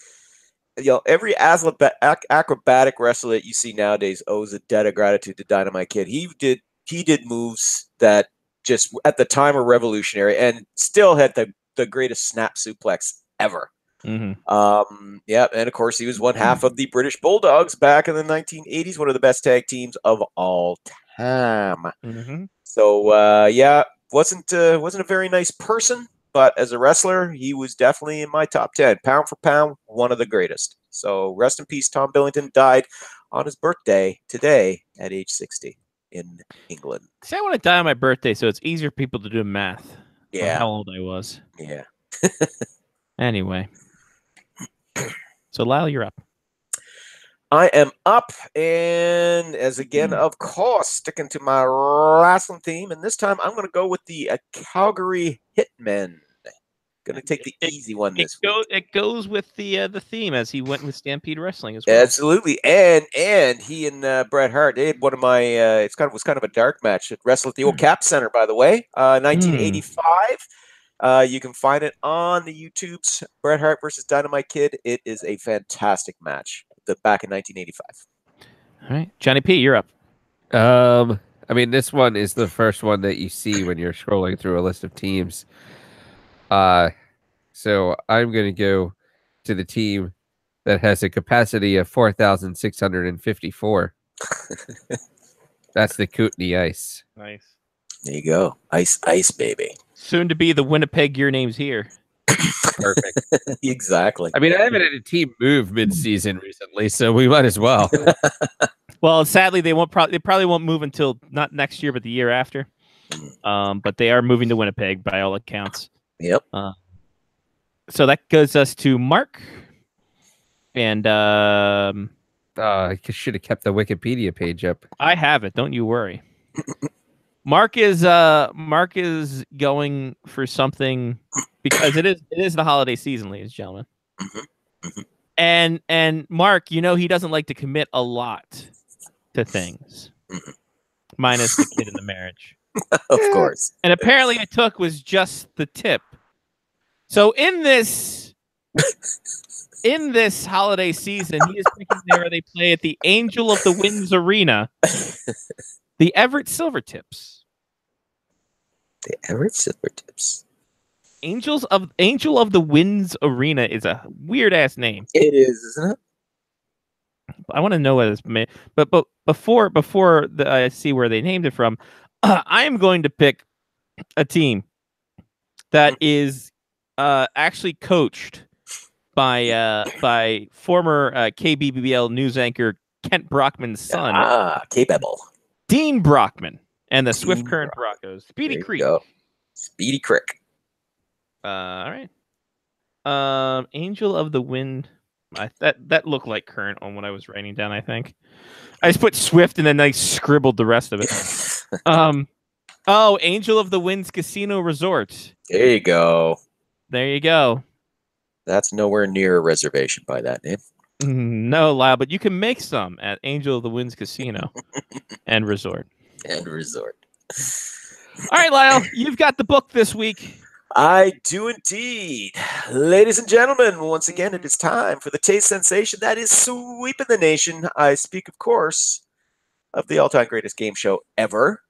acrobatic wrestler that you see nowadays owes a debt of gratitude to Dynamite Kid. He did moves that just at the time were revolutionary, and still had the greatest snap suplex ever. And of course he was one half of the British Bulldogs back in the 1980s, one of the best tag teams of all time. So wasn't a very nice person, but as a wrestler, he was definitely in my top 10. Pound for pound, one of the greatest. So rest in peace, Tom Billington. Died on his birthday today at age 60 in England. See, I want to die on my birthday, so it's easier for people to do math. Yeah. On how old I was. Yeah. Anyway. So Lyle, you're up. I am up, and as again, of course, sticking to my wrestling theme, and this time I'm going to go with the Calgary Hitmen. Going to take the easy one this week. It goes with the theme, as he went with Stampede Wrestling as well. Absolutely, and he and Bret Hart, they had one of my. It was kind of a dark match. It wrestled at the old Cap Center, by the way, 1985. You can find it on the YouTube's Bret Hart versus Dynamite Kid. It is a fantastic match. Back in 1985. All right, Johnny P, you're up. I mean, this one is the first one that you see when you're scrolling through a list of teams. So I'm going to go to the team that has a capacity of 4,654. That's the Kootenay Ice. Nice. There you go. Ice, baby. Soon to be the Winnipeg Your Name's Here. Perfect. Exactly. I mean, I haven't had a team move mid-season recently, so we might as well. Well, sadly, they probably won't move until not next year, but the year after. But they are moving to Winnipeg by all accounts. Yep. So that goes us to Mark. And I should have kept the Wikipedia page up. I have it. Don't you worry. Mark is going for something because it is the holiday season, ladies and gentlemen. And Mark, you know he doesn't like to commit a lot to things, minus the kid in the marriage. Of course. And apparently, it was just the tip. So in this holiday season, he is picking where they play at the Angel of the Winds Arena, the Everett Silvertips. The Everett Silvertips. Angel of the Winds Arena is a weird ass name. It is, isn't it? I want to know what it's made. But before I see where they named it from, I am going to pick a team that is actually coached by former KBBL news anchor Kent Brockman's son, K-Bebel. Dean Brockman, and the Swift Current Broncos. Speedy Creek. Speedy Creek. All right. Angel of the Wind. That looked like Current on what I was writing down. I think I just put Swift and then I scribbled the rest of it. Angel of the Winds Casino Resort. There you go. There you go. That's nowhere near a reservation by that name. No, Lyle, but you can make some at Angel of the Winds Casino and Resort. And Resort. All right, Lyle, you've got the book this week. I do indeed. Ladies and gentlemen, once again, it is time for the taste sensation that is sweeping the nation. I speak, of course, of the all-time greatest game show ever.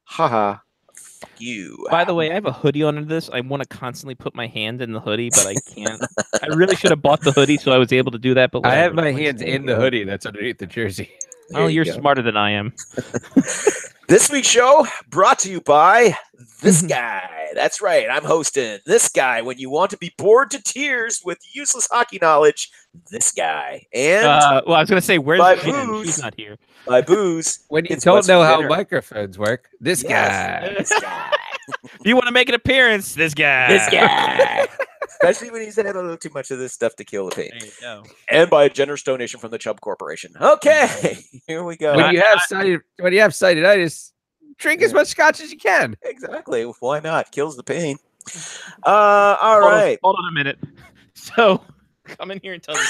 Haha. Fuck you. By the way, I have a hoodie under this. I want to constantly put my hand in the hoodie, but I can't. I really should have bought the hoodie so I was able to do that. But I have my hands in the hoodie that's underneath the jersey. Oh, you're smarter than I am. This week's show brought to you by this guy. That's right. I'm hosting this guy. When you want to be bored to tears with useless hockey knowledge, this guy. And well, I was going to say, where's Jen? She's not here. By booze. When you don't know how microphones work, this guy. This guy. If you want to make an appearance, this guy. This guy. Especially when he's had a little too much of this stuff to kill the pain. There you go. And by a generous donation from the Chubb Corporation. Okay, here we go. When you have cystitis, drink as much scotch as you can. Exactly. Why not? Kills the pain. All right. Hold on a minute. So, come in here and tell me.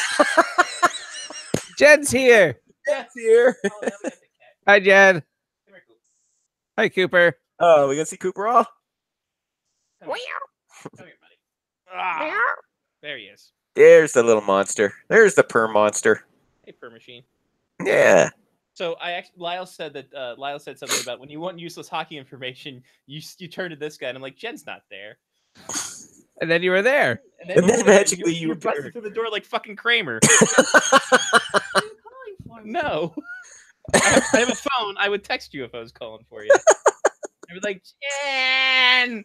Jen's here. Jen's here. Hi, Jen. Hi, Cooper. Oh, we gonna see Cooper off? Come here, buddy. There he is. There's the little monster. There's the perm monster. Hey, perm machine. Yeah. So Lyle said something about when you want useless hockey information, you turn to this guy, and I'm like, Jen's not there. And then you were there. And then magically you were busted through the door like fucking Kramer. No. I have a phone. I would text you if I was calling for you. I was like, Jen.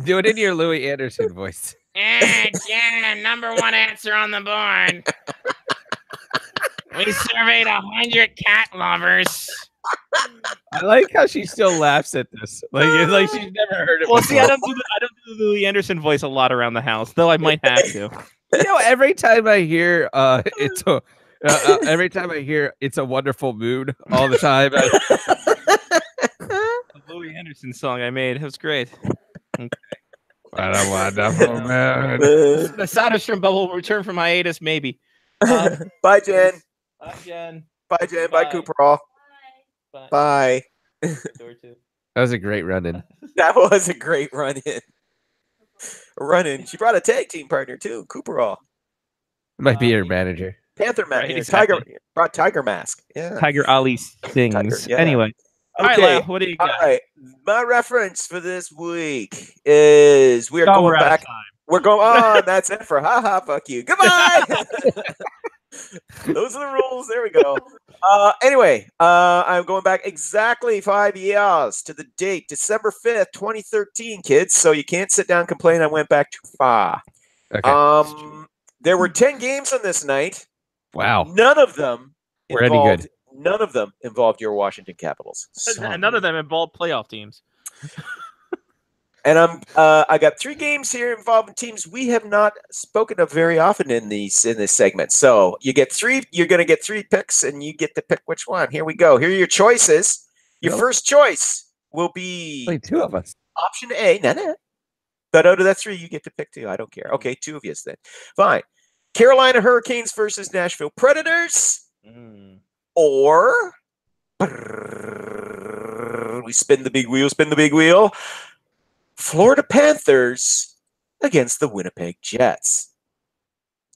Do it in your Louis Anderson voice. Jen, number one answer on the board. We surveyed 100 cat lovers. I like how she still laughs at this. Like she's never heard it. Well, before. see, I don't do the Louis Anderson voice a lot around the house, though I might have to. You know, every time I hear it's a wonderful mood all the time. The Louis Anderson song I made. It was great. Okay. What a wonderful mood. The Soderstrom bubble will return from hiatus, maybe. Bye, Jen. Bye, Jen. Bye, Jen. Bye, Cooper. Bye. Bye. That was a great run-in. That was a great run-in. She brought a tag team partner, too. Cooper. Might be her manager. Panther Mask. Right, exactly. Brought Tiger Mask. Yeah. Tiger Ali sings. Tiger, yeah. Anyway. Okay. All right, Lyle, what do you got? All right. My reference for this week is we are going back. We're going on. That's it for haha. Fuck you. Goodbye. Those are the rules. There we go. Anyway, I'm going back exactly 5 years to the date, December 5th, 2013, kids. So you can't sit down and complain I went back too far. Okay. There were 10 games on this night. Wow. None of them were any good. None of them involved your Washington Capitals. And none of them involved playoff teams. And I got 3 games here involving teams we have not spoken of very often in this segment. So you get 3. You're going to get 3 picks, and you get to pick which one. Here we go. Here are your choices. Your first choice will be Only 2 of us. option A. No. But out of that 3, you get to pick 2. I don't care. Okay, 2 of you then. Fine. Carolina Hurricanes versus Nashville Predators, or we spin the big wheel. Spin the big wheel. Florida Panthers against the Winnipeg Jets.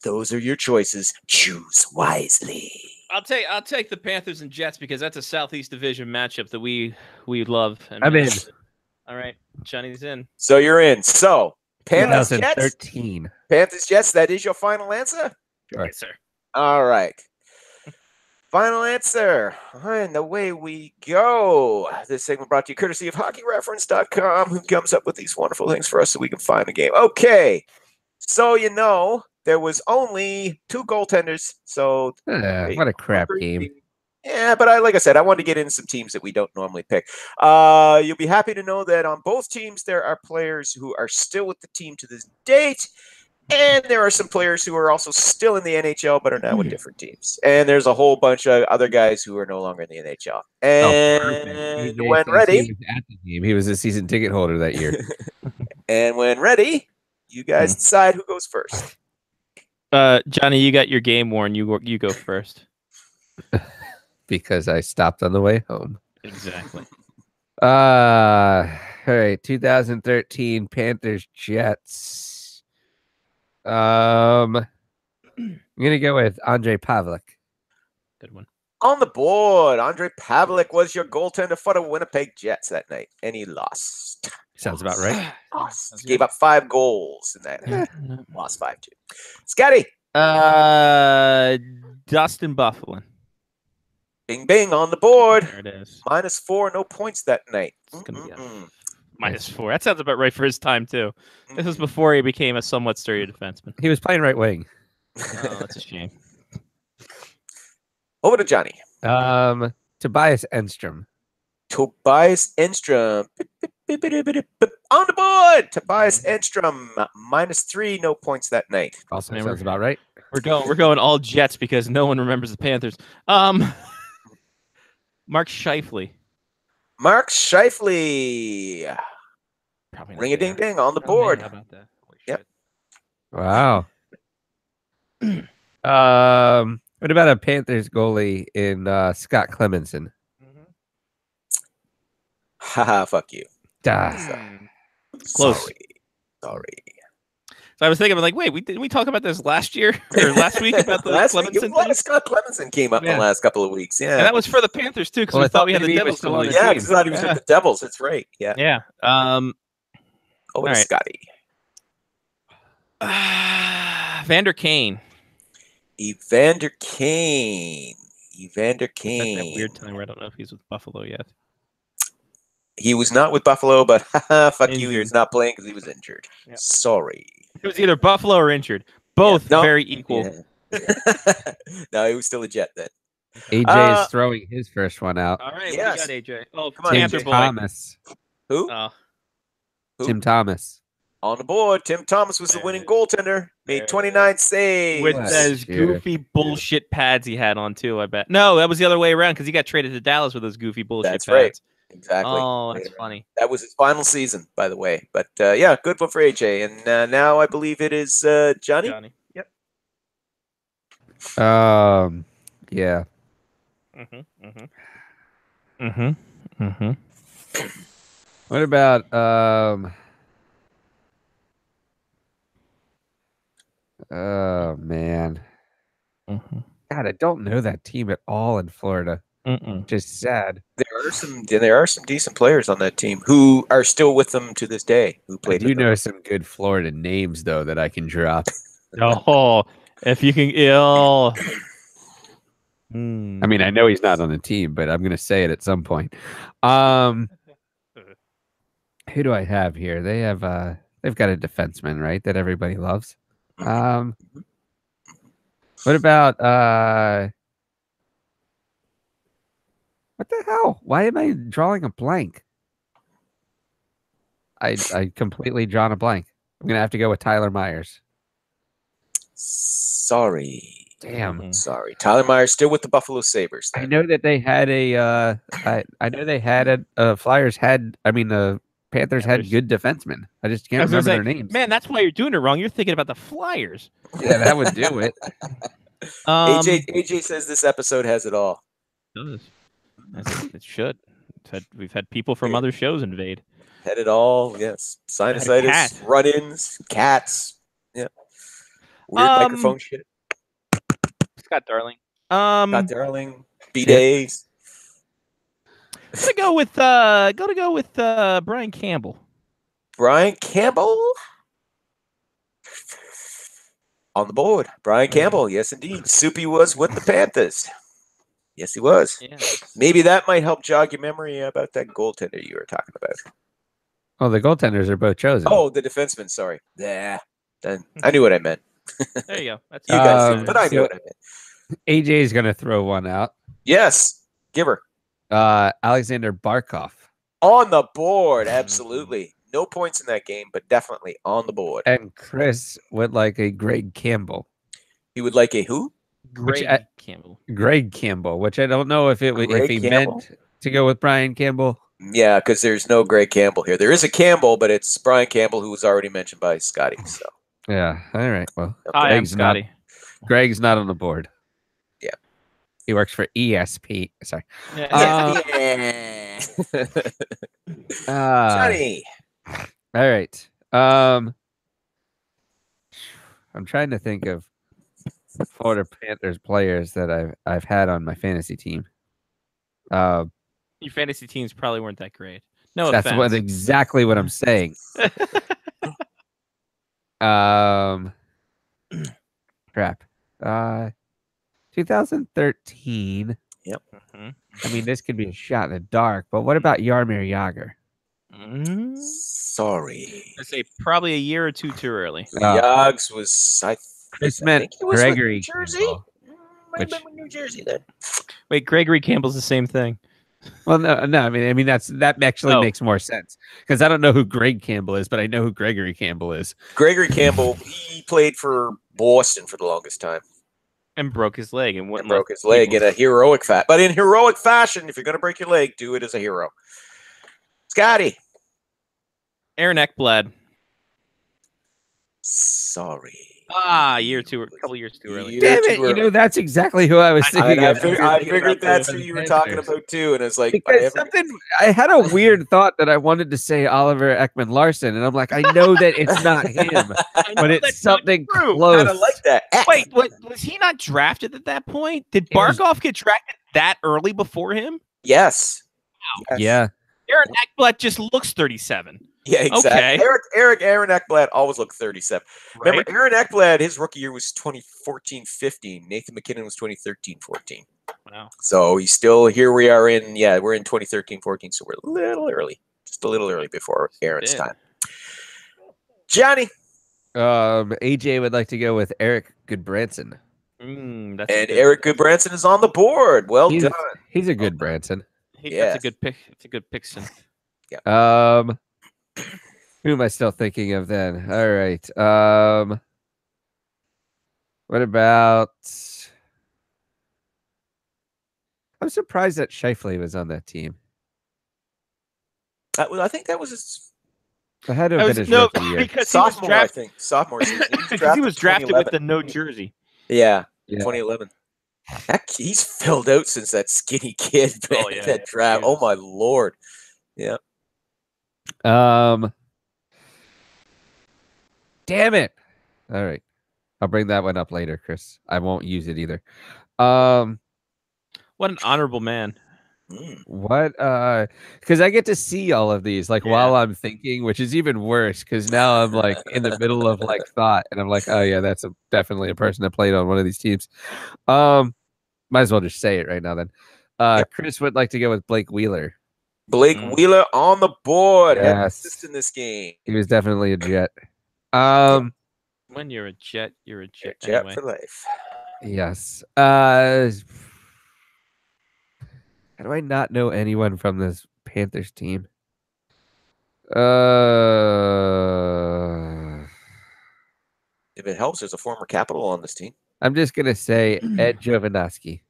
Those are your choices. Choose wisely. I'll take the Panthers and Jets because that's a Southeast Division matchup that we love. I'm in. All right, Johnny's in. So you're in. So Panthers Jets. 2013. Panthers Jets. That is your final answer. Sure. Yes, sir. All right. Final answer. And away we go. This segment brought to you courtesy of HockeyReference.com, who comes up with these wonderful things for us so we can find the game. Okay. So there was only 2 goaltenders. So What a crap game. Yeah, but like I said, I wanted to get in some teams that we don't normally pick. You'll be happy to know that on both teams there are players who are still with the team to this date. And there are some players who are also still in the NHL but are now with different teams. And there's a whole bunch of other guys who are no longer in the NHL. And when ready, At the game. He was a season ticket holder that year. and when ready, you guys decide who goes first. Johnny, you got your game worn. You go first. Because I stopped on the way home. Exactly. All right, 2013 Panthers Jets. I'm gonna go with Andre Pavlik. Good one. On the board, Andre Pavlik was your goaltender for the Winnipeg Jets that night, and he lost. Sounds about right. Lost. Gave up 5 goals in that. Lost 5-2. Scotty. Dustin Bufflin. Bing, bing on the board. There it is. -4, no points that night. It's gonna be -4. That sounds about right for his time too. This was before he became a somewhat sturdy defenseman. He was playing right wing. Oh, that's a shame. Over to Johnny. Tobias Enstrom. Tobias Enstrom. On the board. Tobias Enstrom. -3, no points that night. Also sounds about right. We're going all Jets because no one remembers the Panthers. Mark Scheifele. Mark Scheifele. Ring a ding ding on the board. How about that? Yep. Wow. What about a Panthers goalie in Scott Clemenson? Haha, fuck you. Close. Sorry. So I was thinking, like, wait, didn't we talk about this last year or last week about the Clemenson thing? Scott Clemenson came up in the last couple of weeks. Yeah, and that was for the Panthers too, because we thought we had the Devils still on. Yeah, because I thought he was with the Devils. That's right. Yeah. Yeah. Over to Scotty. Vander Kane. Evander Kane. Evander Kane. That weird time where I don't know if he's with Buffalo yet. He was not with Buffalo, but fuck you, he was not playing because he was injured. Yep. Sorry. It was either Buffalo or injured. Both very equal. Yeah. No, he was still a Jet then. AJ is throwing his first one out. All right, yes. What do you got, AJ? Oh, come on, Tim Thomas. Who? Tim Thomas. On the board, Tim Thomas was the winning goaltender. Made 29 saves. With those goofy bullshit pads he had on, too, I bet. No, that was the other way around because he got traded to Dallas with those goofy bullshit pads. Right. Exactly. Oh, that's funny. That was his final season, by the way. But, yeah, good one for AJ. And now I believe it is Johnny. Yep. Yeah. What about oh man. God, I don't know that team at all in Florida. Just sad. There are some decent players on that team who are still with them to this day. Who played? I do know some good Florida names though that I can drop. Oh, if you can, I mean, I know he's not on the team, but I'm gonna say it at some point. Who do I have here? They have they've got a defenseman, right? That everybody loves. What about what the hell? Why am I drawing a blank? I completely drawn a blank. I'm gonna have to go with Tyler Myers. Sorry. Damn. Sorry. Tyler Myers still with the Buffalo Sabres. I know that they had a. I know they had a. Flyers had. I mean, the Panthers had good defensemen. I just can't remember their names. Man, that's why you're doing it wrong. You're thinking about the Flyers. Yeah, that would do it. AJ says this episode has it all. It does. It should. We've had people from other shows invade. Had it all. Yes. Sinusitis, run-ins, cats. Yeah. Weird microphone shit. Scott Darling. Scott Darling. B-Days. Go with Brian Campbell. Brian Campbell on the board. Brian Campbell, yes indeed. Soupy was with the Panthers. Yes, he was. Yeah. Maybe that might help jog your memory about that goaltender you were talking about. Oh, the goaltenders are both chosen. Oh, the defenseman. Sorry. Yeah. Then I knew what I meant. There you go. That's you guys did, but I knew what I meant. AJ is gonna throw one out. Yes. Give her. Alexander Barkov. On the board, absolutely. No points in that game, but definitely on the board. And Chris would like a Greg Campbell. He would like a who? Greg Campbell. Greg Campbell, which I don't know if he meant to go with Brian Campbell. Yeah, because there's no Greg Campbell here. There is a Campbell, but it's Brian Campbell, who was already mentioned by Scotty. So yeah, all right. Well, I'm Scotty. Greg's not on the board. Yeah, he works for ESP. Sorry. Yeah. Johnny. All right. I'm trying to think of Florida Panthers players that I've had on my fantasy team. Your fantasy teams probably weren't that great. No, that's offense. exactly what I'm saying. Crap. 2013. Yep. I mean, this could be a shot in the dark, but what about Jaromir Jagr? Sorry. I say probably a year or two too early. Yags was This meant Gregory Jersey. Which, New Jersey then. Wait, Gregory Campbell's the same thing. Well, no. I mean that actually makes more sense because I don't know who Greg Campbell is, but I know who Gregory Campbell is. Gregory Campbell, he played for Boston for the longest time. And broke his leg and broke his leg in a heroic fashion. But in heroic fashion, if you're going to break your leg, do it as a hero. Scotty. Aaron Ekblad. Sorry. A couple years too early. Damn it! You know that's exactly who I was thinking of. I figured that's who you were talking about too, and it's like I had a weird thought that I wanted to say Oliver Ekman Larson, and I'm like, I know that it's not him, but it's something close. I like that. Wait, was he not drafted at that point? Did Barkov get drafted that early before him? Yes. Wow. Yes. Yeah. Aaron Ekblad just looks 37. Yeah, exactly. Okay. Aaron Ekblad always looked 37. Right? Remember, Aaron Ekblad, his rookie year was 2014-15. Nathan McKinnon was 2013-14. Wow. So he's still here. We're in 2013-14, so we're a little early, just a little early before Aaron's time. Johnny. AJ would like to go with Eric Goodbranson. Eric Goodbranson is on the board. Well done. He's a good Branson. That's a good pick. It's a good pick, son. Yeah. Who am I still thinking of then? All right. What about? I'm surprised that Scheifele was on that team. I think that was his. I had to have been his rookie year. Because sophomore, I think. Sophomore season. He was drafted with the no jersey. Yeah. 2011. Heck, he's filled out since that skinny kid that draft. Oh my lord. Yeah. Damn it. All right. I'll bring that one up later, Chris. I won't use it either. What an honorable man. What because I get to see all of these while I'm thinking, which is even worse because now I'm like in the middle of thought and I'm like, oh yeah, that's definitely a person that played on one of these teams. Might as well just say it right now then. Chris would like to go with Blake Wheeler. Blake Wheeler on the board. Yes. Assist in this game. He was definitely a Jet. When you're a Jet, you're a Jet. Jet anyway. for life. Yes. How do I not know anyone from this Panthers team? If it helps, there's a former Capital on this team. I'm just gonna say Ed Jovanovski.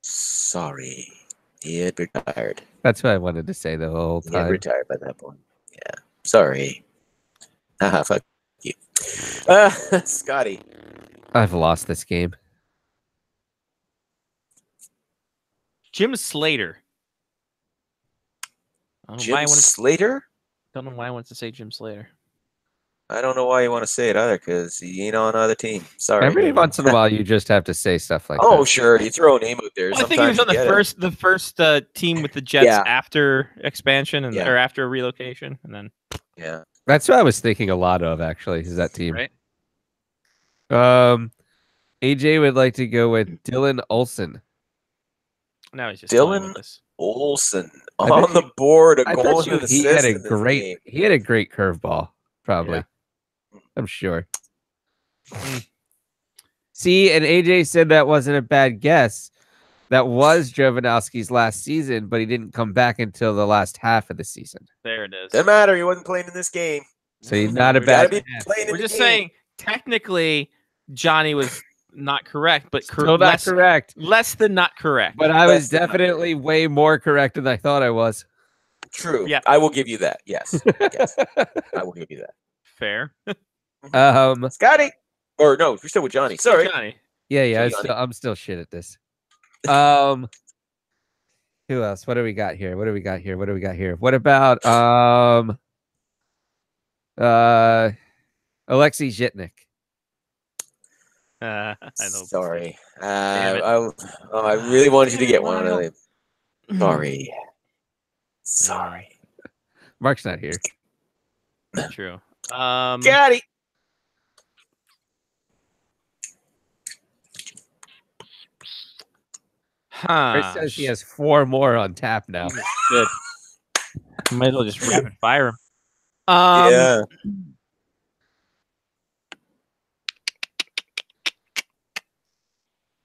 Sorry, he had retired. That's what I wanted to say the whole He had time. retired by that point. Yeah, sorry. Haha, fuck you. Scotty. I've lost this game. Jim Slater. I don't know Jim why I wanted Slater? don't know why I wanted to say Jim Slater. I don't know why you want to say it either, because he ain't on either team. Sorry. Every once in a while, you just have to say stuff like Oh, that. sure. You throw a name out there. Well, I think he was on sometimes the first team with the Jets Yeah. after expansion and Yeah. or after relocation, and then Yeah. That's what I was thinking a lot of, actually, is that team. right. AJ would like to go with Dylan Olsen. Now he's just toying Dylan with us. Olsen I bet on the board. A I goal bet and you an he had assist a in this great game. he had a great curveball, probably. Yeah. I'm sure. See, and AJ said that wasn't a bad guess. That was Jovanovski's last season, but he didn't come back until the last half of the season. There it is. Doesn't matter. He wasn't playing in this game. So he's not a You gotta bad be guess. playing in We're the just game. saying technically Johnny was not correct, but Still not less, correct. less than not correct. But I Less was than not definitely way more correct than I thought I was. True. Yeah. I will give you that. Yes. Yes. I will give you that. Fair. Scotty. Or no, you're still with Johnny. Sorry. Johnny. Yeah, Johnny. I'm still shit at this. Who else? What do we got here? What about Alexei Zhitnik? I don't. Sorry. Damn it. I really wanted you to get one. Really. Sorry. Sorry. Mark's not here. True. Scotty. Huh. Chris says he has 4 more on tap now. Good. Might as well just rapid fire him. Yeah.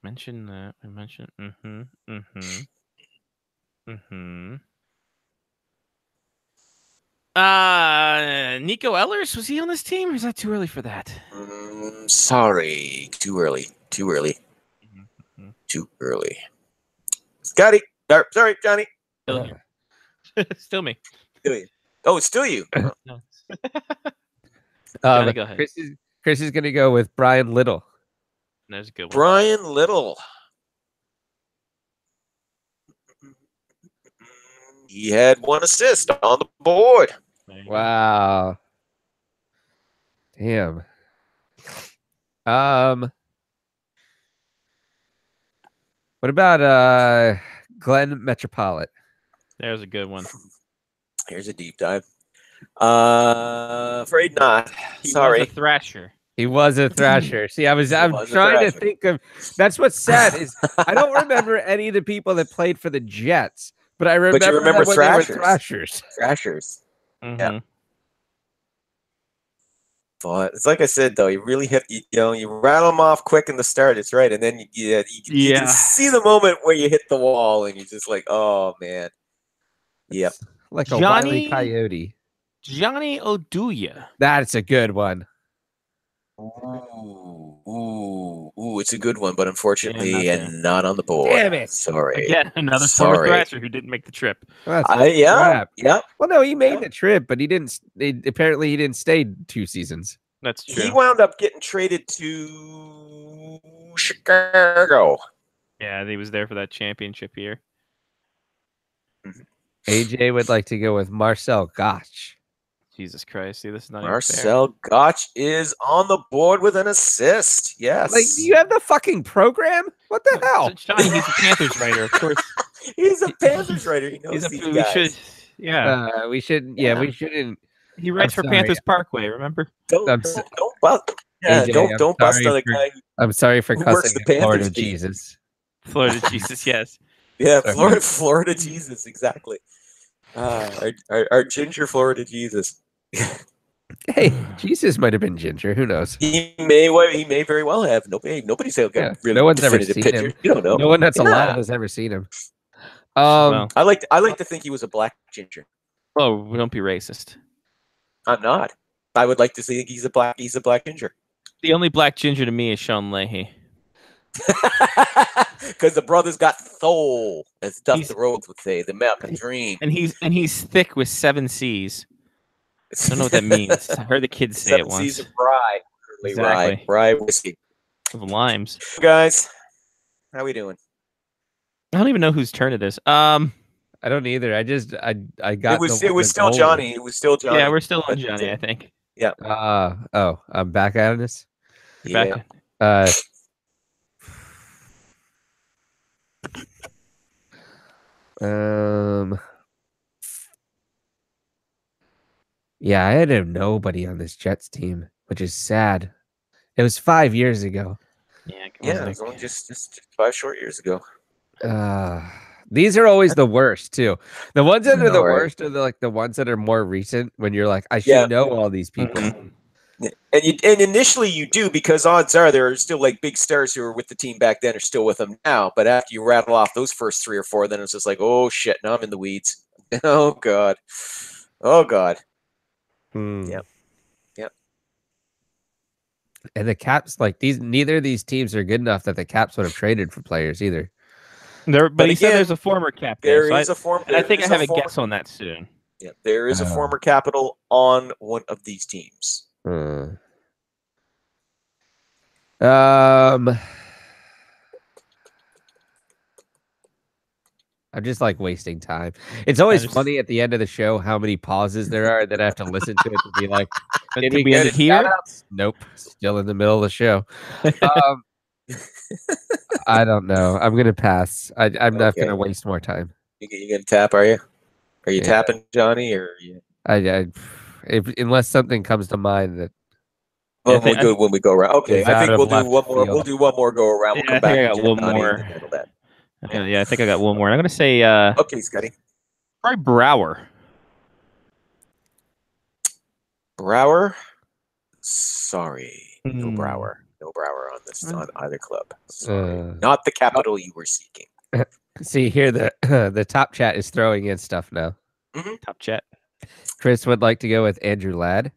Mention that. I mentioned. Nico Ellers, was he on this team, or is that too early for that? Sorry. Too early. Too early. Mhm. Too early. Scotty. Sorry, Johnny. Still, still me. Still you. Oh, it's still you. No. Johnny, go ahead. Chris is going to go with Brian Little. There's a good one. Brian Little. He had 1 assist on the board. There you go. Wow. Damn. What about Glenn Metropolit? There's a good one. Here's a deep dive. Afraid not. He Sorry. was a Thrasher. He was a Thrasher. See, I'm was a trying to Thrasher. think of. That's what's sad is I don't remember any of the people that played for the Jets, but I remember, them remember when they were Thrashers. Thrashers. Thrashers. Mhm. But it's like I said, though, you really hit, you rattle them off quick in the start. It's right. And then you Yeah. can see the moment where you hit the wall and you're just like, oh, man. Yep. Like a Johnny- wily coyote. Johnny Oduya. That's a good one. Ooh, it's a good one, but unfortunately, Yeah, not not on the board. Damn it. Sorry. Again, another former Sorry. Thrasher who didn't make the trip. That's Yeah. crap. Yep. Well, no, he made Yeah. the trip, but he didn't. Apparently, he didn't stay 2 seasons. That's He true. wound up getting traded to Chicago. Yeah, he was there for that championship year. AJ would like to go with Marcel Gotch. Jesus Christ. See, this is not even fair. Marcel Gotch is on the board with an assist. Yes. Like, do you have the fucking program? What the hell? Johnny, he's a Panthers writer, of course. He's a Panthers writer. He knows He's a, these we guys. should, yeah. We shouldn't. Yeah, we shouldn't. He writes I'm for sorry. Panthers Parkway, remember? Don't I'm bust. Yeah, AJ, I'm don't bust sorry on a for- guy. I'm sorry for Who works cussing the at Florida Panthers team? Jesus. Florida Jesus, yes. Yeah, Sorry. Florida Jesus, exactly. Our ginger Florida Jesus. Hey, Jesus might have been ginger. Who knows? He may very well have. Nobody's got Yeah, really no one's ever definitive seen picture. him. You don't know. No one that's Yeah. alive has ever seen him. Well, I like to think he was a black ginger. Oh, don't be racist. I'm not. I would like to think he's a black ginger. The only black ginger to me is Sean Leahy. Because the brother's got soul, as He's- Dustin Rhodes would say, the American dream. And he's thick with 7 C's. I don't know what that means. I heard the kids say it 7 C's once. of rye. Exactly. Rye whiskey. Of limes. Guys, how we doing? I don't even know whose turn it is. I don't either. I got It was the still goal. Johnny. It was still Johnny. Yeah, we're still on Johnny, I think. I'm back at this. Back- Yeah. Yeah, I had nobody on this Jets team, which is sad. It was 5 years ago. Yeah, Yeah, it was only just 5 short years ago. These are always the worst too. The ones that are the know, right? worst are the ones that are more recent. When you're like, I should Yeah. know all these people. And initially you do, because odds are there are still like big stars who were with the team back then are still with them now. But after you rattle off those first 3 or 4, then it's just like, oh shit, now I'm in the weeds. Oh god. Oh god. Yep. And the Caps, like neither of these teams are good enough that the Caps would have traded for players either. But he said again, there's a former cap There there. is a former. And I think I have a former, guess on that soon. Yeah, there is a former Capital on one of these teams. I'm just like wasting time. It's always just- funny at the end of the show how many pauses there are that I have to listen to it to be like, did Did we we get end it it here? shout-outs? Nope. Still in the middle of the show. I don't know. I'm gonna pass. I'm not Okay. gonna waste more time. You gonna tap? Are you? Are you Yeah. tapping, Johnny? Or you? Unless something comes to mind that Well, think- when we go around. Okay, Is I out think of we'll do left one more. field. We'll do one more go around. We'll Yeah, come I think back I to got one Johnny more. and handle that. Yeah, I think I got one more. I'm gonna say Okay, Scotty. probably Brower. Brower. Sorry, no Hmm. Brower. No Brower on this on either club. Sorry. Uh, Not the capital you were seeking. see here the the top chat is throwing in stuff now. Top chat. Chris would like to go with Andrew Ladd.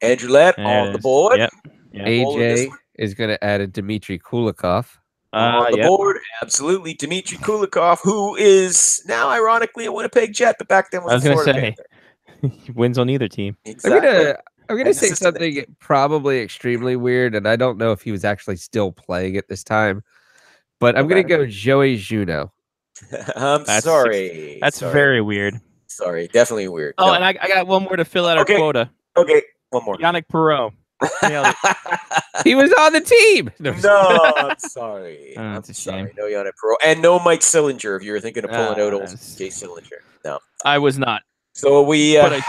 Andrew Ladd There on it the is. board. Yep. Yeah. All of this AJ is going to add a Dmitry Kulikov. On the Yep. board, absolutely. Dmitry Kulikov, who is now ironically a Winnipeg Jet, but back then was, I was a gonna Florida say Panther. he wins on either team. Exactly. I'm gonna And say this is the- something probably extremely weird, and I don't know if he was actually still playing at this time. But I'm No gonna go Joey Juneau. I'm That's- sorry. That's Sorry. very weird. Sorry. Definitely weird. Oh, No. and I got one more to fill out our Okay. quota. Okay, one more. Yannick Perreault. Nailed it. He was on the team. No, No, I'm sorry. Oh, I'm it's a sorry. shame. No Yannick Perreault. And no Mike Sillinger if you were thinking of pulling out old that's- Jay Sillinger. No. I was not. So we But I-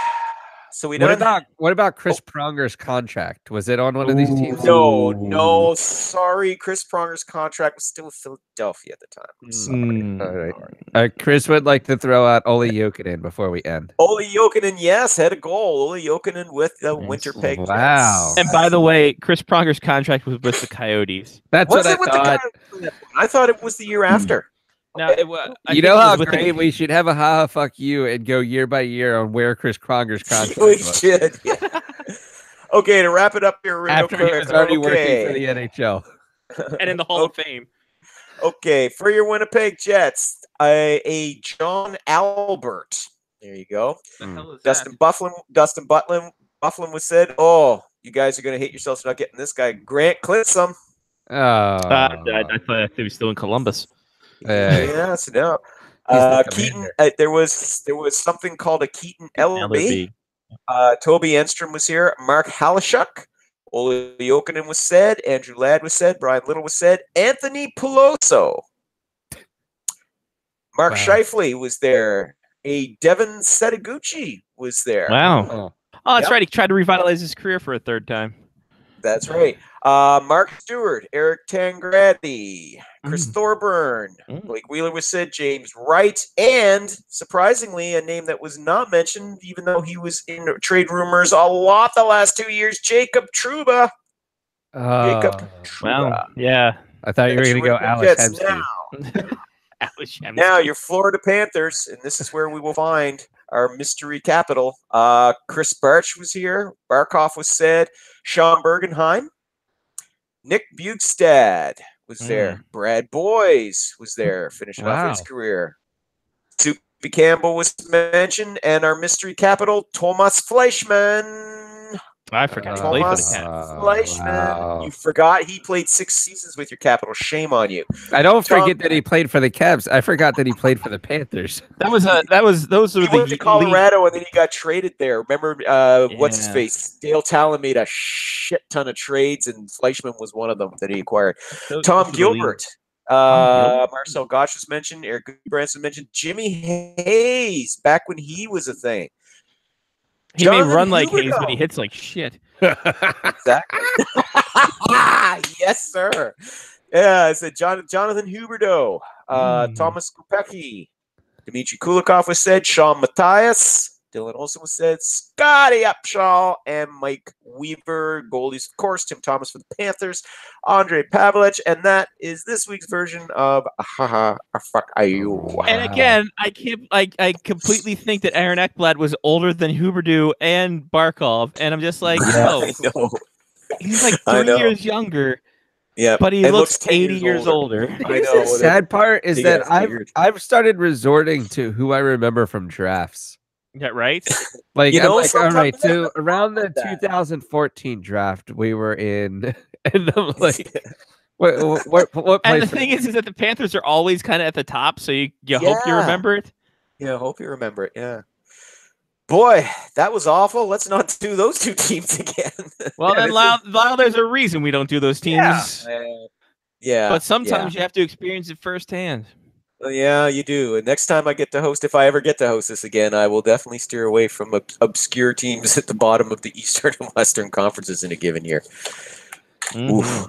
so we What done? about Chris Pronger's contract? Was it on one of these teams? No, sorry. Chris Pronger's contract was still with Philadelphia at the time. Mm. All right. Chris would like to throw out Ole Jokinen before we end. Ole Jokinen, yes, had a goal. Ole Jokinen with the Winterpeg. Jets. Wow. And by the way, Chris Pronger's contract was with the Coyotes. That's Was what it with I the thought. Coyotes? I thought it was the year after. Now, I You think know it how was with the- great we should have a ha fuck you and go year by year on where Chris Pronger's contract We was. should. Yeah. Okay, to wrap it up here, real After he quick. was already working Okay. for the NHL. and in the Hall of Fame. Okay, for your Winnipeg Jets, a John Albert. There you go. The hell is Dustin Bufflin was said, "Oh, you guys are going to hate yourselves for not getting this guy, Grant Clitsome." Oh. I thought he was still in Columbus. Hey. Yes, no. He's the Keaton. There was something called a Keaton Ellerby. Toby Enstrom was here. Mark Halishuk. Ole Jokinen was said. Andrew Ladd was said. Brian Little was said. Anthony Peloso. Mark Wow. Scheifele was there. A Devin Setaguchi was there. Wow. Oh. Oh, that's Yep. right. He tried to revitalize his career for a third time. That's right. Mark Stewart, Eric Tangradi, Chris Thorburn, Mm. Blake Wheeler was said, James Wright, and surprisingly, a name that was not mentioned, even though he was in trade rumors a lot the last 2 years, Jacob Trouba. Jacob Trouba. Wow. Yeah. I thought you were going to go Winnipeg Alex Jets Hemsky. now. Alex Hemsky. Now you're Florida Panthers, and this is where we will find our mystery capital. Chris Birch was here. Barkov was said. Sean Bergenheim. Nick Bugstad was there. Brad Boys was there, finishing off his career. Soupy Campbell was mentioned, and our mystery capital, Thomas Fleischmann. I forgot. He played for the Thomas Cats. Fleischmann. Wow. You forgot he played 6 seasons with your capital. Shame on you. I don't Tom- forget that he played for the Cavs. I forgot that he played for the Panthers. Those were He the went to Colorado and then he got traded there. Remember, what's his Yeah. face? Dale Talon made a shit ton of trades, and Fleischmann was one of them that he acquired. those Tom were the Gilbert. Gilbert. Marcel Gosch was mentioned. Eric Branson mentioned. Jimmy Hayes, back when he was a thing. He Jonathan may run like Hayes, but he Huberdeau. hits like shit. Exactly. Yes, sir. Yeah, it's a Jonathan Huberdeau, Thomas Kopecki, Dmitry Kulikov was said, Sean Matthias, Dylan Olsen was said, Scotty Upshaw, and Mike Weaver. Goalies, of course, Tim Thomas for the Panthers, Andre Pavlich, and that is this week's version of Fuck You. And again, I completely think that Aaron Ekblad was older than Huberdeau and Barkov, and I'm just like, no, I know. he's like I 3 know. years younger, Yeah, but he and looks 10 80 years older. I know. The sad part is big that ass beard. I've started resorting to who I remember from drafts. Yeah, right? Like, You I'm know, like, all right, sometimes so I around the love that. 2014 draft we were in, and I'm like, what And place? the thing is that the Panthers are always kind of at the top, so you hope you Yeah. remember it. Yeah, I hope you remember it. Yeah. Boy, that was awful. Let's not do those two teams again. Well, Yeah, then, Lyle, there's a reason we don't do those teams. yeah. But sometimes you have to experience it firsthand. Yeah, you do. And next time I get to host, if I ever get to host this again, I will definitely steer away from obscure teams at the bottom of the Eastern and Western conferences in a given year. Oof.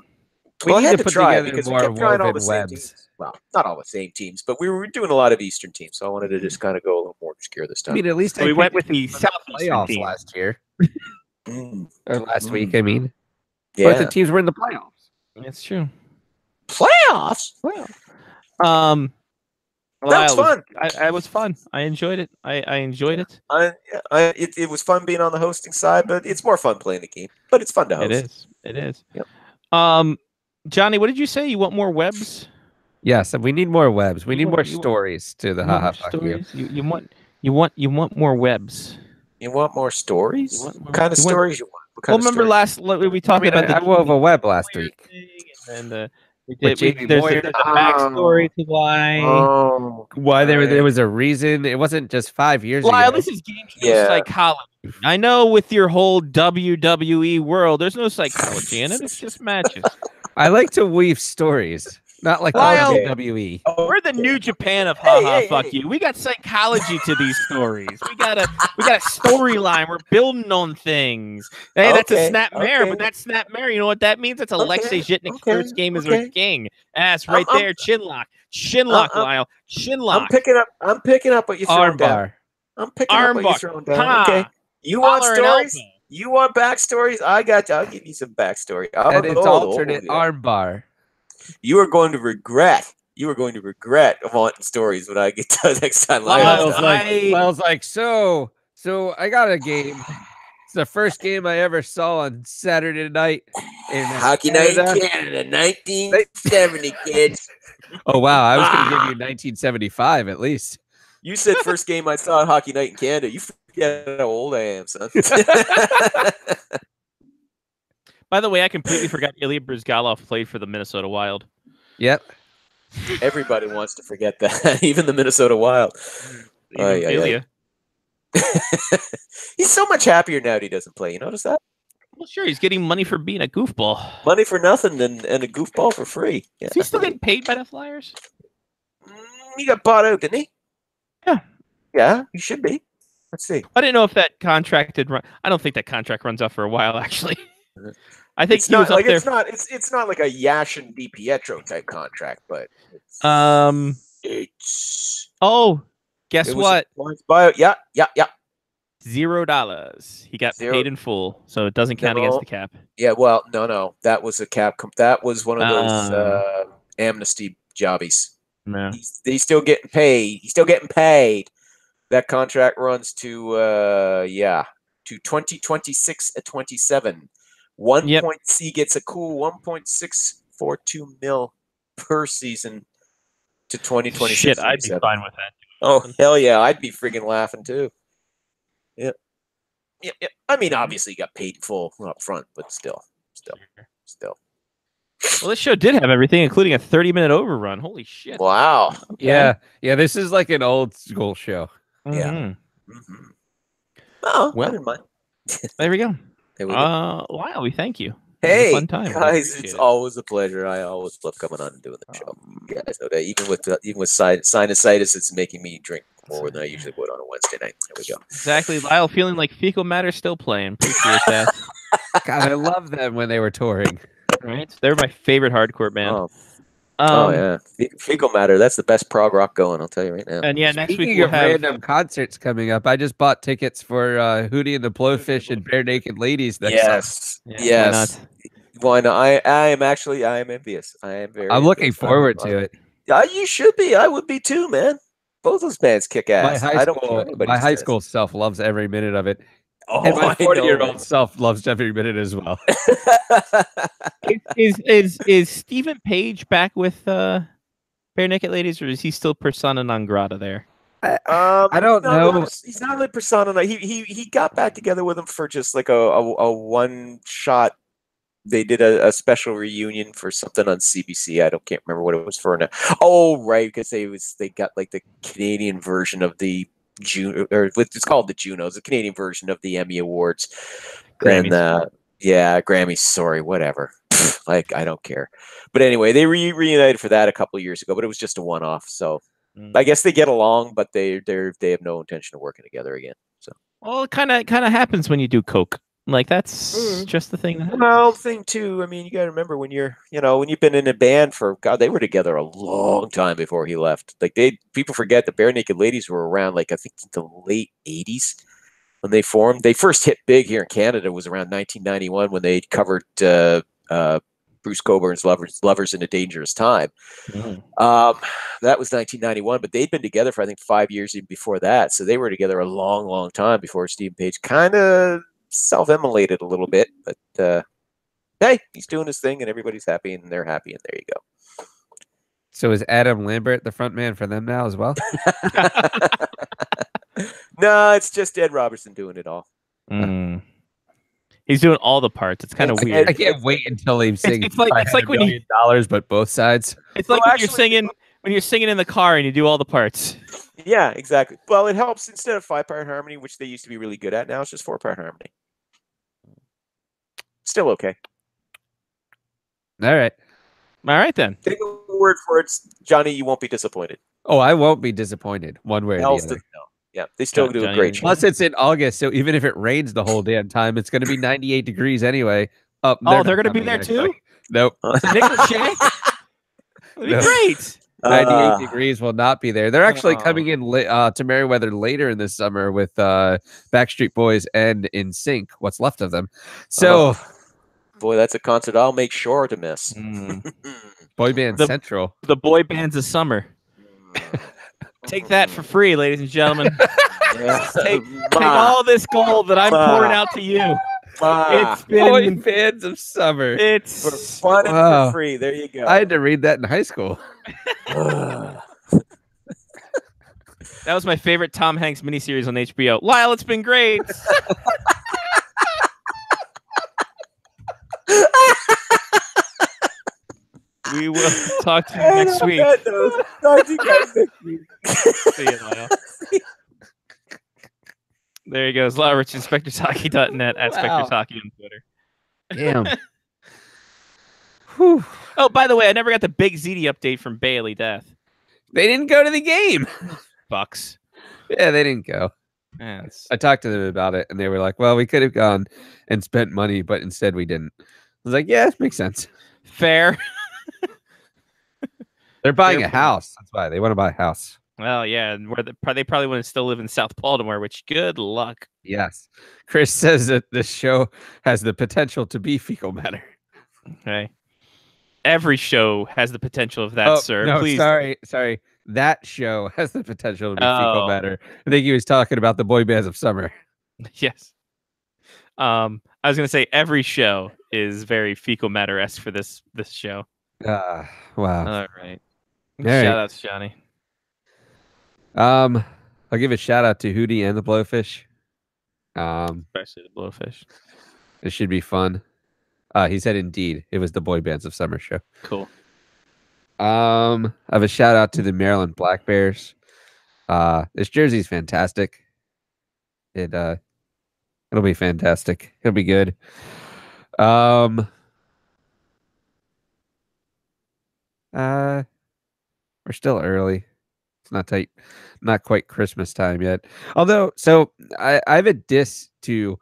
We Well, I need had to to put try together because we more kept trying all woven the same webs. teams. Well, not all the same teams, but we were doing a lot of Eastern teams, so I wanted to just kind of go a little more obscure this I time. mean, at least So we I went picked with the the Southeastern playoffs team. last year Mm, or last Mm. week. I mean, yeah. both the teams were in the playoffs. That's true. Playoffs? Well, That was fun. I was fun. I enjoyed it. I enjoyed it. It was fun being on the hosting side, but it's more fun playing the game. But it's fun to host. It is. It is. Yep. Johnny, what did you say? You want more webs? Yes, and we need more webs. We You need want- more you want- stories to the You want haha more fuck you. stories? You want more webs. You want more stories? You want more- What kind of you want- stories you want? What Well, kind of remember stories? we talked about I the wove a web last Moyer week. thing, and we With did. Jamie There's Moyer. a backstory to why. Oh, Why there right. was a reason. It wasn't just 5 years Lyle, ago. this is game show Yeah. psychology. I know with your whole WWE world, there's no psychology in it. It's just matches. I like to weave stories, not like Lyle- WWE. We're the New Japan of Hey, haha hey, fuck hey. you. We got psychology to these stories. We got a storyline. We're building on things. Hey, that's a Okay, snap mare, okay. but that snap mare, you know what that means? That's Alexei Zhitnik's okay, first game as okay. a king. That's right I'm- there. Chinlock. Chinlock, I'm- Lyle. I'm Chinlock. picking up what you're throwing down. Armbar. I'm picking up what you're Armbar. throwing down. Ha. Okay. You want Collar and stories? elbow. You want backstories? I got you. I'll give you some backstory. And it's alternate yeah. armbar. You are going to regret. You are going to regret wanting stories when I get to next time. Lyle's Live. Lyle's like, so I got a game. It's the first game I ever saw on Saturday night in Hockey Night in Canada. Canada, 1970, kids. Oh wow, I was gonna give you 1975 at least. You said first game I saw at Hockey Night in Canada. You forget how old I am, son. By the way, I completely forgot Ilya Brizgalov played for the Minnesota Wild. Yep. Everybody wants to forget that, even the Minnesota Wild. Even Ay, ay, ay. Ilya. He's so much happier now that he doesn't play. You notice that? Well, sure, he's getting money for being a goofball. Money for nothing and a goofball for free. Yeah. Is he still getting paid by the Flyers? He got bought out, didn't he? Yeah. Yeah, he should be. Let's see. I didn't know if that contract had run. I don't think that contract runs out for a while, actually. I think It's he was not up like there. it's not like a Yashin DiPietro type contract, but it's, it's Oh, guess it was what? a Lawrence buyout. Yeah. $0. He got Zero. paid in full, so it doesn't count against No. the cap. Yeah, well, no. That was a cap. That was one of those amnesty jobbies. No. He's still getting paid. He's still getting paid. That contract runs to 2026 at 27. Yep. He gets a cool 1.642 mil per season to 2026. Shit, I'd be 27. fine with that. Oh hell yeah, I'd be friggin' laughing too. Yep. I mean, obviously, you got paid full up front, but still. Well, this show did have everything, including a 30-minute overrun. Holy shit! Wow. Yeah. This is like an old school show. Yeah. Mhm. Mm-hmm. Oh, Well, I didn't mind. There we go. There we go. Lyle, we thank you. It was a Hey, fun time. We guys, appreciate it's it. always a pleasure. I always love coming on and doing the show. You guys know that. Even with sinusitis, it's making me drink more than I usually would on a Wednesday night. There we go. Exactly, Lyle. Feeling like Fecal Matter still playing. Appreciate that. God, I love them when they were touring. Right? They're my favorite hardcore band. Yeah, Fecal Matter. That's the best prog rock going. I'll tell you right now. And yeah, next week Speaking we'll of have random concerts coming up, I just bought tickets for Hootie and the Blowfish and Bare Naked Ladies next summer. Yes. Why not? I am envious. I am very. I'm looking envious. forward to it. You should be. I would be too, man. Both those bands kick ass. My high school self loves every minute of it. Oh, And my I know. 40-year-old self loves every minute as well. is Stephen Page back with Bare Naked Ladies, or is he still persona non grata there? I don't know. He's not really persona. He got back together with him for just like a one shot. They did a special reunion for something on CBC. Can't remember what it was for now. Oh, right, because they got like the Canadian version of the Juno, or it's called the Junos, the Canadian version of the Emmy Awards. Grammys. And Grammys. Sorry, whatever. Like, I don't care. But anyway, they reunited for that a couple of years ago, but it was just a one-off. So I guess they get along, but they have no intention of working together again. So Well, it kind of happens when you do coke. Like that's just the thing. Well, thing too. I mean, you got to remember when you've been in a band for they were together a long time before he left. Like people forget the Bare Naked Ladies were around like I think the late '80s when they formed. They first hit big here in Canada was around 1991 when they covered Bruce Coburn's "Lovers in a Dangerous Time." That was 1991, but they'd been together for I think 5 years even before that. So they were together a long, long time before Stephen Page kind of self-immolated a little bit, but hey, he's doing his thing and everybody's happy and they're happy, and there you go. So is Adam Lambert the front man for them now as well? No, it's just Ed Robertson doing it all. He's doing all the parts. It's kind of weird. I can't wait until he sings. It's like when you $1 but both sides. It's like when you're singing in the car and you do all the parts. Yeah, exactly. Well, it helps instead of 5-part harmony, which they used to be really good at. Now it's just 4-part harmony. Still okay. All right then. Take a word for it, Johnny. You won't be disappointed. Oh, I won't be disappointed one way or the other. No. Yeah, they still do a great job. Plus, it's in August, so even if it rains the whole damn time, it's going to be 98 degrees anyway. They're going to be there too? Nope. Nick Lachey? That'd be great. 98 degrees will not be there. They're actually coming in to Merriweather later in the summer with Backstreet Boys and NSYNC, what's left of them. So, boy, that's a concert I'll make sure to miss. Boy Band Central. The boy bands of summer. Take that for free, ladies and gentlemen. take all this gold that I'm pouring out to you. It's been Boy Bands of Summer. It's for fun and for free. There you go. I had to read that in high school. That was my favorite Tom Hanks miniseries on HBO. Lyle, it's been great. We will talk to you next week. Talk to you guys next week. See you, Lyle. There he goes. Lyle Rich, InspectorsHockey.net at Spectors Hockey on Twitter. Damn. Oh, by the way, I never got the big ZD update from Bailey Death. They didn't go to the game. Bucks. Yeah, they didn't go. Yeah, I talked to them about it, and they were like, well, we could have gone and spent money, but instead we didn't. I was like, yeah, it makes sense. Fair. They're buying a house. That's why they want to buy a house. Well, yeah, and they probably want to still live in South Baltimore, which good luck. Yes. Chris says that this show has the potential to be Fecal Matter. Okay. Every show has the potential of that, sir. No, Please. sorry. that show has the potential to be fecal matter. I think he was talking about the boy bands of summer. Yes. I was gonna say every show is very fecal matter-esque for this show. Wow. All right. All Shout right. out to Johnny. I'll give a shout out to Hootie and the Blowfish. Especially the Blowfish. It should be fun. He said indeed. It was the boy bands of summer show. Cool. I have a shout out to the Maryland Black Bears. This jersey's fantastic. It'll be fantastic. It'll be good. We're still early. It's not quite Christmas time yet. Although, so I have a diss to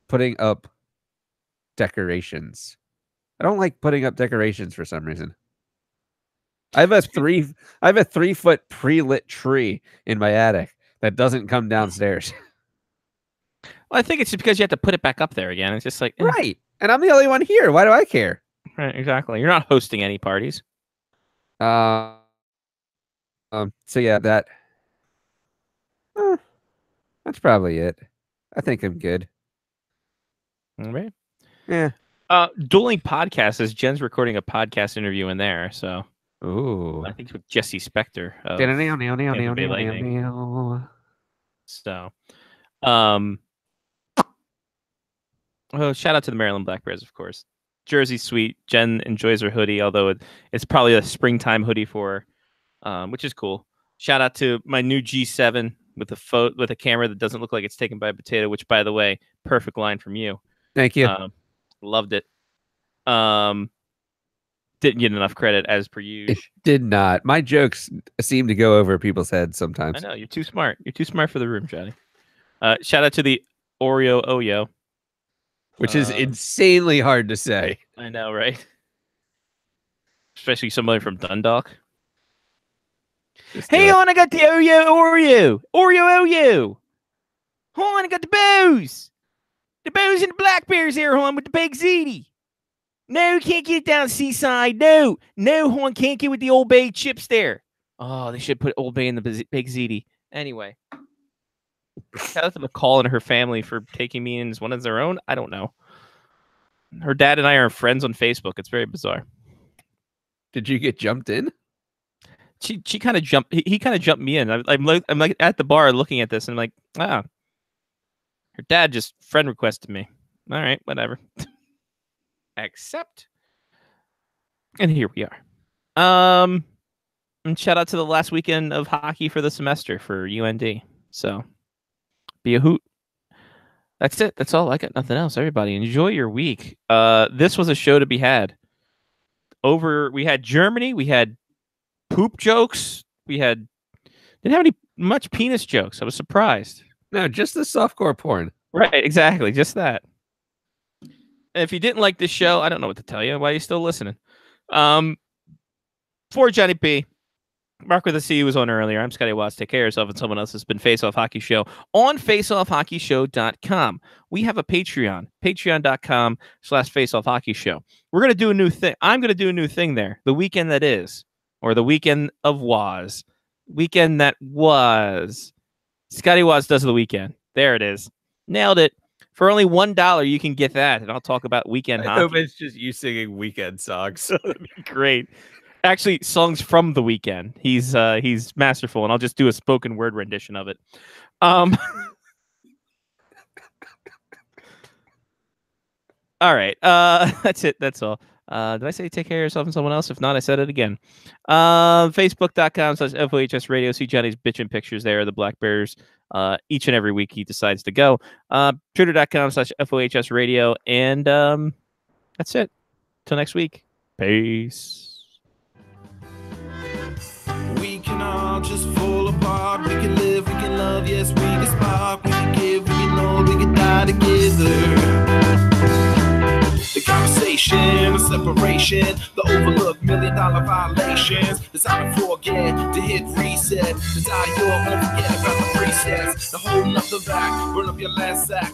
putting up decorations. I don't like putting up decorations for some reason. I have a 3-foot pre-lit tree in my attic that doesn't come downstairs. Well, I think it's just because you have to put it back up there again. It's just like right. And I'm the only one here. Why do I care? Right, exactly. You're not hosting any parties. So yeah, that's probably it. I think I'm good. All right. Yeah. Dueling Podcast is Jen's recording a podcast interview in there, so ooh. I think it's with Jesse Spector. So shout out to the Maryland Black Bears, of course. Jersey's sweet. Jen enjoys her hoodie, although it's probably a springtime hoodie for her, which is cool. Shout out to my new G7 with a camera that doesn't look like it's taken by a potato, which, by the way, perfect line from you. Thank you. Loved it. Didn't get enough credit as per usual. It did not. My jokes seem to go over people's heads sometimes. I know, you're too smart. You're too smart for the room, Johnny. Shout out to the Oreo Oyo. Which is insanely hard to say. I know, right? Especially somebody from Dundalk. Hey on, I got the Oreo. Oreo. Hold on, I got the Bows. The Bows and the Black Bears here, hon, with the Big Ziti. No, can't get it down Seaside. No, hon, can't get with the Old Bay chips there. Oh, they should put Old Bay in the Big Ziti. Anyway. Shout out to McCall and her family for taking me in as one of their own. I don't know. Her dad and I are friends on Facebook. It's very bizarre. Did you get jumped in? She kind of jumped. He kind of jumped me in. I'm like at the bar looking at this, and I'm like, her dad just friend requested me. All right, whatever. Accept. And here we are. And shout out to the last weekend of hockey for the semester for UND. So. Be a hoot. That's it. That's all. I got nothing else. Everybody, enjoy your week. This was a show to be had. We had Germany. We had poop jokes. We didn't have much penis jokes. I was surprised. No, just the softcore porn. Right, exactly. Just that. And if you didn't like this show, I don't know what to tell you. Why are you still listening? For Johnny P. Mark with a C was on earlier. I'm Scotty Watts. Take care of yourself and someone else. Has been Face Off Hockey Show on faceoffhockeyshow.com. We have a Patreon, patreon.com/faceoffhockeyshow. We're going to do a new thing. I'm going to do a new thing there. The weekend that is, or the weekend of was. Weekend that was. Scotty Watts does the weekend. There it is. Nailed it. For only $1, you can get that, and I'll talk about weekend hockey. I hope it's just you singing weekend songs. That'd be great. Actually, songs from the weekend. He's masterful, and I'll just do a spoken word rendition of it. All right. That's it. That's all. Did I say take care of yourself and someone else? If not, I said it again. Facebook.com/FOHS Radio. See Johnny's bitchin' pictures there of the Black Bears. Each and every week he decides to go. Twitter.com/FOHS Radio. And that's it. Till next week. Peace. We can all just fall apart. We can live, we can love, yes, we can spark. We can give, we can know, we can die together. The conversation, the separation, the overlooked $1 million violations. The time to forget, to hit reset. The dial, won't forget about the presets. The holding up the back, burn up your last sack.